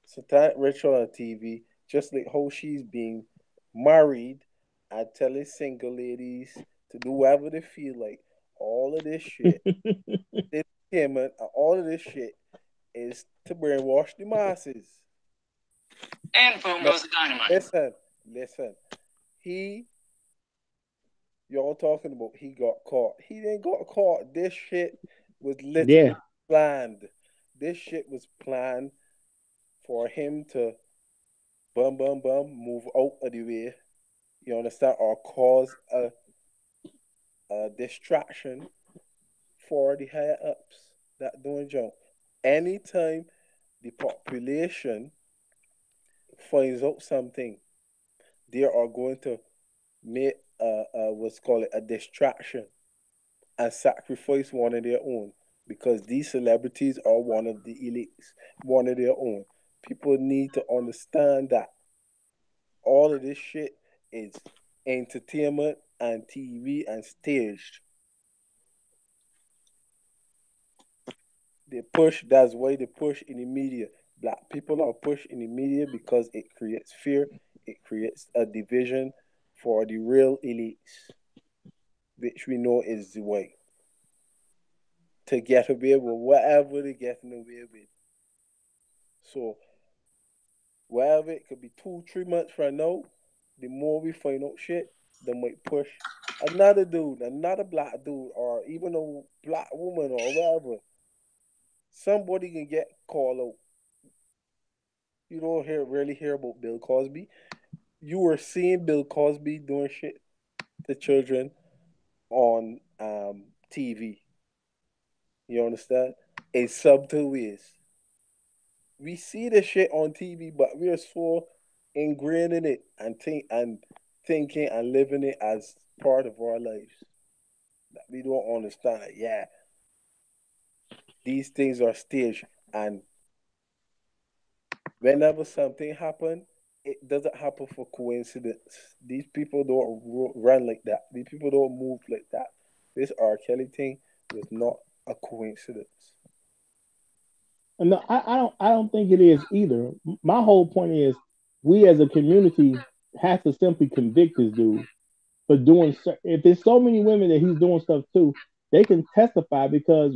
satanic ritual on TV, just like how she's being married and telling single ladies to do whatever they feel like. All of this shit, entertainment, and all of this shit is to brainwash the masses.
And boom
But
goes the dynamite.
listen. He, y'all talking about he got caught. He didn't got caught. This shit was literally
Yeah.
planned. This shit was planned for him to move out of the way. You understand? Or cause a distraction for the higher ups that doing jump. Anytime the population finds out something, they are going to make what's called a distraction and sacrifice one of their own because these celebrities are one of the elites, one of their own. People need to understand that all of this shit is entertainment and TV and staged. They push, that's why they push in the media. Black people are pushed in the media because it creates fear, it creates a division for the real elites, which we know is the way to get away with whatever they're getting away with. So, whatever it could be 2, 3 months from now, the more we find out shit, they might push another dude, another black dude, or even a black woman or whatever. Somebody can get called out. You don't really hear about Bill Cosby. You were seeing Bill Cosby doing shit to children on TV. You understand? In subtle ways. We see the shit on TV, but we are so ingrained in it and thinking and living it as part of our lives that we don't understand that. Yeah, these things are staged, and whenever something happens, it doesn't happen for coincidence. These people don't run like that. These people don't move like that. This R. Kelly thing was not a coincidence.
No, I don't think it is either. My whole point is we as a community have to simply convict this dude for doing. If there's so many women that he's doing stuff to, they can testify because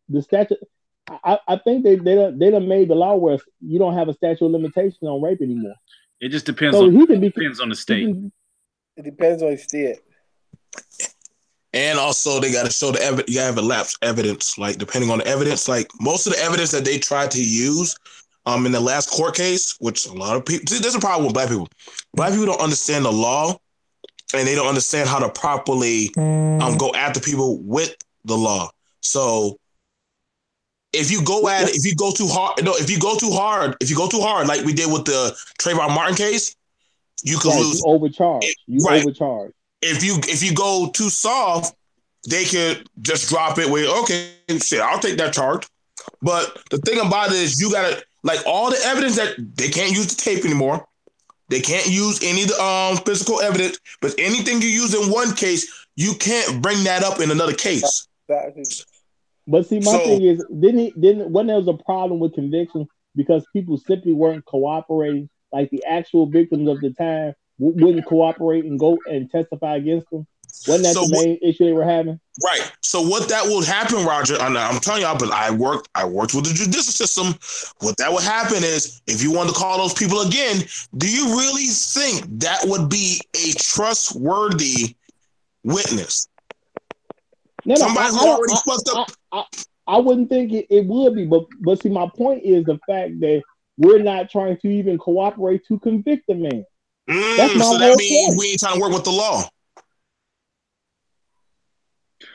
the statute. I think they done made the law where you don't have a statute of limitation on rape anymore.
It just depends
So
on
he can be
depends on the state.
It depends on the state.
And also, they got to show the evidence. You got to have elapsed evidence. Like, depending on the evidence, like most of the evidence that they tried to use in the last court case, which a lot of people, see, there's a problem with black people. Black people don't understand the law, and they don't understand how to properly go after people with the law. So if you go at it, if you go too hard, no, if you go too hard, like we did with the Trayvon Martin case, you could lose.
You overcharge. Overcharge.
If you go too soft, they could just drop it with, okay, shit, I'll take that charge. But the thing about it is you gotta, like, all the evidence that they can't use the tape anymore. They can't use any of the physical evidence, but anything you use in one case, you can't bring that up in another case.
But see, my thing is, when there was a problem with conviction because people simply weren't cooperating, like the actual victims of the time wouldn't cooperate and go and testify against them. Wasn't that
So
the main issue they were having?
right. So what that will happen, Roger, and I'm telling y'all, but I worked with the judicial system. What that would happen is, if you want to call those people again, do you really think that would be a trustworthy witness?
No,
Somebody who already fucked up.
I wouldn't think it would be, but see, my point is the fact that we're not trying to even cooperate to convict the man. That's my
so
whole
that means
point.
we ain't trying to work with the law.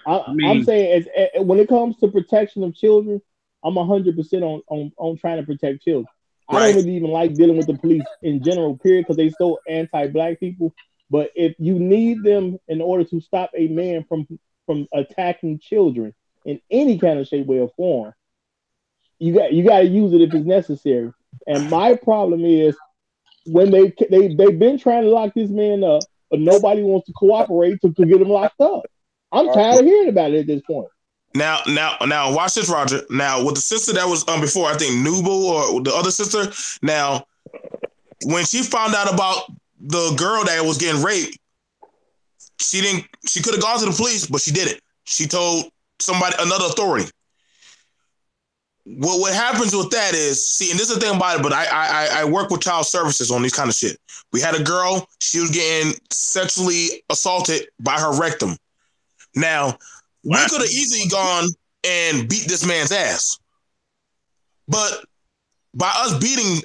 I'm saying, when it comes to protection of children, I'm 100% on trying to protect children. I don't really even like dealing with the police in general, period, because they so anti-black people. But if you need them in order to stop a man from attacking children in any kind of shape, way, or form, you got to use it if it's necessary. And my problem is when they've been trying to lock this man up, but nobody wants to cooperate to get him locked up. I'm tired of hearing about it at this point.
Now, watch this, Roger. Now, with the sister that was before, I think Nubu or the other sister. Now, when she found out about the girl that was getting raped, she could have gone to the police, but she didn't. She told another authority. What happens with that is, see, and this is the thing about it, but I work with child services on these kind of shit. We had a girl, she was getting sexually assaulted by her rectum. Now, we could have easily gone and beat this man's ass. But by us beating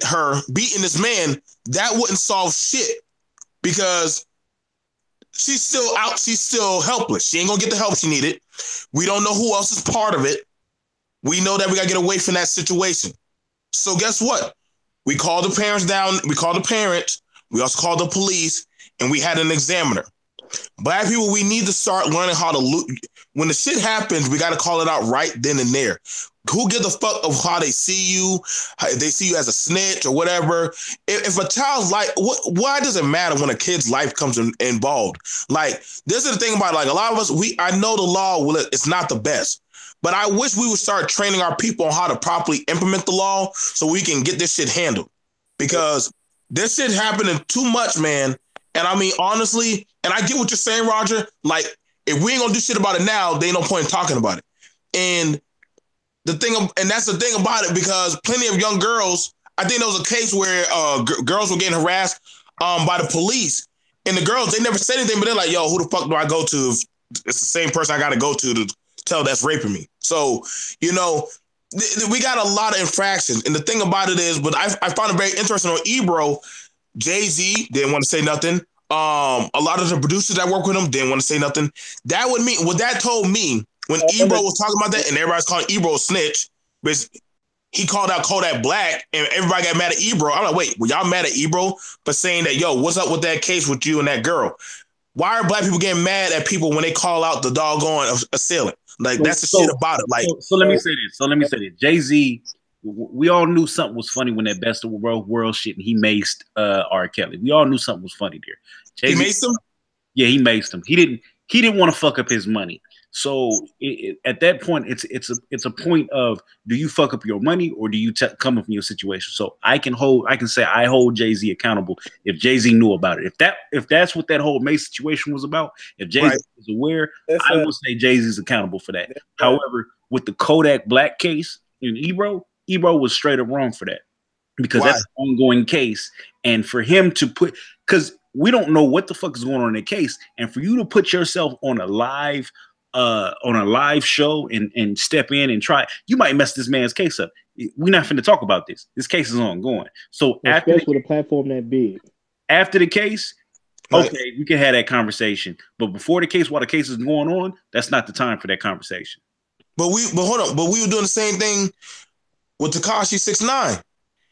this man, that wouldn't solve shit, because she's still out, she's still helpless. She ain't gonna get the help she needed. We don't know who else is part of it. We know that we gotta get away from that situation. So guess what? We called the parents down, we called the parents, we also called the police, and we had an examiner. Black people, we need to start learning how to look. When the shit happens, we got to call it out right then and there. Who gives a fuck of how they see you? If they see you as a snitch or whatever. If a child's life, why does it matter when a kid's life comes involved? Like, this is the thing about it. Like, a lot of us, I know the law, it's not the best. But I wish we would start training our people on how to properly implement the law so we can get this shit handled. Because this shit happening too much, man. And I mean, honestly, and I get what you're saying, Roger. Like, if we ain't gonna do shit about it now, there ain't no point in talking about it. And that's the thing about it, because plenty of young girls, I think there was a case where girls were getting harassed by the police, and the girls, they never said anything, but they're like, yo, who the fuck do I go to if it's the same person I gotta go to tell that's raping me? So, you know, we got a lot of infractions. And the thing about it is, but I found it very interesting on Ebro. Jay-Z didn't want to say nothing. A lot of the producers that work with him didn't want to say nothing. That would mean, what that told me, when Ebro was talking about that, and everybody's calling Ebro a snitch, because he called out Kodak Black, and everybody got mad at Ebro. I'm like, wait, were y'all mad at Ebro for saying that, yo, what's up with that case with you and that girl? Why are black people getting mad at people when they call out the doggone assailant? Like, that's the shit about it. Like,
so let me say this. Jay-Z, we all knew something was funny when that Best of the World shit, and he maced R. Kelly. We all knew something was funny there. Jay-Z,
he maced him? Yeah,
he maced him. He didn't want to fuck up his money. So at that point, it's a point of, do you fuck up your money, or do you come up from your situation? So I can say I hold Jay-Z accountable if Jay-Z knew about it. If that's what that whole Mace situation was about, if Jay-Z was aware, I will say Jay-Z's accountable for that. However, with the Kodak Black case in Ebro was straight up wrong for that, because that's an ongoing case, and for him to because we don't know what the fuck is going on in the case, and for you to put yourself on a live show and step in and try, you might mess this man's case up. We're not finna talk about this. This case is ongoing. So
especially with a platform that big.
After the case, okay, we can have that conversation. But before the case, while the case is going on, that's not the time for that conversation.
But hold on. But we were doing the same thing with Tekashi 6ix9ine,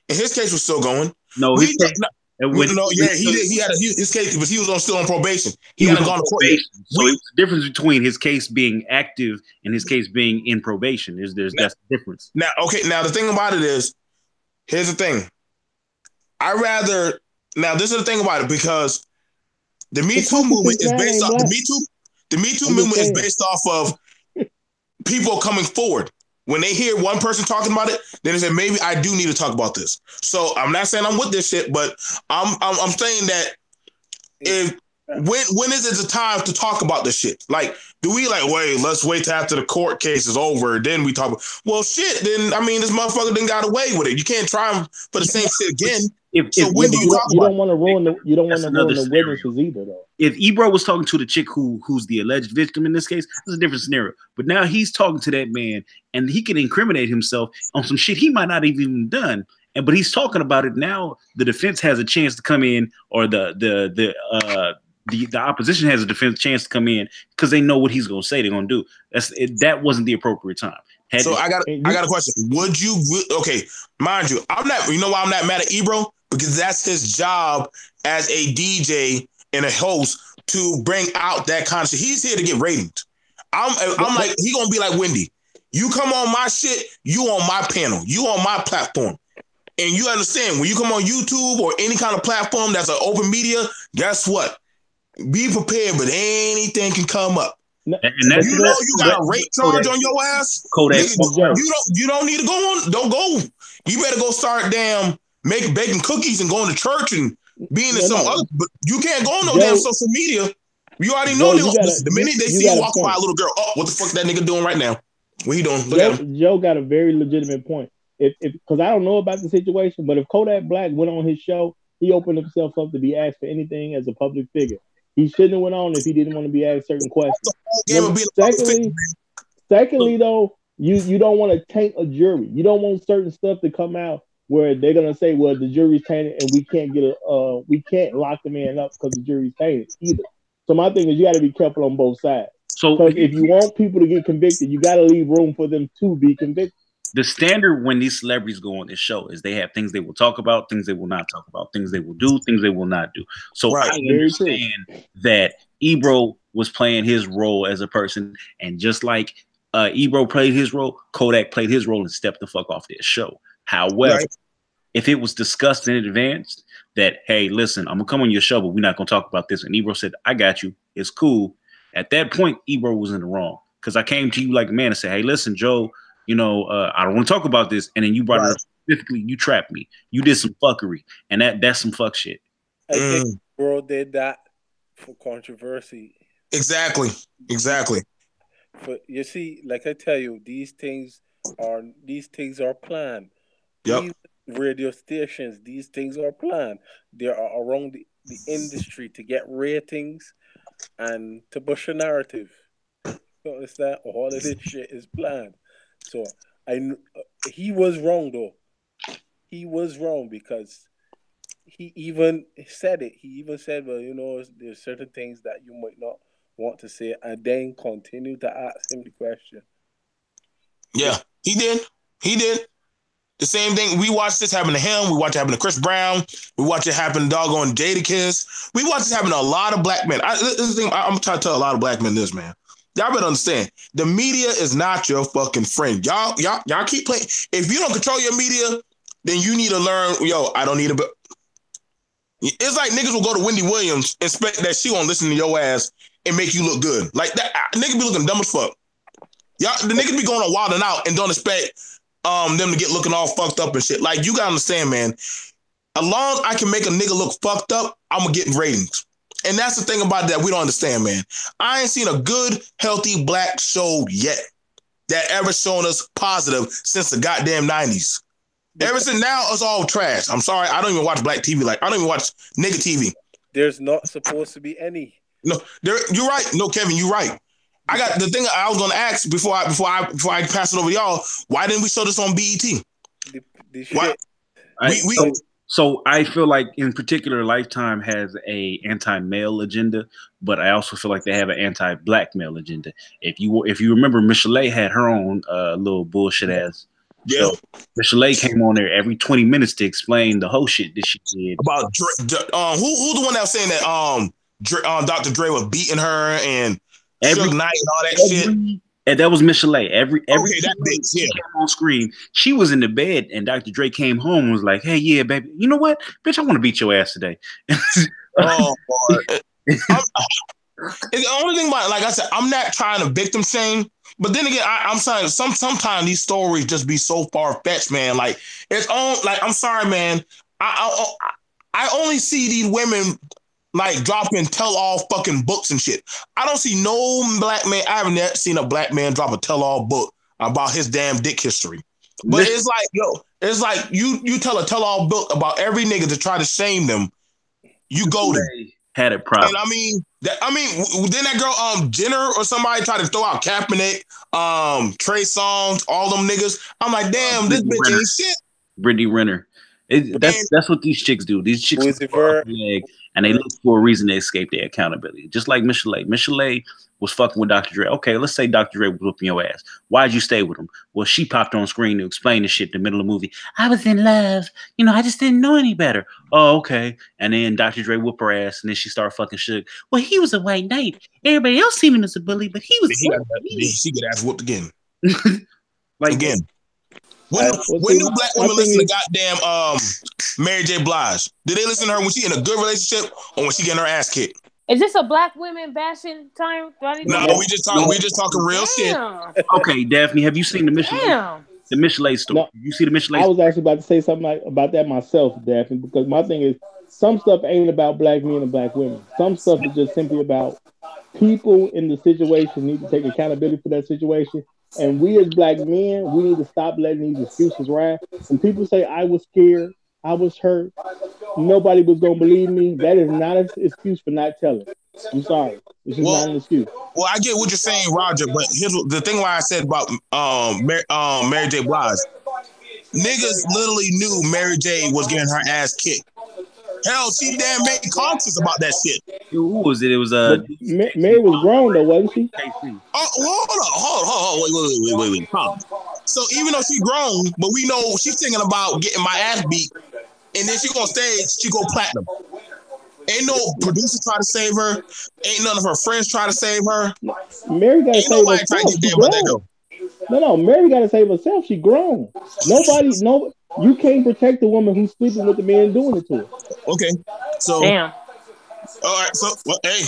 and his case was still going.
No, his case.
He had his case, but he was still on probation. He hadn't gone to court yet.
So it's the difference between his case being active and his case being in probation. That's the difference.
Now, the thing about it is, here's the thing. This is the thing about it, because the Me Too movement is based off the Me Too movement is based off of people coming forward. When they hear one person talking about it, then they say, maybe I do need to talk about this. So I'm not saying I'm with this shit, but I'm saying that if when is it the time to talk about this shit? Like, do we like let's wait till after the court case is over, then we talk about, well shit, then I mean this motherfucker didn't got away with it. You can't try him for the same shit again. When do you talk about it?
You don't want to ruin the witnesses either though.
If Ebro was talking to the chick who's the alleged victim in this case, it's a different scenario. But now he's talking to that man and he can incriminate himself on some shit he might not have even done. But he's talking about it now. The defense has a chance to come in, or the opposition has a chance to come in because they know what he's gonna say. They're gonna do. That wasn't the appropriate time.
I got a question. Would you? Okay, mind you, I'm not. You know why I'm not mad at Ebro? Because that's his job as a DJ and a host to bring out that kind of shit. He's here to get ratings. I'm like, he gonna be like Wendy. You come on my shit, you on my panel, you on my platform. And you understand, when you come on YouTube or any kind of platform that's an open media, guess what? Be prepared, but anything can come up. And that's, you know you got a rape charge on your ass.
Kodak.
You don't need to go on. Don't go. You better go start baking cookies and going to church and being in some other. But you can't go on no damn social media. You already know the minute they see you walk by a little girl. Oh, what the fuck that nigga doing right now? What he doing? Look at him.
Joe got a very legitimate point. If because I don't know about the situation, but if Kodak Black went on his show, he opened himself up to be asked for anything as a public figure. He shouldn't have went on if he didn't want to be asked certain questions. Secondly, though, you don't want to taint a jury. You don't want certain stuff to come out where they're gonna say, "Well, the jury's tainted, and we can't lock the man up because the jury's tainted either." So my thing is, you got to be careful on both sides. So because if you want people to get convicted, you got to leave room for them to be convicted.
The standard when these celebrities go on this show is they have things they will talk about, things they will not talk about, things they will do, things they will not do. So I understand that Ebro was playing his role as a person, and just like Ebro played his role, Kodak played his role and stepped the fuck off this show. However, if it was discussed in advance that, hey, listen, I'm gonna come on your show, but we're not gonna talk about this, and Ebro said, I got you, it's cool. At that point, Ebro was in the wrong, because I came to you like a man and said, hey, listen, Joe, you know, I don't want to talk about this. And then you brought it up specifically. You trapped me. You did some fuckery. And that's some fuck shit.
I think bro did that for controversy.
Exactly.
But you see, like I tell you, these things are planned.
Yep.
These radio stations, these things are planned. They are around the industry to get ratings and to push a narrative. You understand? All of this shit is planned. So he was wrong though. He was wrong because he even said it. He even said, well, you know, there's certain things that you might not want to say, and then continue to ask him the question.
Yeah, he did. The same thing. We watched this happen to him. We watched it happen to Chris Brown. We watched it happen to doggone Jadakiss. We watched this happen to a lot of black men. I'm trying to tell a lot of black men this, man. Y'all better understand, the media is not your fucking friend. Y'all keep playing. If you don't control your media, then you need to learn, I don't need to. It's like niggas will go to Wendy Williams and expect that she won't listen to your ass and make you look good. Like that nigga be looking dumb as fuck. The niggas be going on Wild and Out and don't expect them to get looking all fucked up and shit. Like, you gotta understand, man. As long as I can make a nigga look fucked up, I'm gonna get ratings. And that's the thing about that we don't understand, man. I ain't seen a good, healthy black show yet that ever shown us positive since the goddamn 90s. Ever since now, it's all trash. I'm sorry, I don't even watch black TV. Like, I don't even watch nigga TV.
There's not supposed to be any.
No, you're right. No, Kevin, you're right. I got the thing I was gonna ask before I pass it over to y'all. Why didn't we show this on BET? Why?
So I feel like, in particular, Lifetime has a anti-male agenda, but I also feel like they have an anti-black male agenda. If you remember, Michelet had her own little bullshit ass.
Yeah.
So Michelet came on there every 20 minutes to explain the whole shit that she did.
About who's the one that was saying that Dr. Dre was beating her and Suge Knight and all that shit.
And that was Michelet. Every
that bitch, yeah.
Came on screen, she was in the bed, and Dr. Dre came home and was like, "Hey, yeah, baby, you know what, bitch, I want to beat your ass today."
Oh, boy. The only thing about, like I said, I'm not trying to victim shame, but then again, I'm saying sometimes these stories just be so far fetched, man. Like, it's on. Like, I'm sorry, man. I only see these women like dropping tell-all fucking books and shit. I don't see no black man. I haven't yet seen a black man drop a tell-all book about his damn dick history. But it's like, it's like you tell a tell-all book about every nigga to try to shame them. You go to
had it proper.
And I mean, then that girl Jenner or somebody tried to throw out Kaepernick, Trey Songz, all them niggas. I'm like, damn, this bitch ain't shit.
Brittany Renner. That's what these chicks do. These chicks leg, and they look for a reason to escape their accountability. Just like Michelet. Michelet was fucking with Dr. Dre. Okay, let's say Dr. Dre was whooping your ass. Why'd you stay with him? Well, she popped on screen to explain the shit in the middle of the movie. I was in love. I just didn't know any better. Oh, okay. And then Dr. Dre whooped her ass, and then she started fucking Suge. Well, he was a white knight. Everybody else seen him as a bully, but he was.
She get ass whooped again.
Again.
When do black women listen to goddamn Mary J. Blige? Do they listen to her when she in a good relationship or when she getting her ass kicked?
Is this a black women bashing time?
No, we just talking real shit.
Okay, Daphne, have you seen the Michelet story? No, you see the Michelet?
I was actually about to say something about that myself, Daphne, because my thing is some stuff ain't about black men and black women. Some stuff is just simply about people in the situation need to take accountability for that situation. And we as black men, we need to stop letting these excuses ride. When people say, I was scared, I was hurt, nobody was going to believe me, that is not an excuse for not telling. I'm sorry. It's just not an excuse.
Well, I get what you're saying, Roger, but here's the thing why I said about Mary J. Blige. Niggas literally knew Mary J. was getting her ass kicked. Hell, she damn made conscious about that shit.
Who was it? It was
Mary was grown though, wasn't she?
Hold on. Wait. So even though she grown, but we know she's thinking about getting my ass beat, and then she go on stage, she go platinum. Ain't no producer try to save her. Ain't none of her friends try to save her.
Mary got to save herself. No, Mary got to save herself. She grown. You can't protect the woman who's sleeping with the man doing it to her.
Okay, so
damn.
All right, so hey,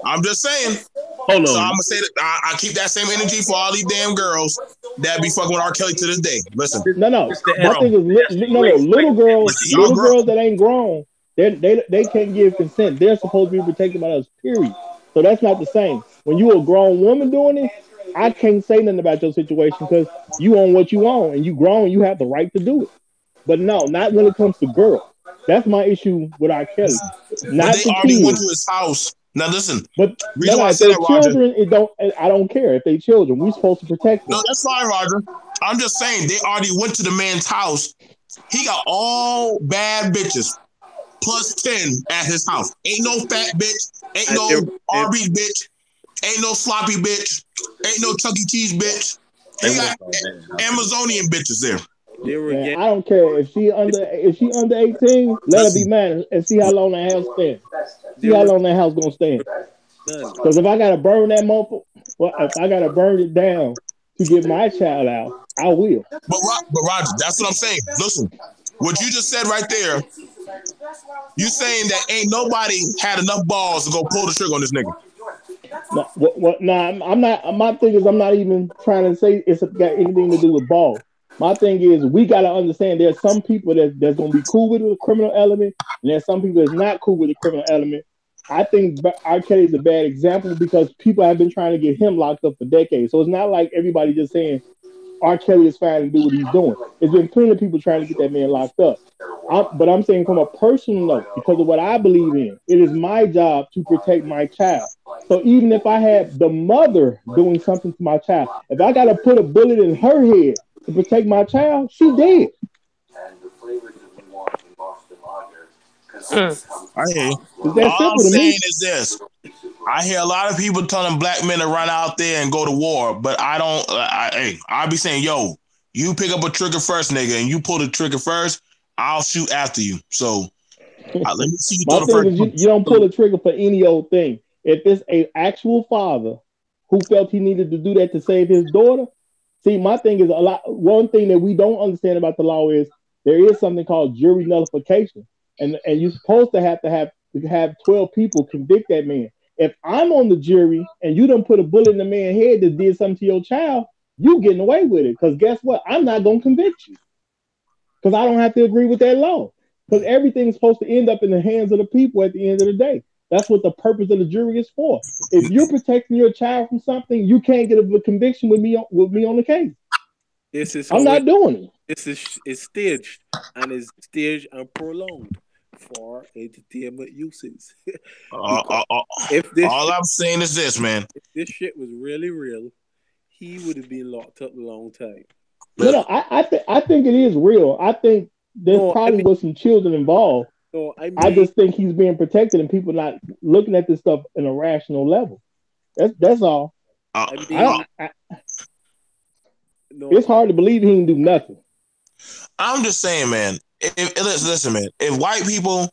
I'm just saying.
Hold on.
So I'm gonna say that I keep that same energy for all these damn girls that be fucking with R.Kelly to this day. Listen,
no. My thing is, little girls that ain't grown, they can't give consent. They're supposed to be protected by us. Period. So that's not the same. When you a grown woman doing it, I can't say nothing about your situation because you own what you own and you grown, you have the right to do it. But no, not when it comes to girls. That's my issue with R. Kelly. Not
they already went to his house. Now listen,
but if they're children, I don't care. If they children, we're supposed to protect them.
No, that's fine, Roger. I'm just saying they already went to the man's house. He got all bad bitches plus 10 at his house. Ain't no fat bitch, ain't no Arby's bitch, ain't no sloppy bitch, ain't no Chuck E. Cheese bitch. He got Amazonian bitches there.
Man, I don't care if she under 18. Let her be mad and see how long that house stand. See how long that house gonna stand. Because if I gotta burn that motherfucker, if I gotta burn it down to get my child out, I will.
But Roger, that's what I'm saying. Listen, what you just said right there. You saying that ain't nobody had enough balls to go pull the trigger on this nigga.
I'm not. My thing is, I'm not even trying to say it's got anything to do with balls. My thing is, we got to understand there's some people that's going to be cool with the criminal element, and there's some people that's not cool with the criminal element. I think R. Kelly is a bad example because people have been trying to get him locked up for decades. So it's not like everybody just saying R. Kelly is fine to do what he's doing. There's been plenty of people trying to get that man locked up. But I'm saying from a personal note, because of what I believe in, it is my job to protect my child. So even if I had the mother doing something to my child, if I got to put a bullet in her head to protect my child, she dead.
I hear you. All I'm saying is this. I hear a lot of people telling black men to run out there and go to war, but I don't. I be saying, yo, you pick up a trigger first, nigga, and you pull the trigger first, I'll shoot after you. So let me see you throw the first.
You don't pull the trigger for any old thing. If it's an actual father who felt he needed to do that to save his daughter, see, my thing is one thing that we don't understand about the law is there is something called jury nullification, and you're supposed to have 12 people convict that man. If I'm on the jury and you don't put a bullet in the man's head that did something to your child, you getting away with it. Because guess what? I'm not gonna convict you because I don't have to agree with that law. because everything's supposed to end up in the hands of the people at the end of the day. That's what the purpose of the jury is for. If you're protecting your child from something, you can't get a conviction with me on the case. I'm not doing
it. This is staged and prolonged for entertainment uses.
All I'm saying is this, man.
If this shit was really real, he would have been locked up a long time.
No, I think it is real. I think there's probably was some children involved.
No,
I just think he's being protected and people not looking at this stuff in a rational level. That's all. It's hard to believe he didn't do nothing.
I'm just saying, man. Listen, man. If white people,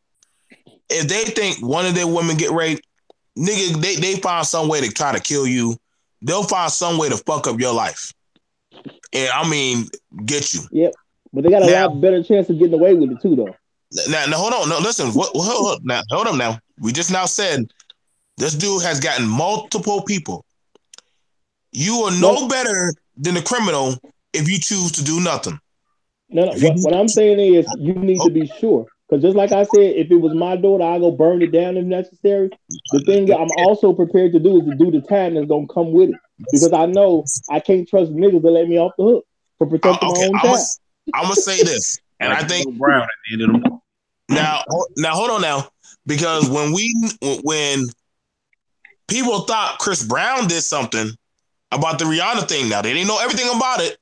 if they think one of their women get raped, nigga, they find some way to try to kill you. They'll find some way to fuck up your life. And I mean, get you.
Yep. But they got a lot better chance of getting away with it too, though.
Now hold on. No, listen. Hold up now. We just now said this dude has gotten multiple people. You are no better than the criminal if you choose to do nothing.
No. What I'm saying is you need to be sure. Because just like I said, if it was my daughter, I'll go burn it down if necessary. The thing that I'm also prepared to do is to do the time that's going to come with it. Because I know I can't trust niggas to let me off the hook for protecting my own child.
I'm going to say this. And I think Brown at the end of the now hold on now. Because when people thought Chris Brown did something about the Rihanna thing, now they didn't know everything about it.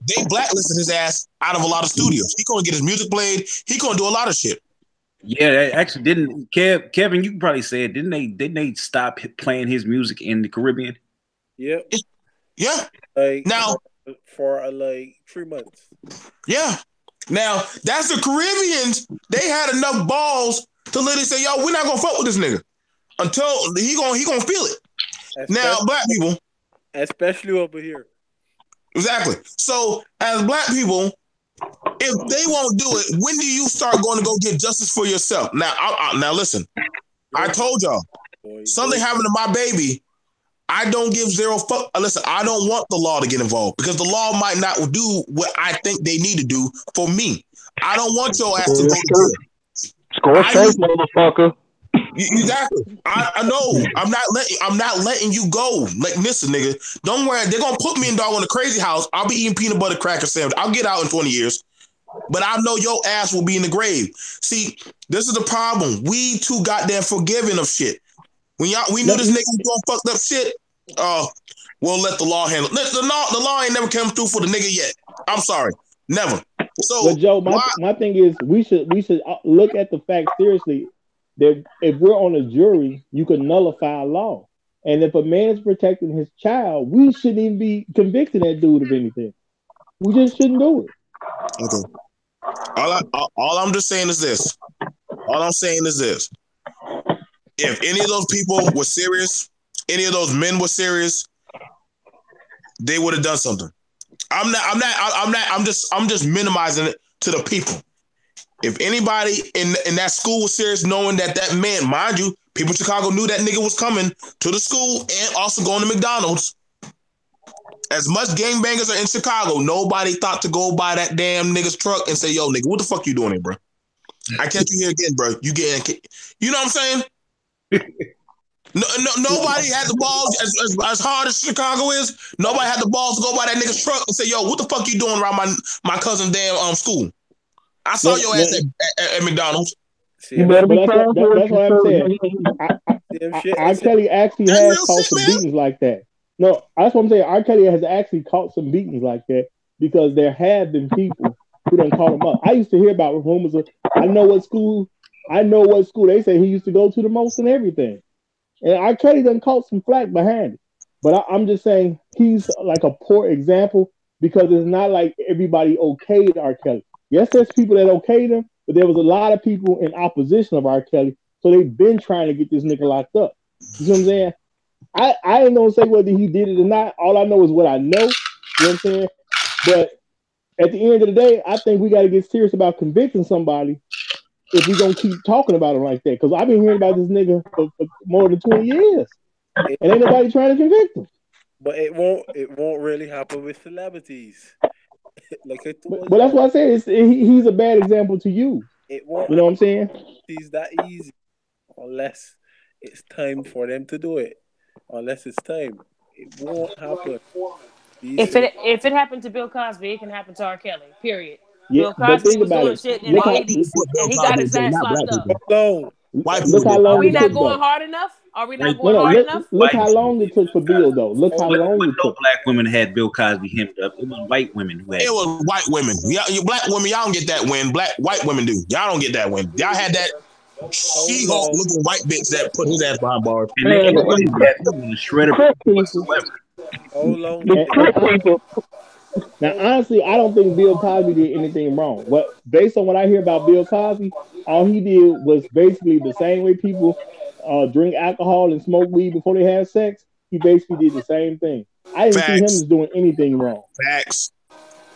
They blacklisted his ass out of a lot of studios. He gonna get his music played. He gonna do a lot of shit.
Yeah, they actually didn't. Kevin, you can probably say it. Didn't they stop playing his music in the Caribbean?
Yep.
Yeah.
Like
now
for like 3 months.
Yeah. Now that's the Caribbeans. They had enough balls to literally say, "Yo, we're not gonna fuck with this nigga until he gonna feel it." Now, black people,
especially over here.
Exactly. So, as black people, if they won't do it, when do you start going to go get justice for yourself? Now, listen. I told y'all something happened to my baby. I don't give zero fuck. Listen, I don't want the law to get involved because the law might not do what I think they need to do for me. I don't want your ass to go to jail.
Score safe, motherfucker.
Exactly. I know. I'm not letting you go. Like, listen, nigga. Don't worry. They're gonna put me in dog on a crazy house. I'll be eating peanut butter cracker sandwich. I'll get out in 20 years. But I know your ass will be in the grave. See, this is the problem. We too goddamn forgiving of shit. We knew this nigga was doing fucked up shit. We'll let the law handle it. The law ain't never come through for the nigga yet. I'm sorry. Never. So,
but Joe, my thing is we should look at the fact seriously. That if we're on a jury, you can nullify a law. And if a man is protecting his child, we shouldn't even be convicting that dude of anything. We just shouldn't do it.
Okay. All I'm just saying is this. All I'm saying is this. If any of those people were serious, any of those men were serious, they would have done something. I'm just minimizing it to the people. If anybody in that school was serious, knowing that man, mind you, people in Chicago knew that nigga was coming to the school and also going to McDonald's. As much gangbangers are in Chicago, nobody thought to go by that damn nigga's truck and say, "Yo, nigga, what the fuck you doing here, bro? I catch you here again, bro. You know what I'm saying?" Nobody had the balls as hard as Chicago is. Nobody had the balls to go by that nigga's truck and say, "Yo, what the fuck you doing around my cousin's damn school? I saw your ass at McDonald's."
You better be careful.
That's what I'm saying. R.kelly actually has caught some beatings like that. No, that's what I'm saying. R.kelly has actually caught some beatings like that because there have been people who done caught him up. I used to hear about rumors of, I know what school they say he used to go to the most and everything. And R.kelly done caught some flack behind it. But I'm just saying he's like a poor example because it's not like everybody okayed R.kelly. Yes, there's people that okayed him, but there was a lot of people in opposition of R.kelly, so they've been trying to get this nigga locked up. You know what I'm saying? I ain't gonna say whether he did it or not. All I know is what I know. You know what I'm saying? But at the end of the day, I think we got to get serious about convicting somebody if we're gonna keep talking about him like that. Because I've been hearing about this nigga for more than 20 years, and ain't nobody trying to convict him.
But it won't really happen with celebrities.
But that's why I said he's a bad example to use.
It won't
You know what I'm saying?
It's that easy unless it's time for them to do it. Unless it's time, it won't happen. These things.
If it happened to Bill Cosby, it can happen to R. Kelly. Period.
Yeah,
Bill
but
Cosby
think
was
about
doing
it.
shit in the
Look how
'80s,
Put Bill
and he got
Cosby in
his
jail,
ass
not black
locked up.
people.
No,
White
look
people
how
did.
Are
long
we
it
not
took
going
though.
hard enough? Are we not
White,
going
No,
hard
look
enough?
look
white
how long it took for Bill though. Look how
But
long it
no
took.
black women had Bill Cosby hemmed up. It was white women who had.
It was white women. Yeah, you black women, y'all don't get that win. White women do. Y'all don't get that win. Y'all had that
how
She-Hulk
long?
looking white bitch that put his ass behind bars.
And they ain't really that a shred of whatsoever.
How long did
And now, honestly, I don't think Bill Cosby did anything wrong. What based on what I hear about Bill Cosby, all he did was basically the same way people drink alcohol and smoke weed before they have sex. He basically did the same thing. I didn't see him
Facts.
as doing anything wrong.
Facts.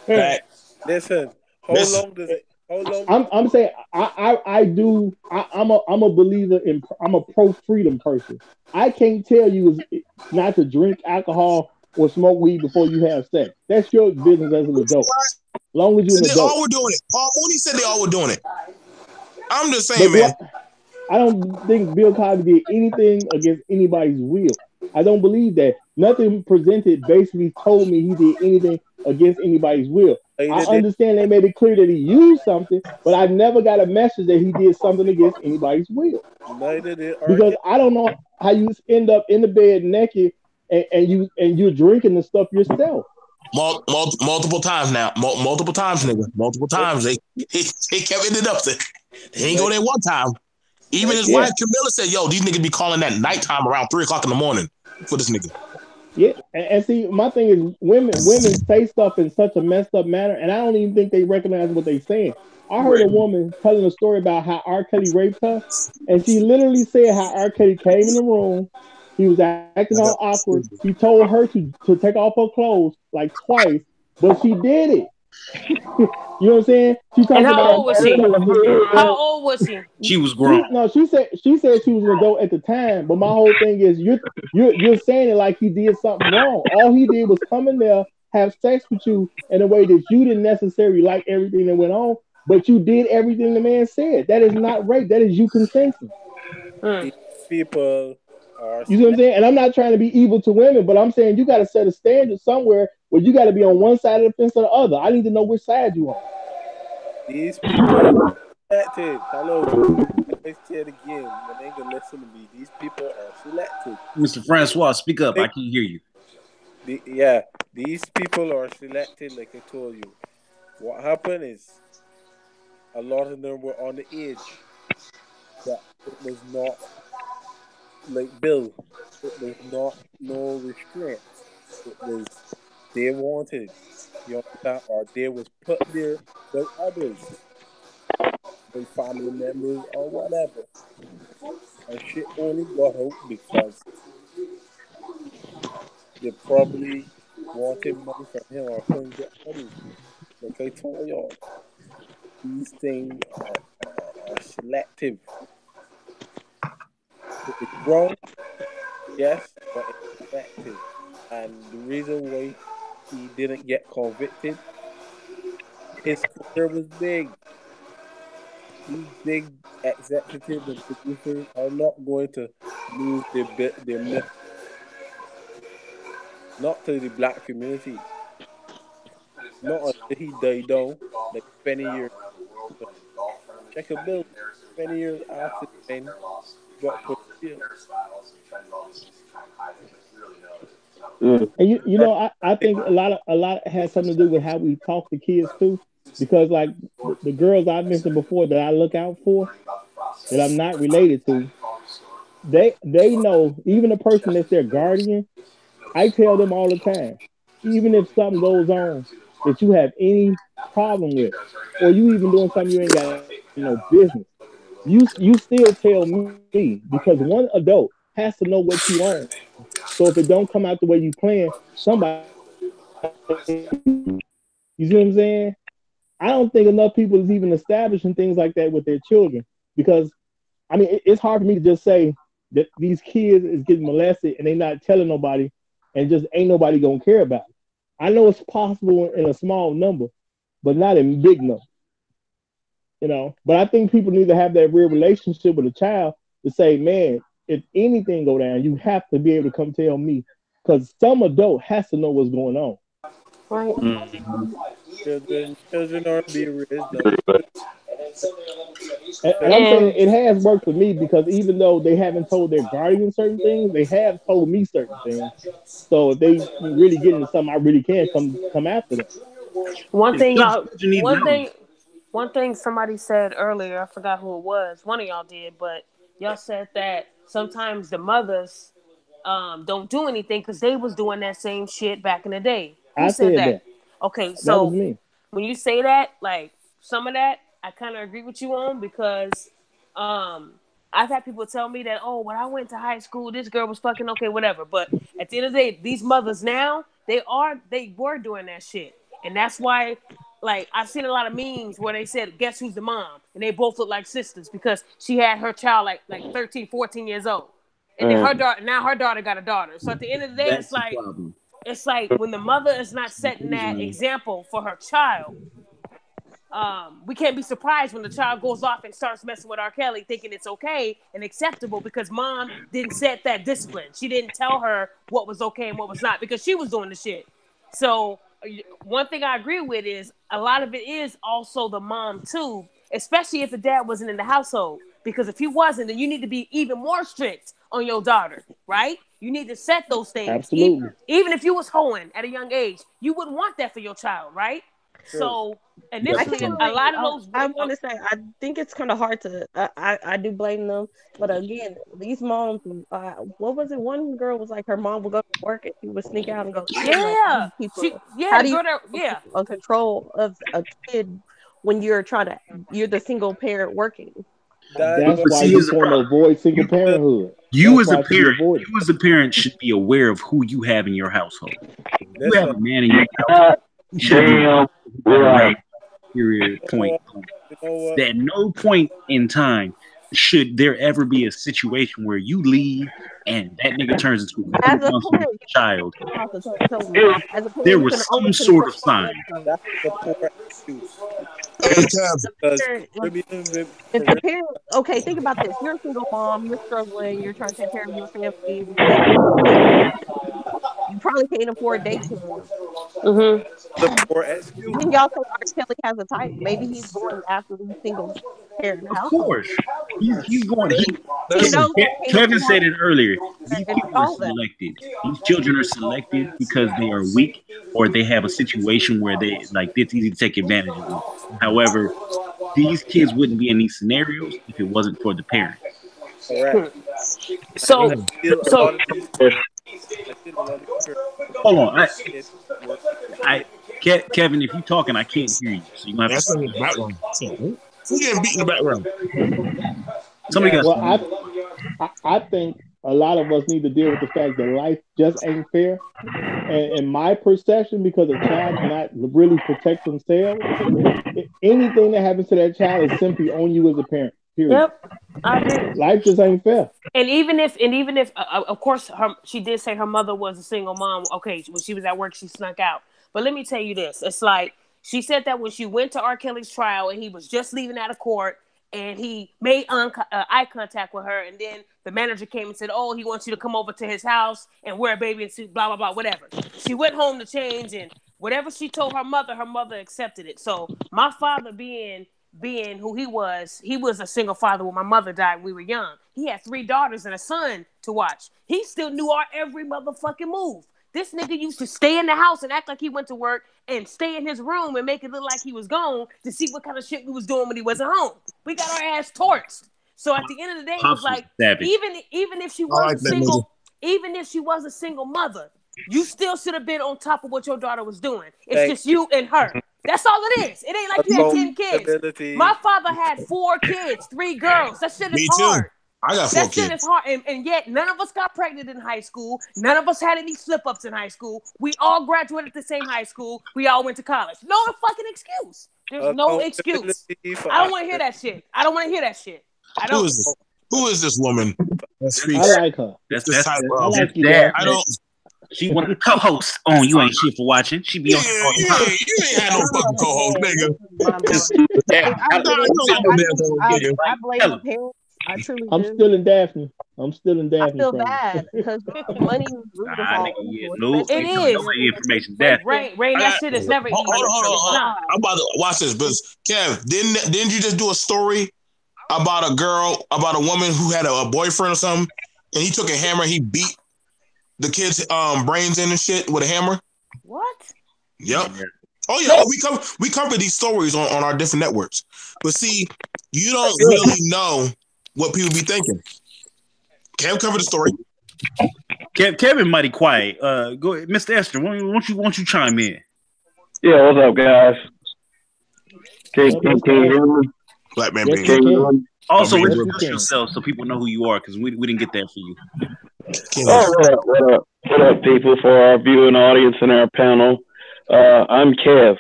Hmm.
Facts.
listen? How
Listen.
long does it? How long?
I'm saying I'm a believer in I'm a pro freedom person. I can't tell you is not to drink alcohol or smoke weed before you have sex. That's your business as an adult. Long as you're an
They
adult.
all were doing it. Paul Mooney said they all were doing it. I'm just saying,
But
man.
I don't think Bill Cosby did anything against anybody's will. I don't believe that. Nothing presented basically told me he did anything against anybody's will. I
Either did
understand they made it clear that he used something, but I never got a message that he did something against anybody's will.
neither did R.
Because
Kelly.
I don't know how you end up in the bed naked and you're drinking the stuff yourself.
Multiple times now. Multiple times, nigga. Multiple times. They kept ending up there. They ain't go there one time. Even his
Yeah.
wife Camilla said, "Yo, these niggas be calling that nighttime around 3:00 in the morning for this nigga."
Yeah, and see, my thing is, women say stuff in such a messed up manner, and I don't even think they recognize what they're saying. I heard a woman telling a story about how R. Kelly raped her, and she literally said how R. Kelly came in the room, he was acting all awkward. He told her to take off her clothes like twice, but she did it. You know what I'm saying? She
And
talked
how
about
old was she? How old was she?
She was grown.
She said she was an adult at the time, but my whole thing is you're saying it like he did something wrong. All he did was come in there, have sex with you in a way that you didn't necessarily like everything that went on, but you did everything the man said. That is not rape. That is you consenting.
Hmm.
These people are
You see what I'm saying? And I'm not trying to be evil to women, but I'm saying you got to set a standard somewhere where you got to be on one side of the fence or the other. I need to know which side you on.
these people are selected. Hello. I say it again. When they gonna listen to me, these people are selected.
Mr. Francois, speak up. I can't hear you.
These people are selected. Like I told you, what happened is a lot of them were on the edge. That it was not like Bill. It was not no restraints. It was they wanted. You understand? Or they was put there by others, by family members or whatever. And shit only got out because they probably wanted money from him or couldn't get money. Like I told y'all, these things are selective. It's wrong, yes, but it's selective. And the reason why he didn't get convicted, his career was big. These big executives and producers are not going to lose their myth, not to the black community, not until he died down, like 20 years. Check a bill, 20 years after then got put in jail.
And I think a lot has something to do with how we talk to kids too, because like the girls I mentioned before that I look out for that I'm not related to, they know even the person that's their guardian. I tell them all the time, even if something goes on that you have any problem with, or you even doing something you ain't got no business, you still tell me because one adult has to know what you own. So if it don't come out the way you plan, somebody you see what I'm saying? I don't think enough people is even establishing things like that with their children because it's hard for me to just say that these kids is getting molested and they not telling nobody and just ain't nobody gonna care about it. I know it's possible in a small number, but not in big numbers. But I think people need to have that real relationship with a child to say, man, if anything go down, you have to be able to come tell me, because some adult has to know what's going on.
Right.
Children are being raised now.
And I'm saying it has worked for me, because even though they haven't told their guardian certain things, they have told me certain things. So if they really get into something, I really can come after them.
One
It's
thing
children,
y'all,
children need boundaries.
one thing somebody said earlier, I forgot who it was. One of y'all did, but y'all said that sometimes the mothers don't do anything because they was doing that same shit back in the day. Who
I
said
said
that?
that.
Okay,
That was
so
me.
when you say that, like some of that, I kind of agree with you on because I've had people tell me that, oh, when I went to high school, this girl was fucking okay, whatever. But at the end of the day, these mothers now, they were doing that shit. And that's why, like, I've seen a lot of memes where they said, guess who's the mom? And they both look like sisters because she had her child like 13, 14 years old. And then her daughter got a daughter. So at the end of the day,
That's the problem.
it's like when the mother is not setting that example for her child, we can't be surprised when the child goes off and starts messing with R.Kelly, thinking it's okay and acceptable because mom didn't set that discipline. She didn't tell her what was okay and what was not because she was doing the shit. So one thing I agree with is a lot of it is also the mom too, especially if the dad wasn't in the household. Because if he wasn't, then you need to be even more strict on your daughter, right? You need to set those things.
Absolutely.
Even if you was hoeing at a young age, you wouldn't want that for your child, right?
True.
So
I
initially,
can't
a
really.
lot of those.
I want to say I think it's kind of hard to. I do blame them, but again, these moms. What was it? One girl was like her mom would go to work and she would sneak out and go to school. Like, how do
Yeah,
you keep
the girl
a control of a kid when you're the single parent working?
That's
But
why
see,
you
here's the
want to
problem.
avoid single parenthood.
You
That's
as a
why it should be
parent,
avoided.
should be aware of who you have in your household. If you
That's
have
all.
a man in your house, you should be around period
You know
point.
what? You know what?
At no point in time should there ever be a situation where you leave and that nigga turns into a
As
complete
a
monster
parent,
child.
you have to tell them. As a
There
parent, you can
was
only
some sort
control
of sign.
one thing.
That's the poor excuse.
Hey, Kev.
Because
Parent,
Caribbean
if the parent, okay, think about this. You're a single mom. You're struggling. You're trying to take care of your family. Your kids you probably can't afford daycare.
Mhm.
the poor excuse.
Then y'all say R. Kelly has a type. Maybe he's going after these single parent
Of
households.
course. He's going
He
Listen,
knows they can't
Kevin
afford
said it earlier. These
and
people are
all that.
selected. These children are selected because they are weak or they have a situation where they like it's easy to take advantage of them. However, these kids wouldn't be in these scenarios if it wasn't for the parents.
Correct. And I
So,
feel a
so
lot of these. I feel a lot of these parents
Hold on,
kids work.
Kevin, if you're talking, I can't hear you. So you gonna have
that's
to.
in the background. Shit, who getting beat in the background?
Somebody got.
Well, I think a lot of us need to deal with the fact that life just ain't fair. And in my perception, because a child cannot really protect themselves, anything that happens to that child is simply on you as a parent. Period.
yep, I agree.
Life just ain't fair.
And even if, of course, she did say her mother was a single mom. Okay, when she was at work, she snuck out. But let me tell you this: it's like she said that when she went to R. Kelly's trial and he was just leaving out of court, and he made eye contact with her, and then the manager came and said, "Oh, he wants you to come over to his house and wear a baby suit." Blah blah blah, whatever. She went home to change, and whatever she told her mother accepted it. So my father being who he was a single father when my mother died when we were young. He had 3 daughters and a son to watch. He still knew our every motherfucking move. This nigga used to stay in the house and act like he went to work and stay in his room and make it look like he was gone to see what kind of shit we was doing when he wasn't home. We got our ass torched. So at the end of the day, it was
Pops was
like,
savage.
even if she
I
was
like
a
that nigga.
single mother, you still should have been on top of what your daughter was doing. It's
Thank
just you and her. That's all it is. It ain't like you had 10 kids.
Accountability.
My father had 4 kids, 3 girls. That shit is
Me too.
hard.
I got 4
That shit is
kids.
hard. And yet none of us got pregnant in high school. None of us had any slip-ups in high school. We all graduated the same high school. We all went to college. No fucking excuse. There's no excuse.
Accountability for
I don't want to hear
actions.
that shit. I don't want to hear that shit. I
Who
don't.
is this? Who is this woman that
I
speaks
like her.
this type
I
of?
like you,
Dad.
I don't.
She one of the co-hosts on You Ain't Shit for Watching. She be on.
You ain't had no fucking co-host, nigga.
Yeah,
I
blame the parents. I truly
I'm
do.
still in Daphne. I'm still in Daphne.
I feel bad because money is root of all evil.
No,
It is.
no information.
Rain, that shit is never easy.
Hold on. I'm about to watch this, but Kev, didn't you just do a story about a woman who had a boyfriend or something, and he took a hammer, he beat the kid's brains in and shit with a hammer?
What?
Yep. Oh yeah, we cover these stories on our different networks. But see, you don't really know what people be thinking. Kev covered the story.
Kevin mighty quiet. Go ahead. Mr. Esther, won't you chime in?
Yeah, what's up, guys? Can you hear me?
Black man
Yes,
being
Also,
Yes,
introduce
we can.
yourself so people know who you are, because we didn't get that for you.
What up, people, for our viewing audience and our panel. I'm Kev.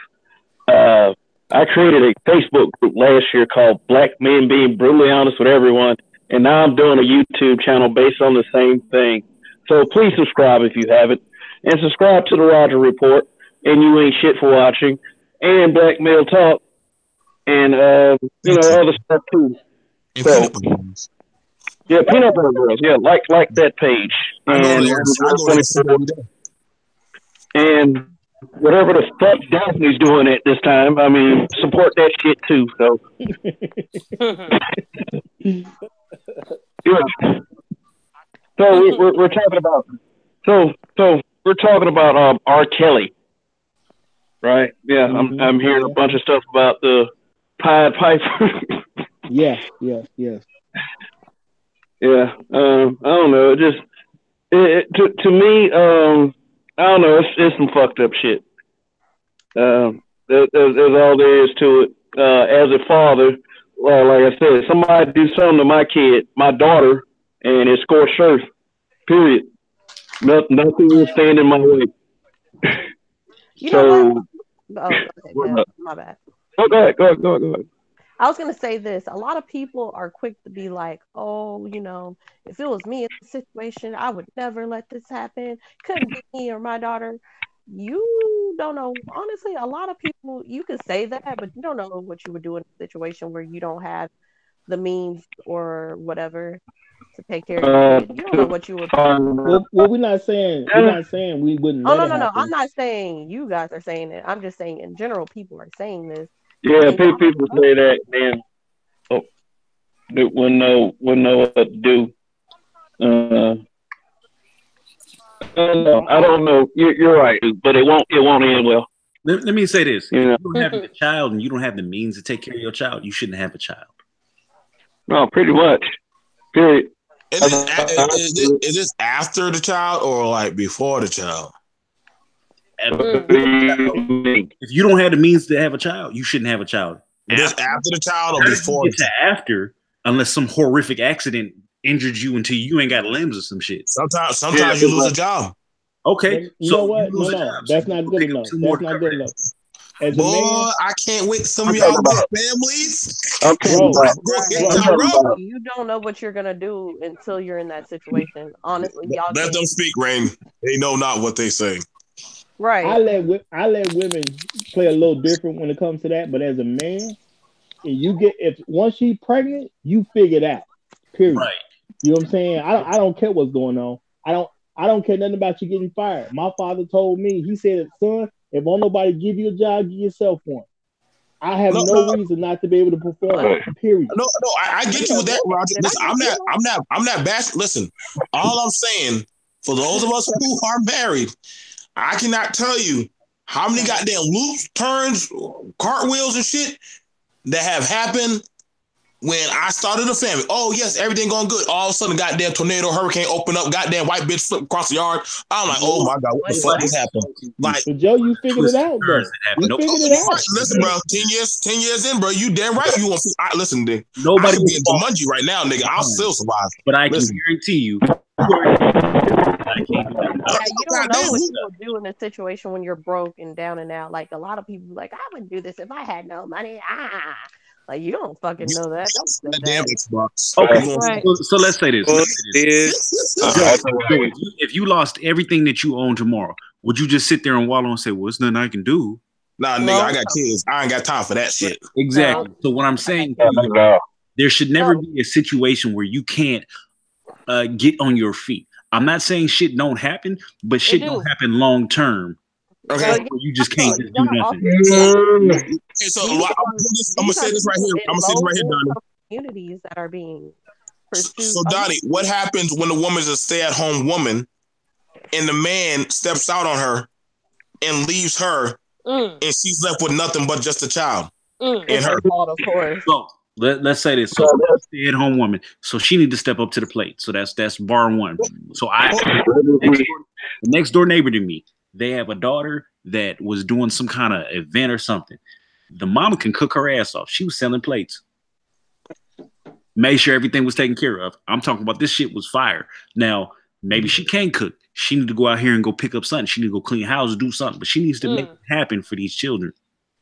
I created a Facebook group last year called Black Men Being Brutally Honest with Everyone, and now I'm doing a YouTube channel based on the same thing. So please subscribe if you haven't, and subscribe to the Roger Report, and You Ain't Shit for Watching, and Black Male Talk, and other stuff too. So, yeah, Peanut Butter Girls. Yeah, like that page.
I go there every day.
And whatever the fuck Daphne's doing at this time, I mean, support that shit too. So, yeah. So we're talking about we're talking about R.kelly, right? Yeah, I'm hearing a bunch of stuff about the Pied Piper.
Yes.
Yeah. I don't know. To me, I don't know. It's some fucked up shit. There's all there is to it. As a father, well, like I said, somebody do something to my kid, my daughter, and it's scorched earth. Period. Nothing will stand in my way.
You know what? Oh, okay, my bad.
Go ahead.
I was going to say this. A lot of people are quick to be like, oh, if it was me in this situation, I would never let this happen. Couldn't be me or my daughter. You don't know. Honestly, a lot of people, you could say that, but you don't know what you would do in a situation where you don't have the means or whatever to take care of your kid. You don't know what you would do.
Well, we're not saying we wouldn't.
Oh, no. I'm not saying you guys are saying it. I'm just saying in general, people are saying this.
Yeah, people say that, man. They wouldn't know what to do. I don't know. You're right, but it won't end well.
Let me say this: if you don't have a child and you don't have the means to take care of your child, you shouldn't have a child.
No, pretty much. Period.
Is this after the child or like before the child?
If you don't have the means to have a child, you shouldn't have a child.
Is after the child or before?
After, unless some horrific accident injured you until you ain't got limbs or some shit.
Sometimes you lose a job.
Okay,
you know what? No, that's not good enough. That's not good enough. As
Boy, I can't wait. Some of y'all get families.
You don't know what you're gonna do until you're in that situation. Honestly, y'all
let them speak, Rain. They know not what they say.
Right.
I let women play a little different when it comes to that, but as a man, once she's pregnant, you figure it out. Period.
Right.
You know what I'm saying? I don't care what's going on. I don't care nothing about you getting fired. My father told me, he said, son, if won't nobody give you a job, give yourself one. I have no reason not to be able to perform. Period.
No, I get you with that, Roger. Listen, I'm not bashing. Listen, all I'm saying, for those of us who are married, I cannot tell you how many goddamn loops, turns, cartwheels, and shit that have happened when I started a family. Oh, yes, everything going good. All of a sudden, goddamn tornado, hurricane open up, goddamn white bitch flip across the yard. I'm like, oh my God, what the fuck just happened? Like,
but Joe, you figured it out, though. You figured it out.
Listen, bro, 10 years in, bro, you damn right you won't see. Listen, nigga, nobody be in Jumanji right now, nigga. I'll still survive.
But I can guarantee you,
you don't know what you'll do in a situation when you're broke and down and out. Like a lot of people, like I would do this if I had no money. Like you don't fucking know that. Don't say
That damn
that.
Xbox.
Okay,
Right.
so let's say this. If you lost everything that you own tomorrow, would you just sit there and wallow and say, "Well, there's nothing I can do"?
Nah, nigga, I got kids. I ain't got time for that shit.
Exactly. So what I'm saying, there should never be a situation where you can't get on your feet. I'm not saying shit don't happen, but shit don't happen long term.
Okay,
you just can't just do nothing.
Okay, so I'm gonna say this right here. I'm gonna say this right here, Donnie.
Communities that are being pursued.
So Donnie, what happens when the woman's a stay-at-home woman and the man steps out on her and leaves her, and she's left with nothing but just a child and her?
Of course.
So let's say this. So stay-at-home woman. So she need to step up to the plate. So that's bar one. So the next door neighbor to me, they have a daughter that was doing some kind of event or something. The mama can cook her ass off. She was selling plates. Made sure everything was taken care of. I'm talking about this shit was fire. Now, maybe she can't cook. She need to go out here and go pick up something. She need to go clean houses, do something. But she needs to make it happen for these children.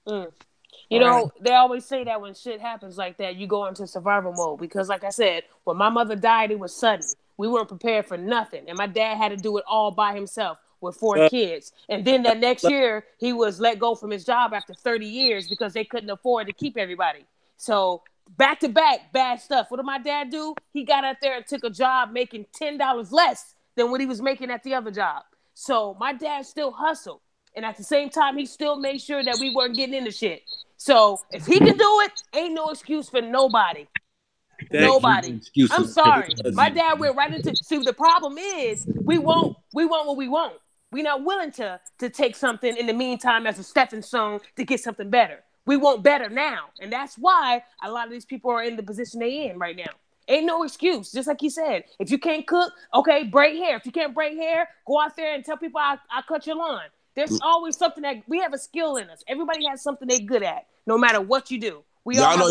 You know, they always say that when shit happens like that, you go into survival mode. Because like I said, when my mother died, it was sudden. We weren't prepared for nothing. And my dad had to do it all by himself with 4 kids. And then that next year, he was let go from his job after 30 years because they couldn't afford to keep everybody. So back to back, bad stuff. What did my dad do? He got out there and took a job making $10 less than what he was making at the other job. So my dad still hustled. And at the same time, he still made sure that we weren't getting into shit. So if he can do it, ain't no excuse for nobody. Nobody. I'm sorry. My dad went right into. See, the problem is we want what we want. We're not willing to take something in the meantime as a stepping stone to get something better. We want better now, and that's why a lot of these people are in the position they in right now. Ain't no excuse. Just like you said, if you can't cook, okay, braid hair. If you can't braid hair, go out there and tell people I cut your lawn. There's always something that we have a skill in us. Everybody has something they're good at, no matter what you do. Y'all know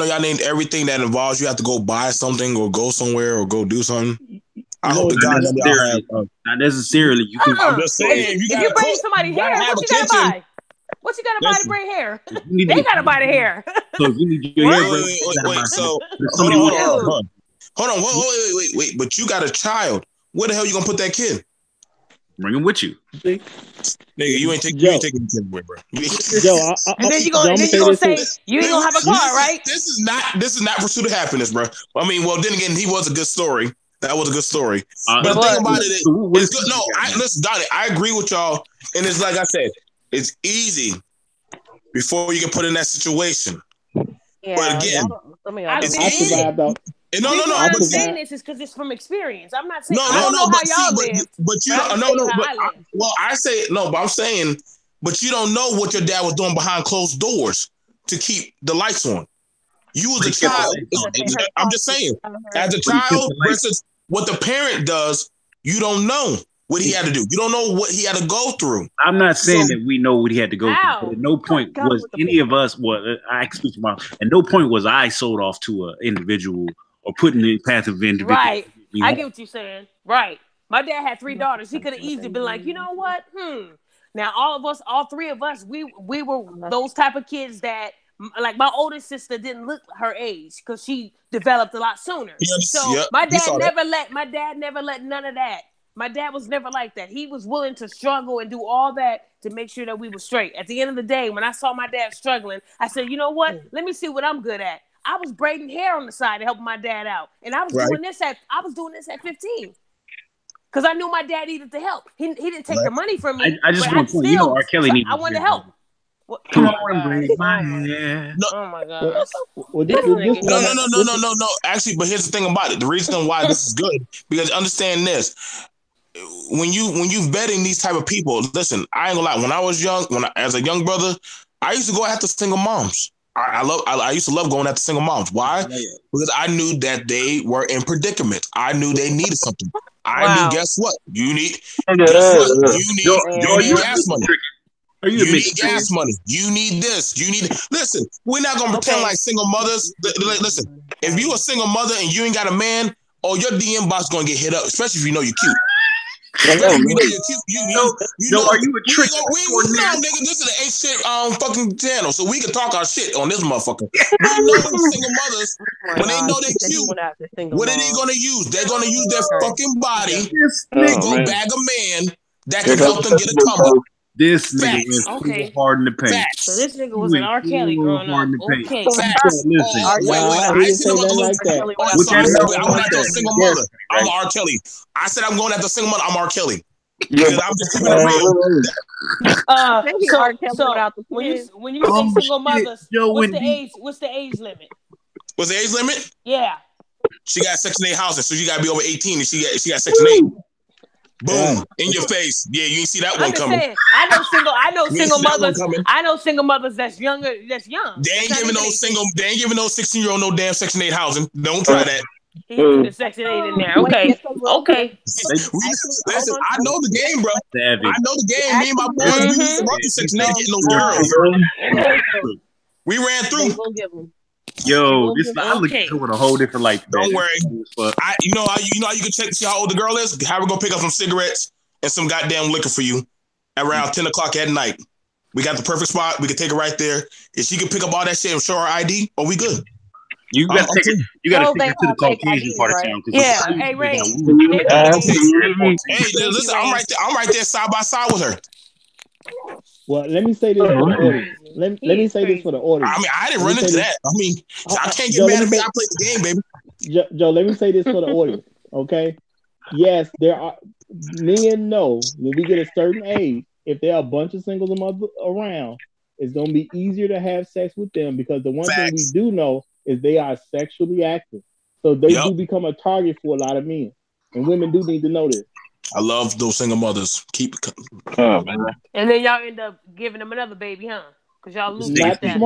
y'all named everything that involves you have to go buy something or go somewhere or go do something. I hope to God that y'all have.
Not necessarily. You can.
I'm just saying,
if you braid somebody's hair, what you gotta buy? What you gotta buy to braid hair? They gotta buy the hair.
So if you need your hair braided,
wait. So hold on. Wait. But you got a child. Where the hell you gonna put that kid?
Bring him with you.
Nigga, you ain't taking the kid away, bro.
And then you gonna say you ain't gonna have a car, right?
This is not Pursuit of Happiness, bro. I mean, well, then again, he was a good story. That was a good story. But the thing about it is, it's good. No, listen, Donnie, I agree with y'all. And it's like I said, it's easy before you get put in that situation. Yeah, but again, it's easy. No.
I'm saying this is because it's from experience. I'm not saying I don't know how y'all live.
But you don't. Well, I say no, but I'm saying, but you don't know what your dad was doing behind closed doors to keep the lights on. You was a child. I'm just saying, as a child versus what the parent does, you don't know what he had to do. You don't know what he had to go through.
I'm not saying that we know what he had to go through. But at no point was any of us. Well, I speak to my. At no point was I sold off to an individual or put in the path of individual.
Right. I get what you're saying. Right. My dad had 3 daughters. He could have easily been like, you know what? Now all 3 of us, we were those type of kids that, like my oldest sister didn't look her age because she developed a lot sooner. So my dad never let none of that. My dad was never like that. He was willing to struggle and do all that to make sure that we were straight. At the end of the day, when I saw my dad struggling, I said, you know what? Let me see what I'm good at. I was braiding hair on the side to help my dad out. And I was doing this at 15. Because I knew my dad needed the help. He didn't take the money from me.
I just want to point, R.kelly needed
I wanted to help.
Come on, braid my hair.
Oh my God.
No. Actually, but here's the thing about it. The reason why this is good, because understand this. When you vetting these type of people, listen, I ain't gonna lie. When I was young, as a young brother, I used to go after single moms. I used to love going after single moms. Why? Because I knew that they were in predicament. I knew they needed something. I knew. Guess what? You need gas money. You need gas money. You need this. You need. Listen, we're not gonna pretend like single mothers. Listen, if you a single mother and you ain't got a man, your DM box gonna get hit up, especially if you know you're cute. You know you're cute. You know,
are you a trick?
We know, nigga. This is an ain't shit fucking channel, so we can talk our shit on this motherfucker. We know single mothers when they know they cute. What are they gonna use? They're gonna use their fucking body to go bag a man that can help them get a come up.
This nigga is hard in the paint.
Facts.
So this nigga was an R. Kelly growing up. Okay.
Facts.
Listen.
Wait. I ain't seen no like that. So I went after a single mother. I'm R. Kelly. I said I'm going after a single mother. I'm R. Kelly. Because I'm just keeping it real.
So when you say single mothers, what's the age limit?
What's the age limit?
Yeah.
She got Section 8 housing, so you gotta be over 18 and she got Section 8. Boom. In your face. Yeah, you ain't see that one coming.
Saying, I know single mothers. I know single mothers that's younger, that's young.
They ain't giving no 16-year-old no damn Section 8 housing. Don't try that.
He put a Section 8 in there. Okay.
Listen, I know the game, bro. I know the game. Me and my boys, we used to run through Section 8 getting those girls. We ran through.
Yo, I look at it with a whole different light.
Don't worry. You know how you can check to see how old the girl is? Have her go pick up some cigarettes and some goddamn liquor for you around 10 o'clock at night. We got the perfect spot. We can take her right there. If she can pick up all that shit and show her ID, we good.
You got to take it to the Caucasian part of town.
Yeah. Hey, Ray.
Hey, listen, I'm right there side by side with her.
Well, let me say this for the audience. Let me say this for the audience.
I mean, I didn't run into that. I mean, I can't get mad at me. I played the game, baby.
Joe, let me say this for the audience, okay? Yes, there are men know when we get a certain age, if there are a bunch of singles around, it's going to be easier to have sex with them because the one thing we do know is they are sexually active. So they do become a target for a lot of men. And women do need to know this.
I love those single mothers. Keep it.
Oh, man.
And then y'all end up giving them another baby, huh? Because y'all lose
not
that.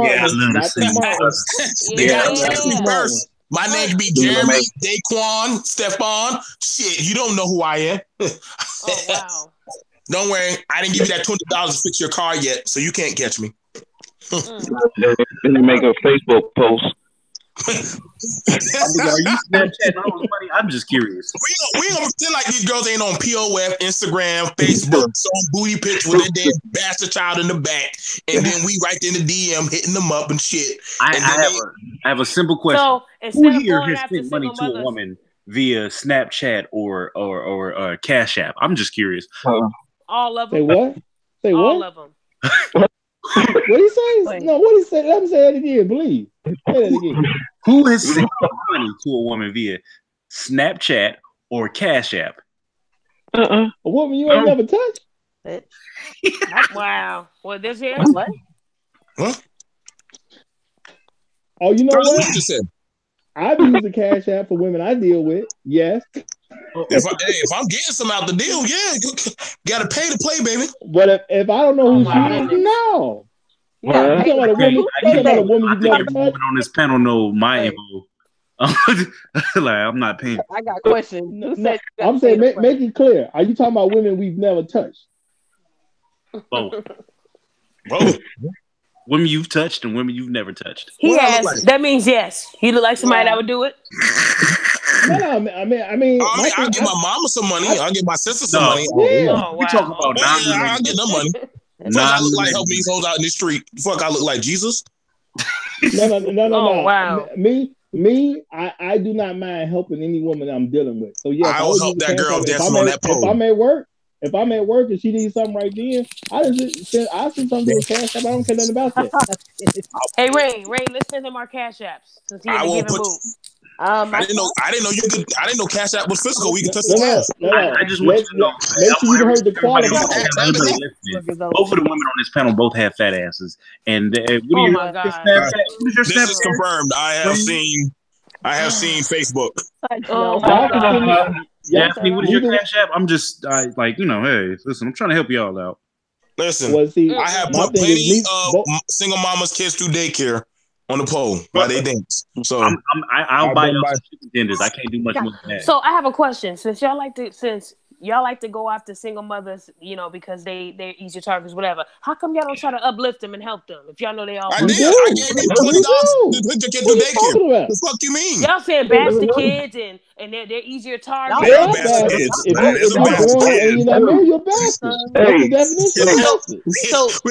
My name could be Jeremy, Daquan, Stephon. Shit, you don't know who I am.
Oh, wow.
Don't worry. I didn't give you that $20 to fix your car yet, so you can't catch me.
Then you make a Facebook post.
Are you Snapchatting all the money? I'm just curious.
We don't pretend like these girls ain't on POF, Instagram, Facebook, showing booty pics with their damn bastard child in the back, and then we right in the DM hitting them up and shit.
I have a simple question.
So
who here has sent money to a woman via Snapchat or Cash App? I'm just curious.
All of them.
Say what? Say what?
All of them.
What do you say? No, what do you say? Let me say that again, please. Say that again.
Who has sent money to a woman via Snapchat or Cash App?
A woman you ain't never touched?
Wow. Well, this here?
What?
Huh?
Oh, you know what?
You said.
I've used the Cash App for women I deal with. Yes.
If I'm getting some out the deal, yeah, gotta pay to play, baby.
But if I don't know who she is, no.
Yeah,
you talking about a woman you've never touched?
On this panel know my info. Like I'm not paying.
I got a question.
No, I'm saying make it clear. Are you talking about women we've never touched?
Both.
Both.
Women you've touched and women you've never touched.
He has. Like? That means yes. He look like somebody that would do it.
No, I mean,
I'll give my mama some money. I'll give my sister some money.
Yeah.
Oh, wow.
We talking about
I'll get them money. Fuck, I look like helping these hoes out in the street. Fuck, I look like Jesus.
No.
Oh, wow.
Me, I do not mind helping any woman I'm dealing with. So yeah,
I will help that girl dancing on that pole.
If I'm at work and she needs something right then, I send something to a Cash App. I don't care nothing about that.
Hey, Ray, let's send him our Cash Apps since he had to give him boot.
I didn't know you could. I didn't know Cash App was physical. We could touch the ass.
No.
I just want you to know.
Make sure you heard the quality.
Both of the women on this panel both have fat asses, and
oh my god,
this is confirmed. I have seen Facebook.
Daphne, what is your Cash App? I'm just hey, listen, I'm trying to help y'all out.
Listen, I have put plenty of single mamas kids through daycare on the pole while they dance. So I'll
buy y'all some chicken tenders. I can't do much more than that.
So I have a question. Since y'all like to go after single mothers, you know, because they're easier targets, whatever. How come y'all don't try to uplift them and help them if y'all know they all?
I did. I gave them $20 to put your kids to daycare. The fuck you mean?
Y'all saying bastard kids and they're easier targets.
They are bastard kids.
If you're born and you're not married, you're a bastard. That's the definition of bastard.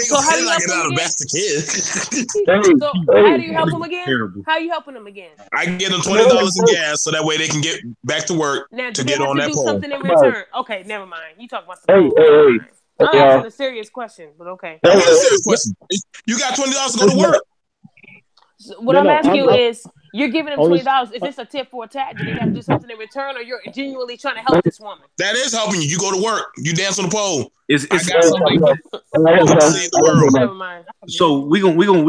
So how do you help them again? So how do you help them again? How are you helping them again?
I can get them $20 in gas so that way they can get back to work
now,
to get on that
do
pole.
Something in return. Okay, never mind. You talk about something. I'm asking a serious question, but okay.
That's a serious question. You got $20 to go to work.
So what I'm asking you is, you're giving them $20. Is this a tip for a tat? Do they have to do something in return, or you're genuinely trying to help this woman?
That is helping you. You go to work. You dance on the pole.
Never mind. So we're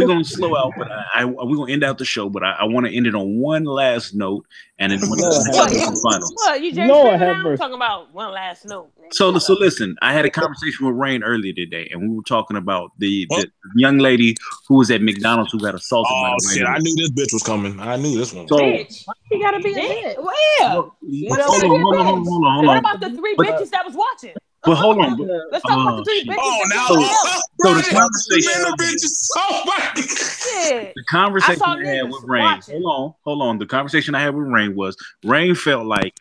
gonna slow out, but we're gonna end out the show. But I want to end it on one last note, and then final.
What you just talking about? One last note.
So listen, I had a conversation with Rain earlier today, and we were talking about the young lady who was at McDonald's who got assaulted.
Oh shit! I knew this bitch was coming. I knew this one.
So,
bitch,
you gotta be a bitch.
Well,
hold on.
What about the three bitches that was watching?
But hold on.
Let's talk about the three bitches.
Oh, now
so the conversation. The conversation I had with Rain. Hold on. The conversation I had with Rain was Rain felt like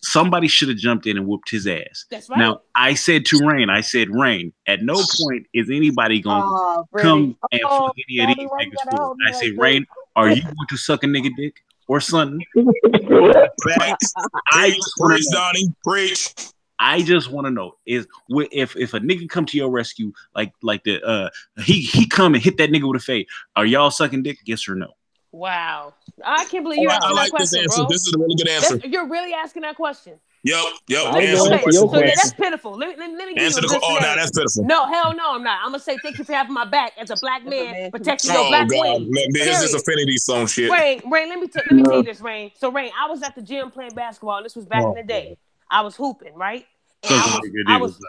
somebody should have jumped in and whooped his ass.
That's right.
Now I said to Rain, Rain, at no point is anybody gonna come and fuck any of these niggas for it. I said, Rain, are you going to suck a nigga dick or something? I just want to know is if a nigga come to your rescue like the he come and hit that nigga with a fade, are y'all sucking dick? Yes or no?
Wow, I can't believe you're asking that question,
this
bro.
This is a really good answer.
You're really asking that question.
Yep.
Okay, so that's pitiful. Let me give
answer
you
the no, that's pitiful.
No, hell no, I'm not. I'm gonna say thank you for having my back as a black man protecting your black queen.
This is affinity song shit.
Rain, let me tell you this, Rain. So Rain, I was at the gym playing basketball, and this was back in the day. I was hooping, right? And I was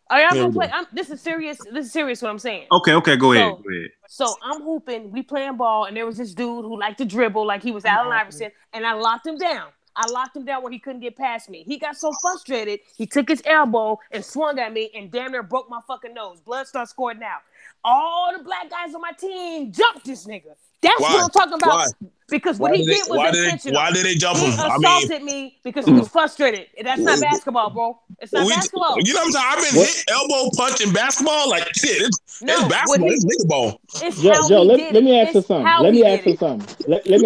are y'all gonna play? This is serious. This is serious. What I'm saying.
Okay. Go ahead.
So I'm hooping. We playing ball, and there was this dude who liked to dribble, like he was Allen Iverson, and I locked him down. Where he couldn't get past me. He got so frustrated, he took his elbow and swung at me, and damn near broke my fucking nose. Blood started squirting out. All the black guys on my team jumped this nigga. That's what I'm talking about. Why? Because what he did was intentional.
Why did they jump him?
He assaulted me because he was frustrated. That's not basketball, bro. It's not basketball.
You know what I'm saying? I've been hit elbow punch in basketball. Like shit, it's basketball. It's nigga ball.
Joe, let me ask you something. Let me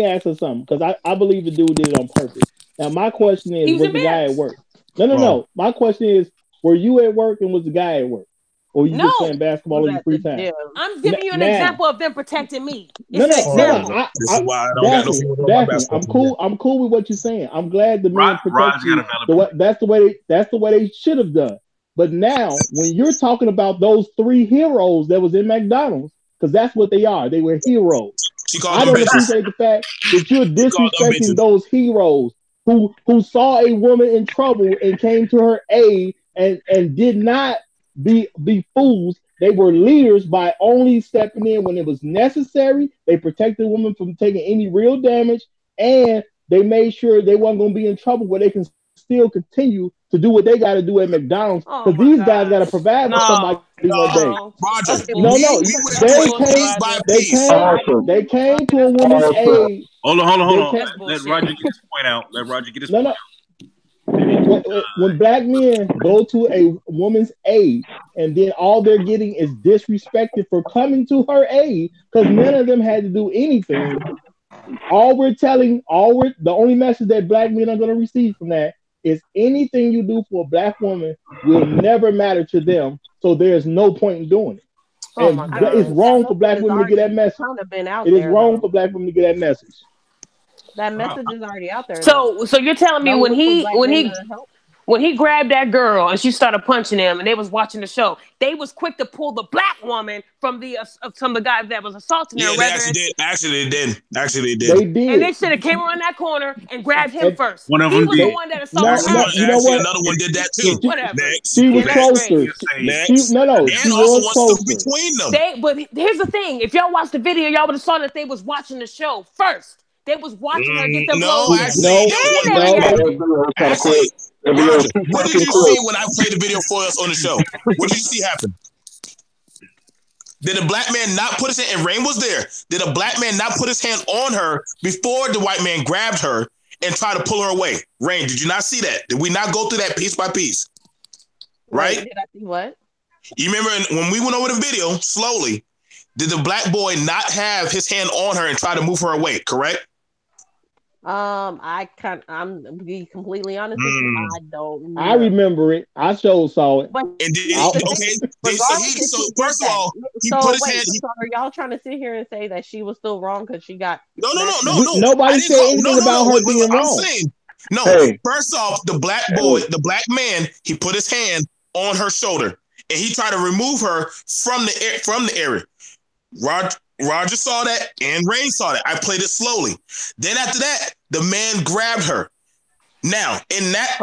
ask you something. Because I believe the dude did it on purpose. Now my question is, was the guy at work? No. My question is, were you at work and was the guy at work? Or you just playing basketball in your free time?
Yeah. I'm giving you an example of them protecting me.
This is why I don't got no feelings about basketball. I'm cool with what you're saying. I'm glad the men protect you. That's the way they should have done. But now, when you're talking about those three heroes that was in McDonald's, because that's what they are. They were heroes. I don't appreciate the fact that you're disrespecting those heroes who saw a woman in trouble and came to her aid and did not be fools. They were leaders by only stepping in when it was necessary. They protected the woman from taking any real damage, and they made sure they weren't going to be in trouble where they can still continue to do what they got to do at McDonald's, because these guys got to provide for somebody one day. They came to a woman's aid.
Hold on. Let Roger get his point out.
When black men go to a woman's aid and then all they're getting is disrespected for coming to her aid because none of them had to do anything, the only message that black men are going to receive from that is anything you do for a black woman will never matter to them, so there's no point in doing it. It's wrong for black women to get that message. It is wrong for black women to get that message.
That message is already out there.
So you're telling me when he grabbed that girl and she started punching him and they was watching the show, they was quick to pull the black woman from the guy that was assaulting her.
Yeah, Actually, they did.
And they should have came around that corner and grabbed him first.
One of them
was the one that assaulted her.
You know what? Another one did that too.
Whatever.
She was closer. She was closer
between them.
But here's the thing: if y'all watched the video, y'all would have saw that they was watching the show first. They was watching her get the blows.
Roger, what did you see when I played the video for us on the show? What did you see happen? Did a black man not put his hand, and Rain was there, did a black man not put his hand on her before the white man grabbed her and tried to pull her away? Rain, did you not see that? Did we not go through that piece by piece? Right?
Did I see what?
You remember when we went over the video slowly, did the black boy not have his hand on her and try to move her away, correct?
I'm to be completely honest with you, I don't know.
I remember it. I saw it.
But
and so first of all, he put his hand.
So are y'all trying to sit here and say that she was still wrong because she got
No.
Nobody said anything about her being wrong.
First off, the black boy, the black man, he put his hand on her shoulder and he tried to remove her from the area. Roger saw that and Rain saw that. I played it slowly. Then after that, the man grabbed her. Now, in that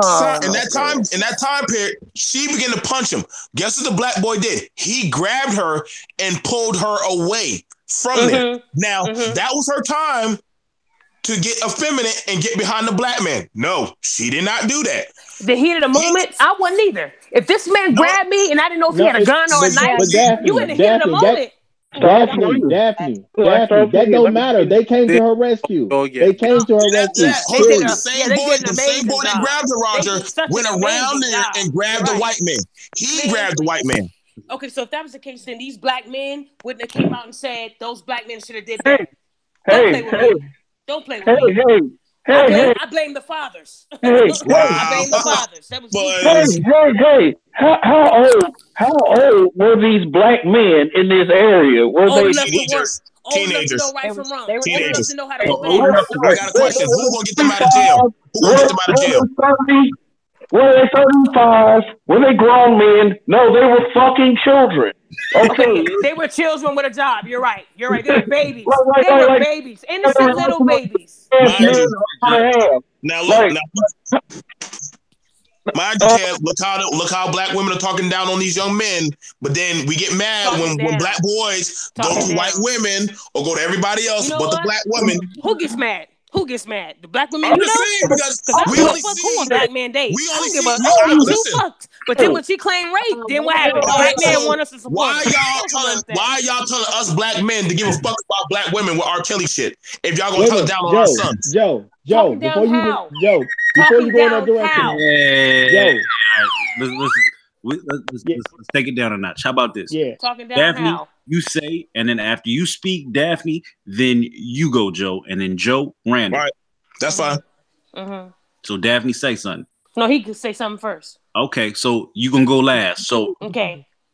time period, she began to punch him. Guess what the black boy did? He grabbed her and pulled her away from there. Now, that was her time to get effeminate and get behind the black man. No, she did not do that.
The heat of the moment, I wasn't either. If this man grabbed me and I didn't know if he had a gun or a knife, you in the heat of the moment.
Daphne, that don't matter. They came to her rescue. They came to her rescue.
The same boy that grabbed her, Roger, went around there and grabbed the white man. He grabbed the white man.
Okay, so if that was the case, then these black men wouldn't have came out and said those black men should have did that. Don't play with me. I blame the fathers. I blame the fathers. That was
How old were these black men in this area? Were they
teenagers? Teenagers.
Teenagers.
I got a question. Who's gonna get them out of jail? Who's gonna get them out of jail?
Were they 35? Were they grown men? No, they were fucking children. Okay.
They were children with a job. You're right. They were babies. They were babies. Innocent little babies.
Now look. Mind you, Kev, look how black women are talking down on these young men, but then we get mad when black boys go to white women or go to everybody else but the black women.
Who gets mad? The black women.
I'm just saying because we only see
black man days.
We only see.
Listen, but then when she claimed rape, then what happened? The black man want us to support.
Why y'all telling us black men to give a fuck about black women with R.Kelly shit? If y'all gonna tell it down on our sons,
Joe, before you go in that direction,
let's take it down a notch. How about this?
Yeah,
talking down
Daphne,
how?
you say, and then after you speak, Daphne, then you go, Joe, and then Joe, Randall.
All right, that's fine.
So Daphne, say something.
No, he could say something first.
Okay, so you gonna go last. So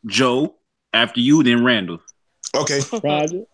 Joe, after you, then Randall.
Okay.
Roger.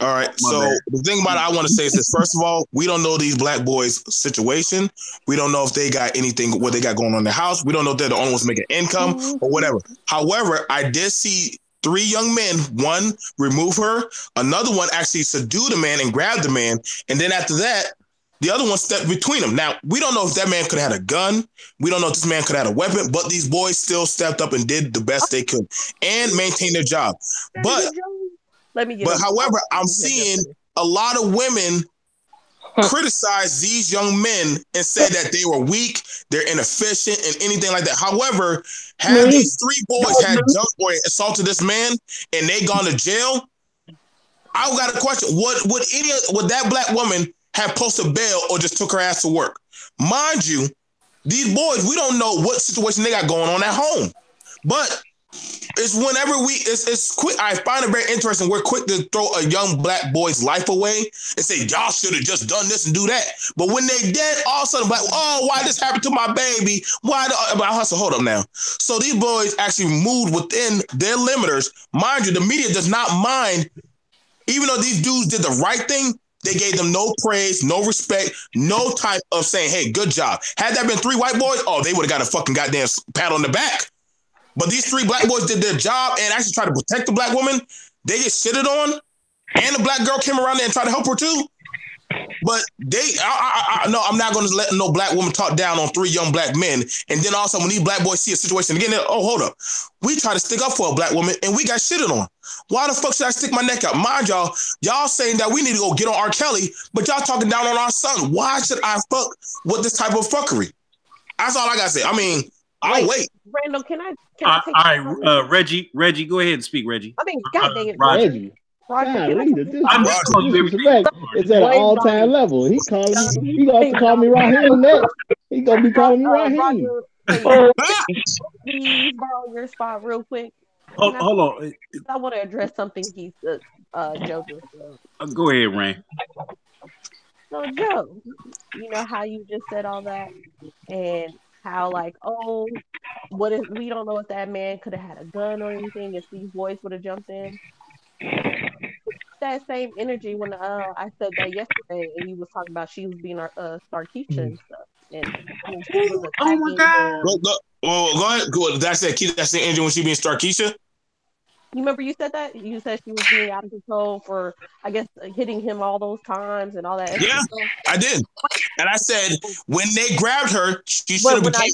All right. So the thing about it I want to say is this. First of all, we don't know these black boys' situation. We don't know if they got anything, what they got going on in their house. We don't know if they're the only ones making income or whatever. However, I did see 3 young men, one remove her, another one actually subdued the man and grabbed the man. And then after that, the other one stepped between them. Now, we don't know if that man could have had a gun. We don't know if this man could have had a weapon, but these boys still stepped up and did the best they could and maintained their job. But however, I'm seeing a lot of women criticize these young men and say that they were weak, they're inefficient, and anything like that. However, had these 3 boys had jumped or assaulted this man and they gone to jail, I got a question. Would that black woman have posted bail or just took her ass to work? Mind you, these boys, we don't know what situation they got going on at home. But it's whenever it's quick. I find it very interesting. We're quick to throw a young black boy's life away and say, y'all should have just done this and do that. But when they dead, all of a sudden, like, oh, why this happened to my baby? Hold up now. So these boys actually moved within their limiters. Mind you, the media does not mind, even though these dudes did the right thing, they gave them no praise, no respect, no type of saying, hey, good job. Had that been 3 white boys, oh, they would have got a fucking goddamn pat on the back. But these 3 black boys did their job and actually tried to protect the black woman. They get shitted on. And the black girl came around there and tried to help her too. But no, I'm not going to let no black woman talk down on 3 young black men. And then also when these black boys see a situation again, oh, hold up. We try to stick up for a black woman and we got shitted on. Why the fuck should I stick my neck out? Mind y'all saying that we need to go get on R. Kelly, but y'all talking down on our son. Why should I fuck with this type of fuckery? That's all I gotta say. I mean, I'll wait.
Randall, can I take
all right, Reggie, go ahead and speak, Reggie.
I mean, God dang it,
Roger.
Reggie. I'm
disrespect
is at an all-time level. He calling me. He gonna call me Raheem next. He gonna be calling me Raheem.
Roger, please borrow your spot real quick.
Hold on.
I want to address something he said, Joseph.
Go ahead, Rain.
So, Joe, you know how you just said all that, and how like, oh, what if we don't know if that man could have had a gun or anything if these boys would have jumped in. That same energy when I said that yesterday, and you was talking about she was being Starkeisha and stuff, and she was attacking.
Oh my God! Go ahead. Go. That's that. Keep that same energy when she being Starkeisha.
You remember you said that? You said she was being out of control for, I guess, hitting him all those times and all that.
Yeah, I did. And I said when they grabbed her, she should have became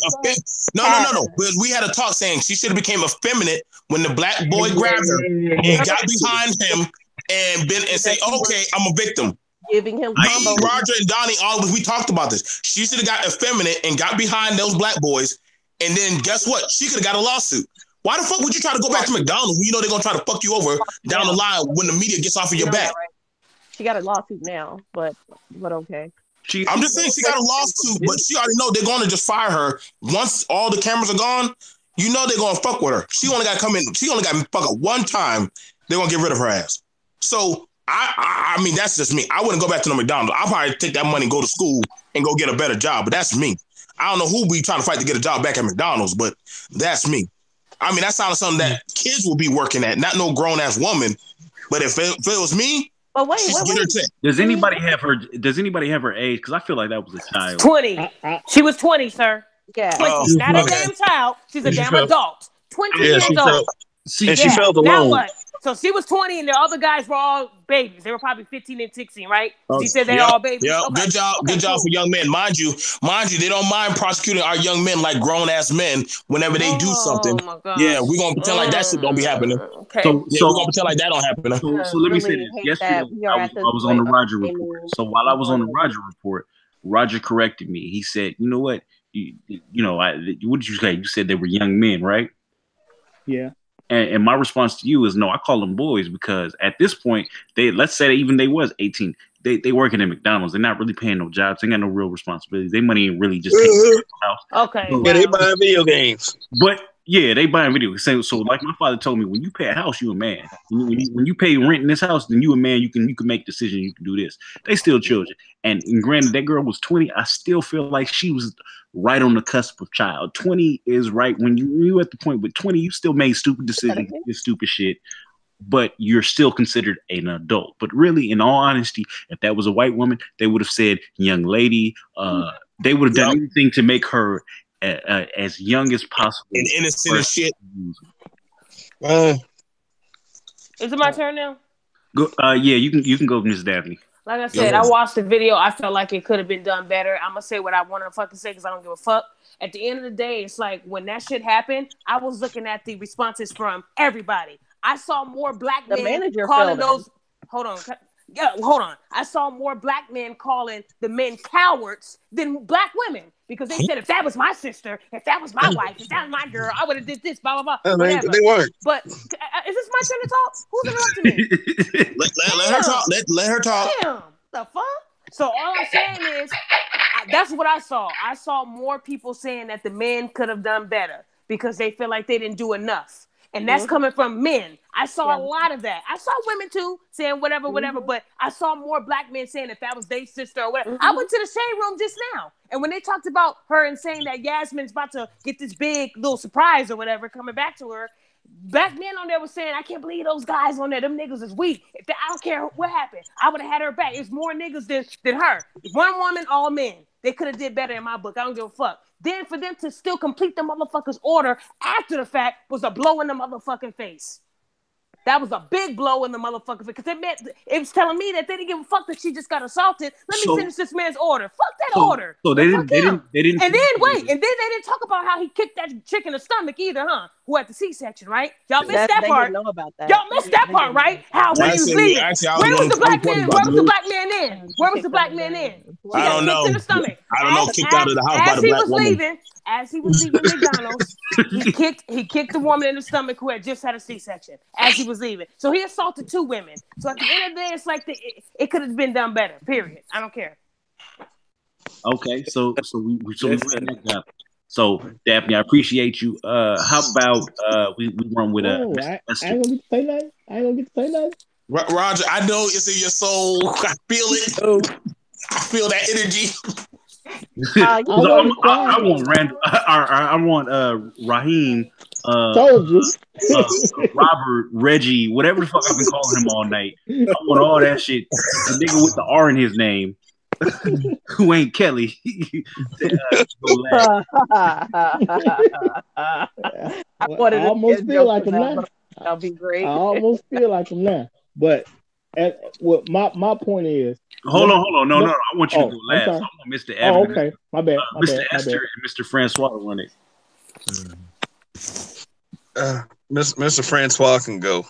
No. Because we had a talk saying she should have became effeminate when the black boy grabbed her and got behind him and say, okay, I'm a victim.
Giving him
combo. Roger and Donnie, we talked about this. She should have got effeminate and got behind those black boys, and then guess what? She could have got a lawsuit. Why the fuck would you try to go back to McDonald's when you know they're gonna try to fuck you over down the line when the media gets off of your back?
Right. She got a lawsuit now, but okay.
I'm just saying she got a lawsuit, but she already know they're gonna just fire her once all the cameras are gone. You know they're gonna fuck with her. She only got to come in. She only got to fuck up one time. They're gonna get rid of her ass. So I mean that's just me. I wouldn't go back to the McDonald's. I'll probably take that money and go to school and go get a better job. But that's me. I don't know who be trying to fight to get a job back at McDonald's, but that's me. I mean, that sounds something that kids will be working at, not no grown ass woman. But if it was me,
but wait.
Does anybody have her age? Because I feel like that was a child.
20. She was 20, sir.
Yeah.
20. Not a damn child. She's a damn adult. 20 years old.
She felt alone.
Now what? So she was 20 and the other guys were all babies. They were probably 15 and 16, right? She said they're all babies.
Yeah,
okay.
Good job for young men. Mind you, they don't mind prosecuting our young men like grown ass men whenever they do something. Yeah, we're gonna pretend like that shit don't be happening.
Okay.
So we're gonna pretend like that don't happen.
So let me say this. Yesterday I was on the Roger report. So while I was on the Roger report, Roger corrected me. He said, you know what? What did you say? You said they were young men, right?
Yeah.
And my response to you is no, I call them boys because at this point, let's say even they was 18, they working at McDonald's. They're not really paying no jobs. They got no real responsibilities. Their money ain't really just taking the house.
Okay.
Yeah, they buying video games.
But yeah, they buying video games. So like my father told me, when you pay a house, you a man. When you pay rent in this house, then you a man. You can make decisions. You can do this. They still children. And granted, that girl was 20. I still feel like she was right on the cusp of child. 20 is right when you at the point with 20, you still made stupid decisions, stupid shit, but you're still considered an adult. But really, in all honesty, if that was a white woman, they would have said young lady. They would have done anything to make her as young as possible
and innocent as shit.
Is it my turn now?
Go, yeah, you can go, Miss Daphne.
Like I said, I watched the video. I felt like it could have been done better. I'm going to say what I want to fucking say because I don't give a fuck. At the end of the day, it's like when that shit happened, I was looking at the responses from everybody. I saw more black men calling those... Hold on. Yeah, hold on. I saw more black men calling the men cowards than black women because they said if that was my sister, if that was my wife, if that was my girl, I would have did this, blah, blah, blah. Whatever.
They weren't.
But is this my turn to talk? Who's interrupting me?
let her talk. Let her talk.
Damn. The fuck? So all I'm saying is that's what I saw. I saw more people saying that the men could have done better because they feel like they didn't do enough. And that's coming from men. I saw a lot of that. I saw women too saying whatever, but I saw more black men saying if that was their sister or whatever. I went to the shade room just now. And when they talked about her and saying that Yasmin's about to get this big little surprise or whatever coming back to her, black men on there was saying, I can't believe those guys on there. Them niggas is weak. I don't care what happened. I would have had her back. It's more niggas than her. One woman, all men. They could have did better in my book. I don't give a fuck. Then for them to still complete the motherfucker's order after the fact was a blow in the motherfucking face. That was a big blow in the motherfucker because it was telling me that they didn't give a fuck that she just got assaulted. Let me finish this man's order. Fuck that order.
So they didn't. And then they didn't talk about how he kicked that chick in the stomach either, huh? Who had the C-section, right? Y'all missed that part.
Know about that.
Y'all missed that part, right? How when he was leaving. Where was the black man? Where was the black man in? Where was the black man in?
I don't know.
In the stomach.
I don't know, kicked out of the house by
As
the
he
black
was
woman.
leaving, McDonald's, he kicked the woman in the stomach who had just had a C-section as he was leaving. So he assaulted 2 women. So at the end of the day, it's like it could have been done better. Period. I don't care.
Okay, so we ran that down. So Daphne, I appreciate you. How about we run with
Oh,
Mr.
I
Esther?
ain't gonna get to say nothing. I ain't gonna get to say nothing.
Roger, I know it's in your soul. I feel it.
Oh,
I feel that energy.
I wasn't
I
quiet.
want Randall. I want Raheem.
Told you.
Robert, Reggie, whatever the fuck I've been calling him all night. I want all that shit. The nigga with the R in his name, who ain't Kelly.
I
almost feel like him now.
That'll be great.
I almost feel like him now. But what my point is.
Hold on. No. I want you to go
I'm
last.
sorry.
I want Mr. Evans.
Okay. My bad.
Mr. Esther and Mr. Francois to run it.
Mr. Francois can go.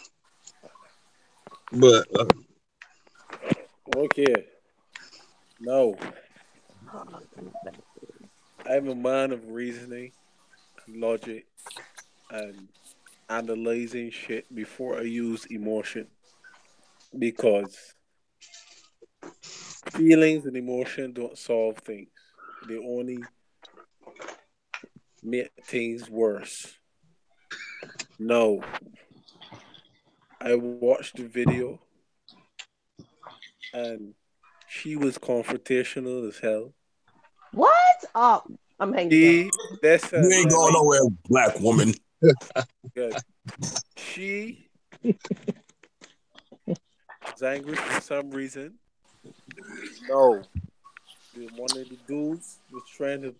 But
okay. No. I'm a man of reasoning, logic, and analyzing shit before I use emotion. Because feelings and emotion don't solve things. They only make things worse. No. I watched the video and she was confrontational as hell.
What? Oh, I'm hanging up.
Listen,
You ain't going nowhere, black woman.
good. She was angry for some reason. No. One of the dudes was trying to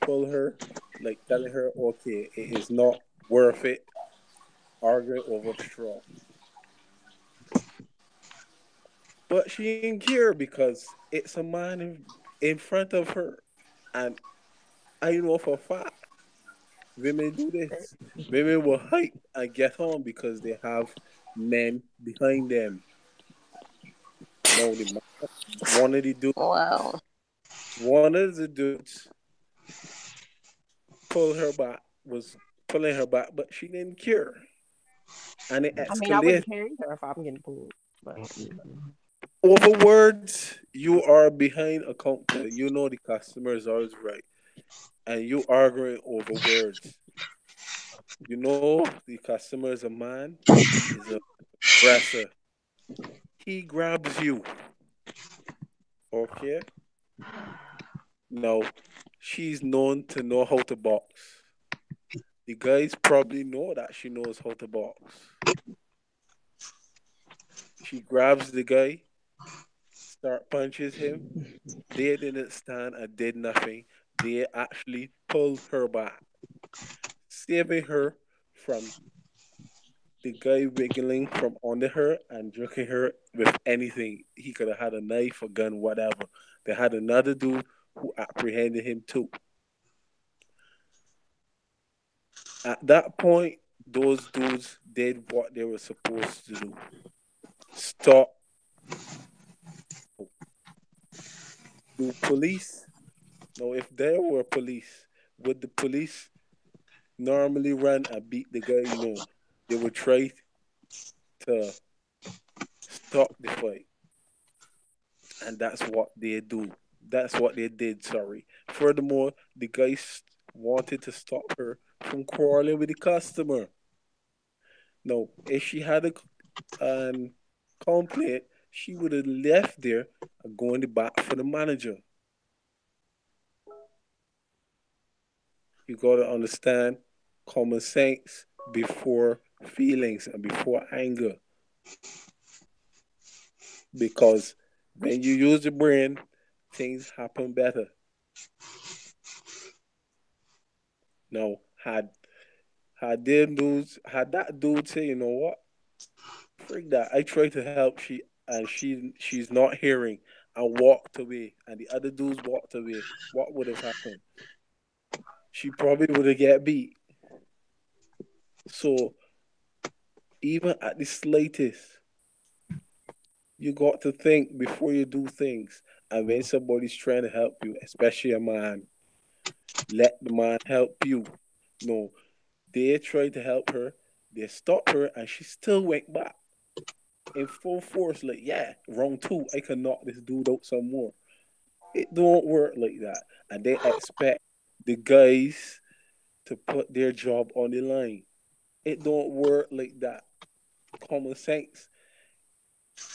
pull her, like telling her, okay, it is not worth it, arguing over straw. But she didn't care because it's a man in front of her. And I know for a fact women do this. Women will hype and get on because they have men behind them. No, one of the dudes,
Wow.
one of the dudes pulled her back, was pulling her back, but she didn't care. And it
I mean, I wouldn't
escalated
care either if I'm getting pulled. But
over words. You are behind a counter. You know the customer is always right. And you arguing over words. You know the customer is a man, is a aggressor. He grabs you. Okay? Now, she's known to know how to box. The guys probably know that she knows how to box. She grabs the guy, start punches him. They didn't stand and did nothing. They actually pulled her back, saving her from the guy wiggling from under her and jerking her with anything. He could have had a knife, a gun, whatever. They had another dude who apprehended him too. At that point, those dudes did what they were supposed to do. Stop. The police. Now, if there were police, would the police normally run and beat the guy? No. They would try to stop the fight. And that's what they do. That's what they did, sorry. Furthermore, the guys wanted to stop her from quarreling with the customer. No, if she had a complaint, she would have left there and going to bat for the manager. You gotta understand common sense before feelings and before anger. Because when you use the brain, things happen better. Now, had that dude say, you know what, freak that. I tried to help she's not hearing and walked away, and the other dudes walked away. What would have happened? She probably would have get beat. So even at the slightest, you got to think before you do things. And when somebody's trying to help you, especially a man, let the man help you. No, they tried to help her, they stopped her, and she still went back in full force. Like, yeah, round two, I can knock this dude out some more. It don't work like that, and they expect the guys to put their job on the line. It don't work like that. Common sense,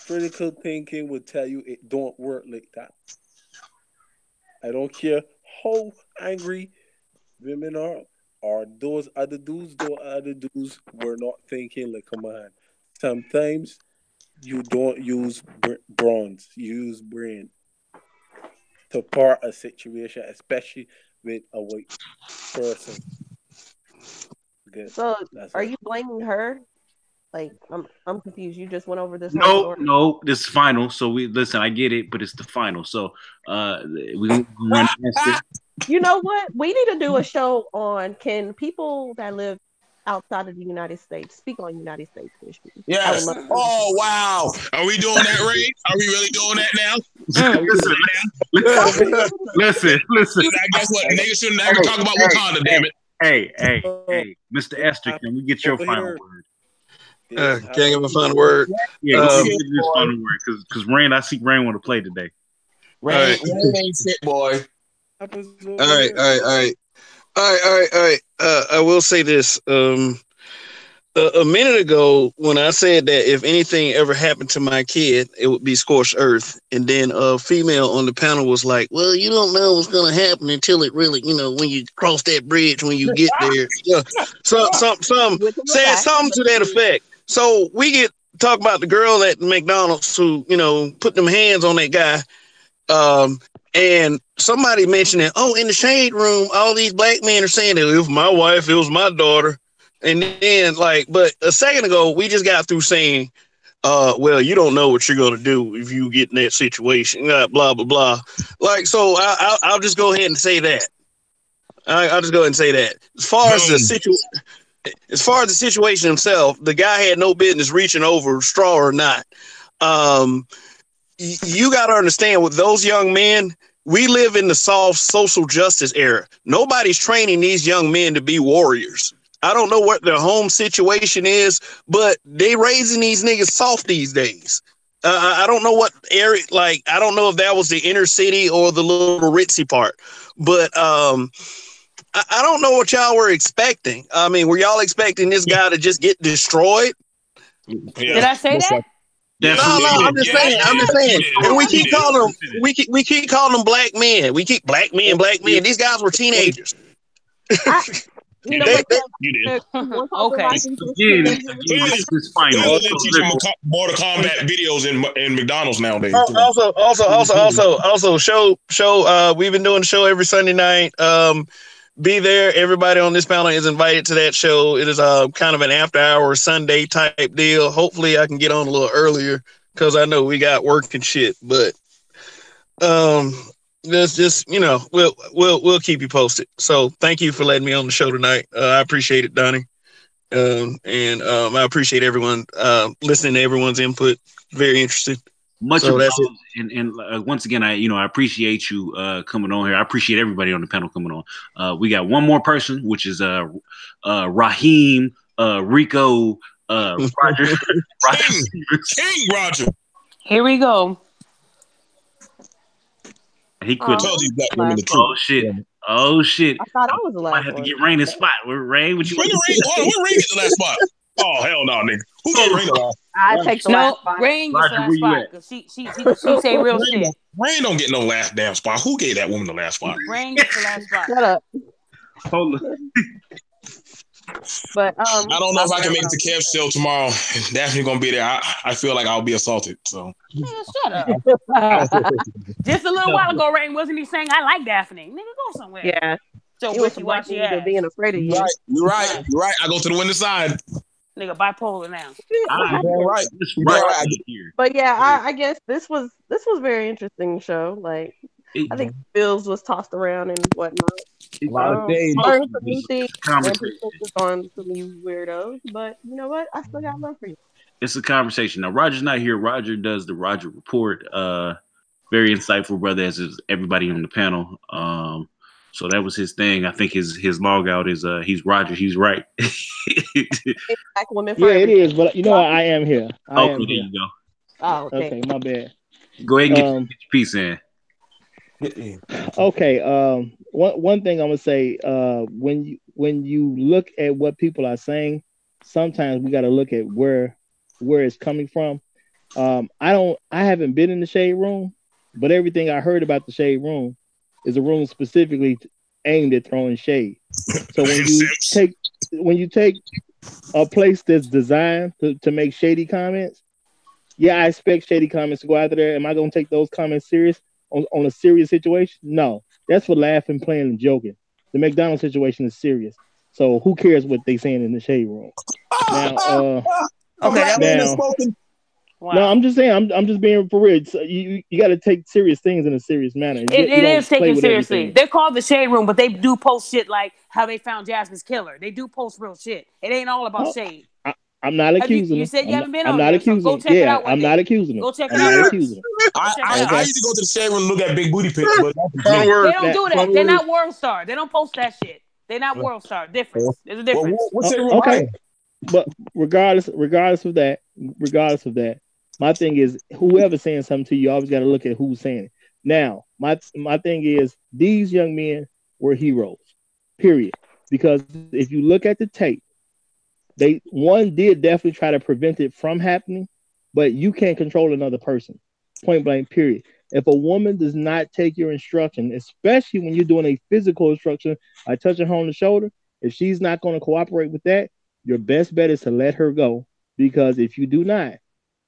critical thinking will tell you it don't work like that. I don't care how angry women are, or those other dudes were not thinking like a man. Sometimes you don't use bronze, you use brain to part a situation, especially with a white person. Good.
So,
That's
are
all.
you blaming her? Like, I'm confused. You just went over this whole
No,
story.
no, this is final. So we listen. I get it, but it's the final. So we gonna run faster.
You know what? We need to do a show on can people that live outside of the United States speak on United States issues. I would
Yes.
love to.
Oh wow. Are we doing that, Ray? Are we really doing that now?
Listen.
I guess what? Niggas shouldn't ever talk about Wakanda, damn it.
Hey, Mr. Esther, can we get your final word?
Can't give a final word.
Yeah, go get this final word because Rain, I see Rain want to play today.
Rain ain't shit, boy.
All right. I will say this. A minute ago, when I said that if anything ever happened to my kid, it would be scorched earth. And then a female on the panel was like, well, you don't know what's going to happen until it really, when you cross that bridge, when you get there. Yeah. Some said something to that effect. So we get talk about the girl at McDonald's who, put them hands on that guy. And somebody mentioned it. Oh, in the shade room, all these black men are saying that it was my wife, it was my daughter. And then, but a second ago, we just got through saying, well, you don't know what you're going to do if you get in that situation, blah, blah, blah. So I'll just go ahead and say that. I'll just go ahead and say that. As far as the situation himself, the guy had no business reaching over straw or not. You got to understand with those young men, we live in the soft social justice era. Nobody's training these young men to be warriors. I don't know what their home situation is, but they raising these niggas soft these days. I don't know what area, I don't know if that was the inner city or the little ritzy part, but I don't know what y'all were expecting. I mean, were y'all expecting this guy to just get destroyed?
Yeah. Did I say that?
No, I'm just saying. And we keep calling them black men. We keep black men. These guys were teenagers.
You know what?
You did.
Okay.
This final.
Mortal Kombat videos in McDonald's nowadays.
Also, show. We've been doing the show every Sunday night. Be there. Everybody on this panel is invited to that show. It is kind of an after hour Sunday type deal. Hopefully, I can get on a little earlier because I know we got work and shit. But just we'll keep you posted. So thank you for letting me on the show tonight. I appreciate it, Donnie. And I appreciate everyone listening to everyone's input. Very interesting.
Much so that's it. And once again, I appreciate you coming on here. I appreciate everybody on the panel coming on. We got one more person, which is Raheem Rico Roger.
King Roger.
Here we go.
He quit. Oh shit!
I thought I was the last one.
I had to get Rain in spot. Rain, what you want?
When Rain get the last spot? Oh hell no, nigga. Who got Rain the last?
I take the last spot.
Rain gets the last spot because she say real shit.
Rain don't get no last damn spot. Who gave that woman the last spot?
Rain gets the last spot.
Shut up.
Hold on.
But
I don't know if I can make it to Kev's show tomorrow. Daphne's gonna be there. I feel like I'll be assaulted. So
shut up. Just a little while ago, Rain wasn't he saying I like Daphne? Nigga, go somewhere.
Yeah.
So wishy-washy ass.
Being afraid of you.
You're right. I go to the winning side.
Nigga, bipolar now.
Right.
But yeah, I guess this was very interesting show. Like I think Bills was tossed around and whatnot.
A lot of days.
Learn some new things and perspectives on some of you weirdos. But you know what? I still got love for you.
It's a conversation. Now Roger's not here. Roger does the Roger Report. very insightful brother, as is everybody on the panel. So that was his thing. I think his log out is he's Roger. He's right.
Black women for
Yeah, it
everything.
is. But you know what? I am here. I
Okay,
am
there
here.
you go.
Oh,
Okay, my bad.
Go ahead and get your piece in.
Okay. One thing I'm gonna say. When you look at what people are saying, sometimes we got to look at where it's coming from. I haven't been in the shade room, but everything I heard about the shade room is a room specifically aimed at throwing shade. So when you take a place that's designed to make shady comments, yeah, I expect shady comments to go out there. Am I gonna take those comments serious on a serious situation? No, that's for laughing, playing, and joking. The McDonald's situation is serious, so who cares what they saying in the shade room? Now,
Wow.
no, I'm just saying, I'm just being for real. So you got to take serious things in a serious manner.
It
You don't
is
play
taken
with
seriously.
everything.
They're called the Shade Room, but they do post shit like how they found Jasmine's killer. They do post real shit. It ain't all about shade.
I'm not accusing
You
them.
said you haven't been
I'm
on
not
there, so
accusing
go
them.
check it
Yeah,
out one
I'm
day.
not accusing them.
Go check
I'm
it out
not
first.
accusing them.
I used to go to the shade room and look at big booty pics, but that's just me.
They don't do that. They're not World Star. They don't post that shit. They're not World Star. Difference. There's a difference.
What's it
Okay, but regardless of that, my thing is whoever's saying something to you, you always got to look at who's saying it. Now, my thing is these young men were heroes, period. Because if you look at the tape, one did definitely try to prevent it from happening, but you can't control another person. Point blank, period. If a woman does not take your instruction, especially when you're doing a physical instruction, like touching her on the shoulder, if she's not going to cooperate with that, your best bet is to let her go. Because if you do not,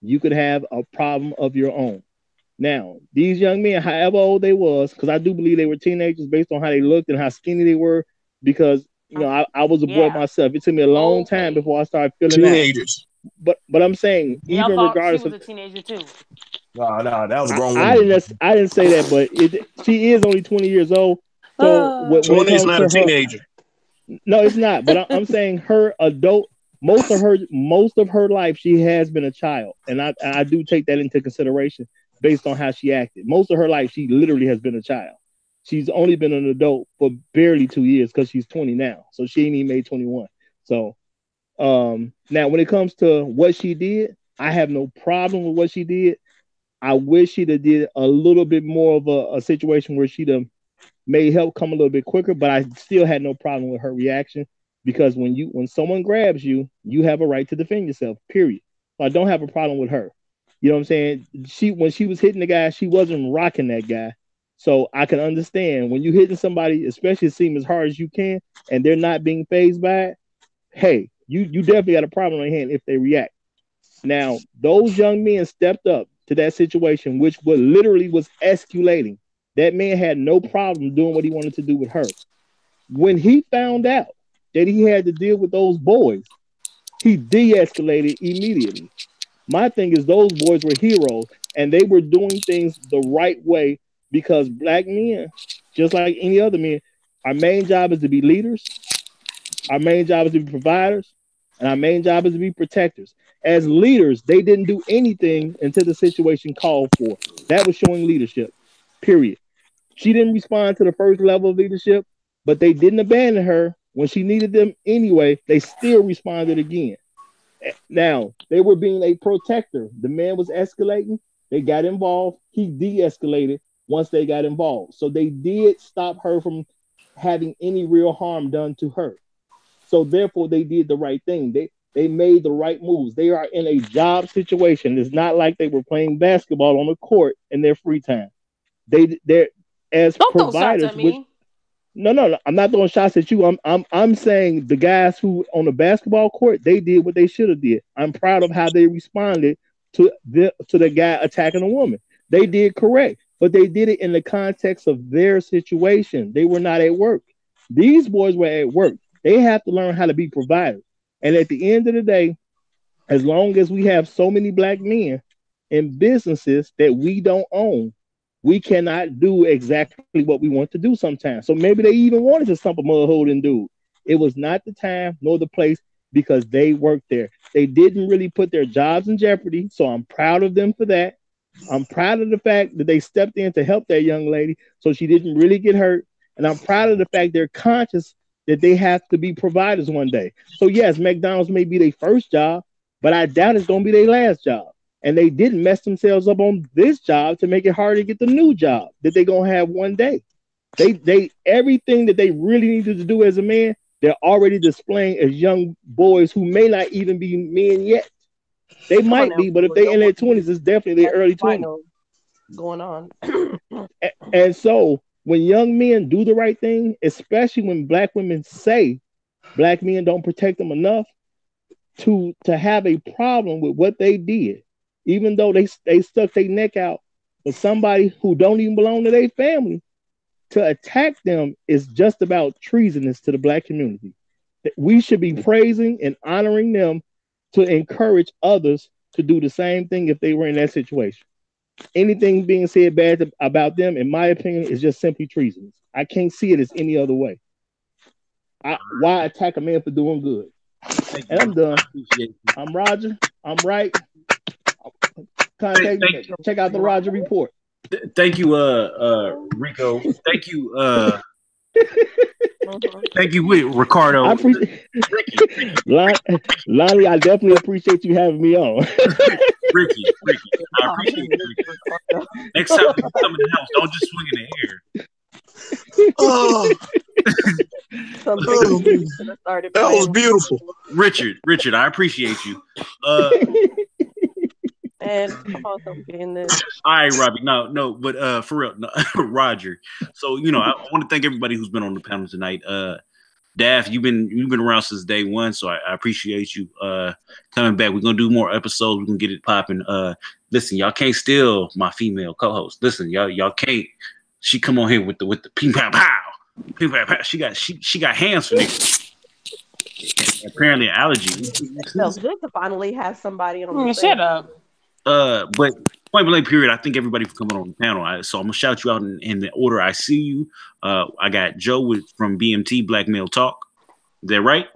you could have a problem of your own. Now, these young men, however old they was, because I do believe they were teenagers based on how they looked and how skinny they were, because I was a boy myself. It took me a long time before I started feeling
teenagers.
That. But I'm saying,
Y'all
even
thought
regardless
she was
of
a teenager too.
No, that was a grown
I
woman.
didn't say that, but she is only 20 years old. So when it
20 is
comes
not
to
a
her,
teenager.
no, it's not. But I'm saying her adult, most of her life, she has been a child, and I do take that into consideration based on how she acted. Most of her life, she literally has been a child. She's only been an adult for barely 2 years because she's 20 now, so she ain't even made 21. So now when it comes to what she did, I have no problem with what she did. I wish she'd have did a little bit more of a situation where she'd have made help come a little bit quicker, but I still had no problem with her reaction because when someone grabs you, you have a right to defend yourself. Period. So I don't have a problem with her. You know what I'm saying? When she was hitting the guy, she wasn't rocking that guy. So I can understand when you hitting somebody, especially seem as hard as you can, and they're not being phased by it. Hey, you definitely got a problem on your hand if they react. Now, those young men stepped up to that situation, which literally was escalating. That man had no problem doing what he wanted to do with her. When he found out that he had to deal with those boys, he de-escalated immediately. My thing is those boys were heroes and they were doing things the right way because black men, just like any other men, our main job is to be leaders. Our main job is to be providers, and our main job is to be protectors. As leaders, they didn't do anything until the situation called for. That was showing leadership, period. She didn't respond to the first level of leadership, but they didn't abandon her when she needed them anyway. They still responded again. Now, they were being a protector. The man was escalating. They got involved. He de-escalated once they got involved. So they did stop her from having any real harm done to her. So therefore, they did the right thing. They made the right moves. They are in a job situation. It's not like they were playing basketball on the court in their free time. They're as
Don't
providers.
throw shots at me.
No. I'm not throwing shots at you. I'm saying the guys who on the basketball court, they did what they should have did. I'm proud of how they responded to the guy attacking a woman. They did correct, but they did it in the context of their situation. They were not at work. These boys were at work. They have to learn how to be providers. And at the end of the day, as long as we have so many black men in businesses that we don't own, we cannot do exactly what we want to do sometimes. So maybe they even wanted to stump a mud holding dude. It was not the time nor the place because they worked there. They didn't really put their jobs in jeopardy. So I'm proud of them for that. I'm proud of the fact that they stepped in to help that young lady so she didn't really get hurt. And I'm proud of the fact they're conscious that they have to be providers one day. So yes, McDonald's may be their first job, but I doubt it's going to be their last job. And they didn't mess themselves up on this job to make it hard to get the new job that they're going to have one day. They everything that they really needed to do as a man, they're already displaying as young boys who may not even be men yet. They might be, but if they in their 20s, it's definitely their early 20s.
Going on.
And so when young men do the right thing, especially when black women say black men don't protect them enough, to have a problem with what they did, even though they stuck their neck out for somebody who don't even belong to their family, to attack them is just about treasonous to the black community. We should be praising and honoring them to encourage others to do the same thing if they were in that situation. Anything being said bad about them, in my opinion, is just simply treasonous. I can't see it as any other way. Why attack a man for doing good? And I'm done. I'm Roger. I'm right. Check out the Roger Report.
Thank you, Rico. Thank you, thank you, Ricardo.
I appreciate Lonnie, I definitely appreciate you having me on.
Ricky, I appreciate you. Ricky. Next time you come in the house, don't just swing in the air.
Oh, that was beautiful.
Richard, I appreciate you.
And I'm also getting this.
All right, Robbie. No, but for real, no, Roger. So I want to thank everybody who's been on the panel tonight. Daff, you've been around since day one, so I appreciate you coming back. We're gonna do more episodes. We're gonna get it popping. Listen, y'all can't steal my female co-host. Listen, y'all can't. She come on here with the ping pow pow, ping pow pow. She got hands for niggas. Apparently, an allergy.
It feels good to finally have somebody on the
Shut up.
But point blank period, I thank everybody for coming on the panel. So I'm gonna shout you out in the order I see you. I got Joe from BMT Black Male Talk. Is that right?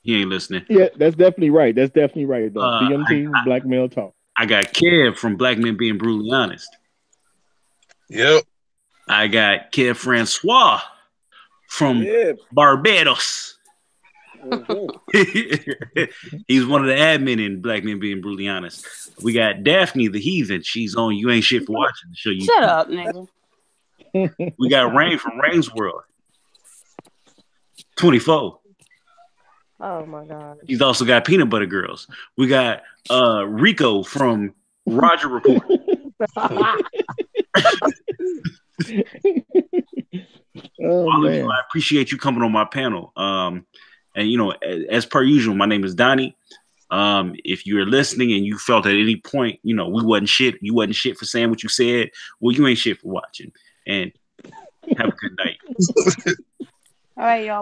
He ain't listening.
Yeah, that's definitely right. Though. BMT Black Male Talk.
I got Kev from Black Men Being Brutally Honest.
Yep.
I got Kev Francois from Barbados. Mm-hmm. He's one of the admin in Black Men Being Brutally Honest. We got Daphne the Heathen. She's on You Ain't Shit for Watching. Show you.
Shut up, nigga.
We got Rain from Rain's World. 24.
Oh my God.
He's also got Peanut Butter Girls. We got Rico from Roger Report.
Oh, man.
I appreciate you coming on my panel. And as per usual, my name is Donnie. If you're listening and you felt at any point, we wasn't shit, you wasn't shit for saying what you said, well, you ain't shit for watching. And have a good night.
All right, y'all.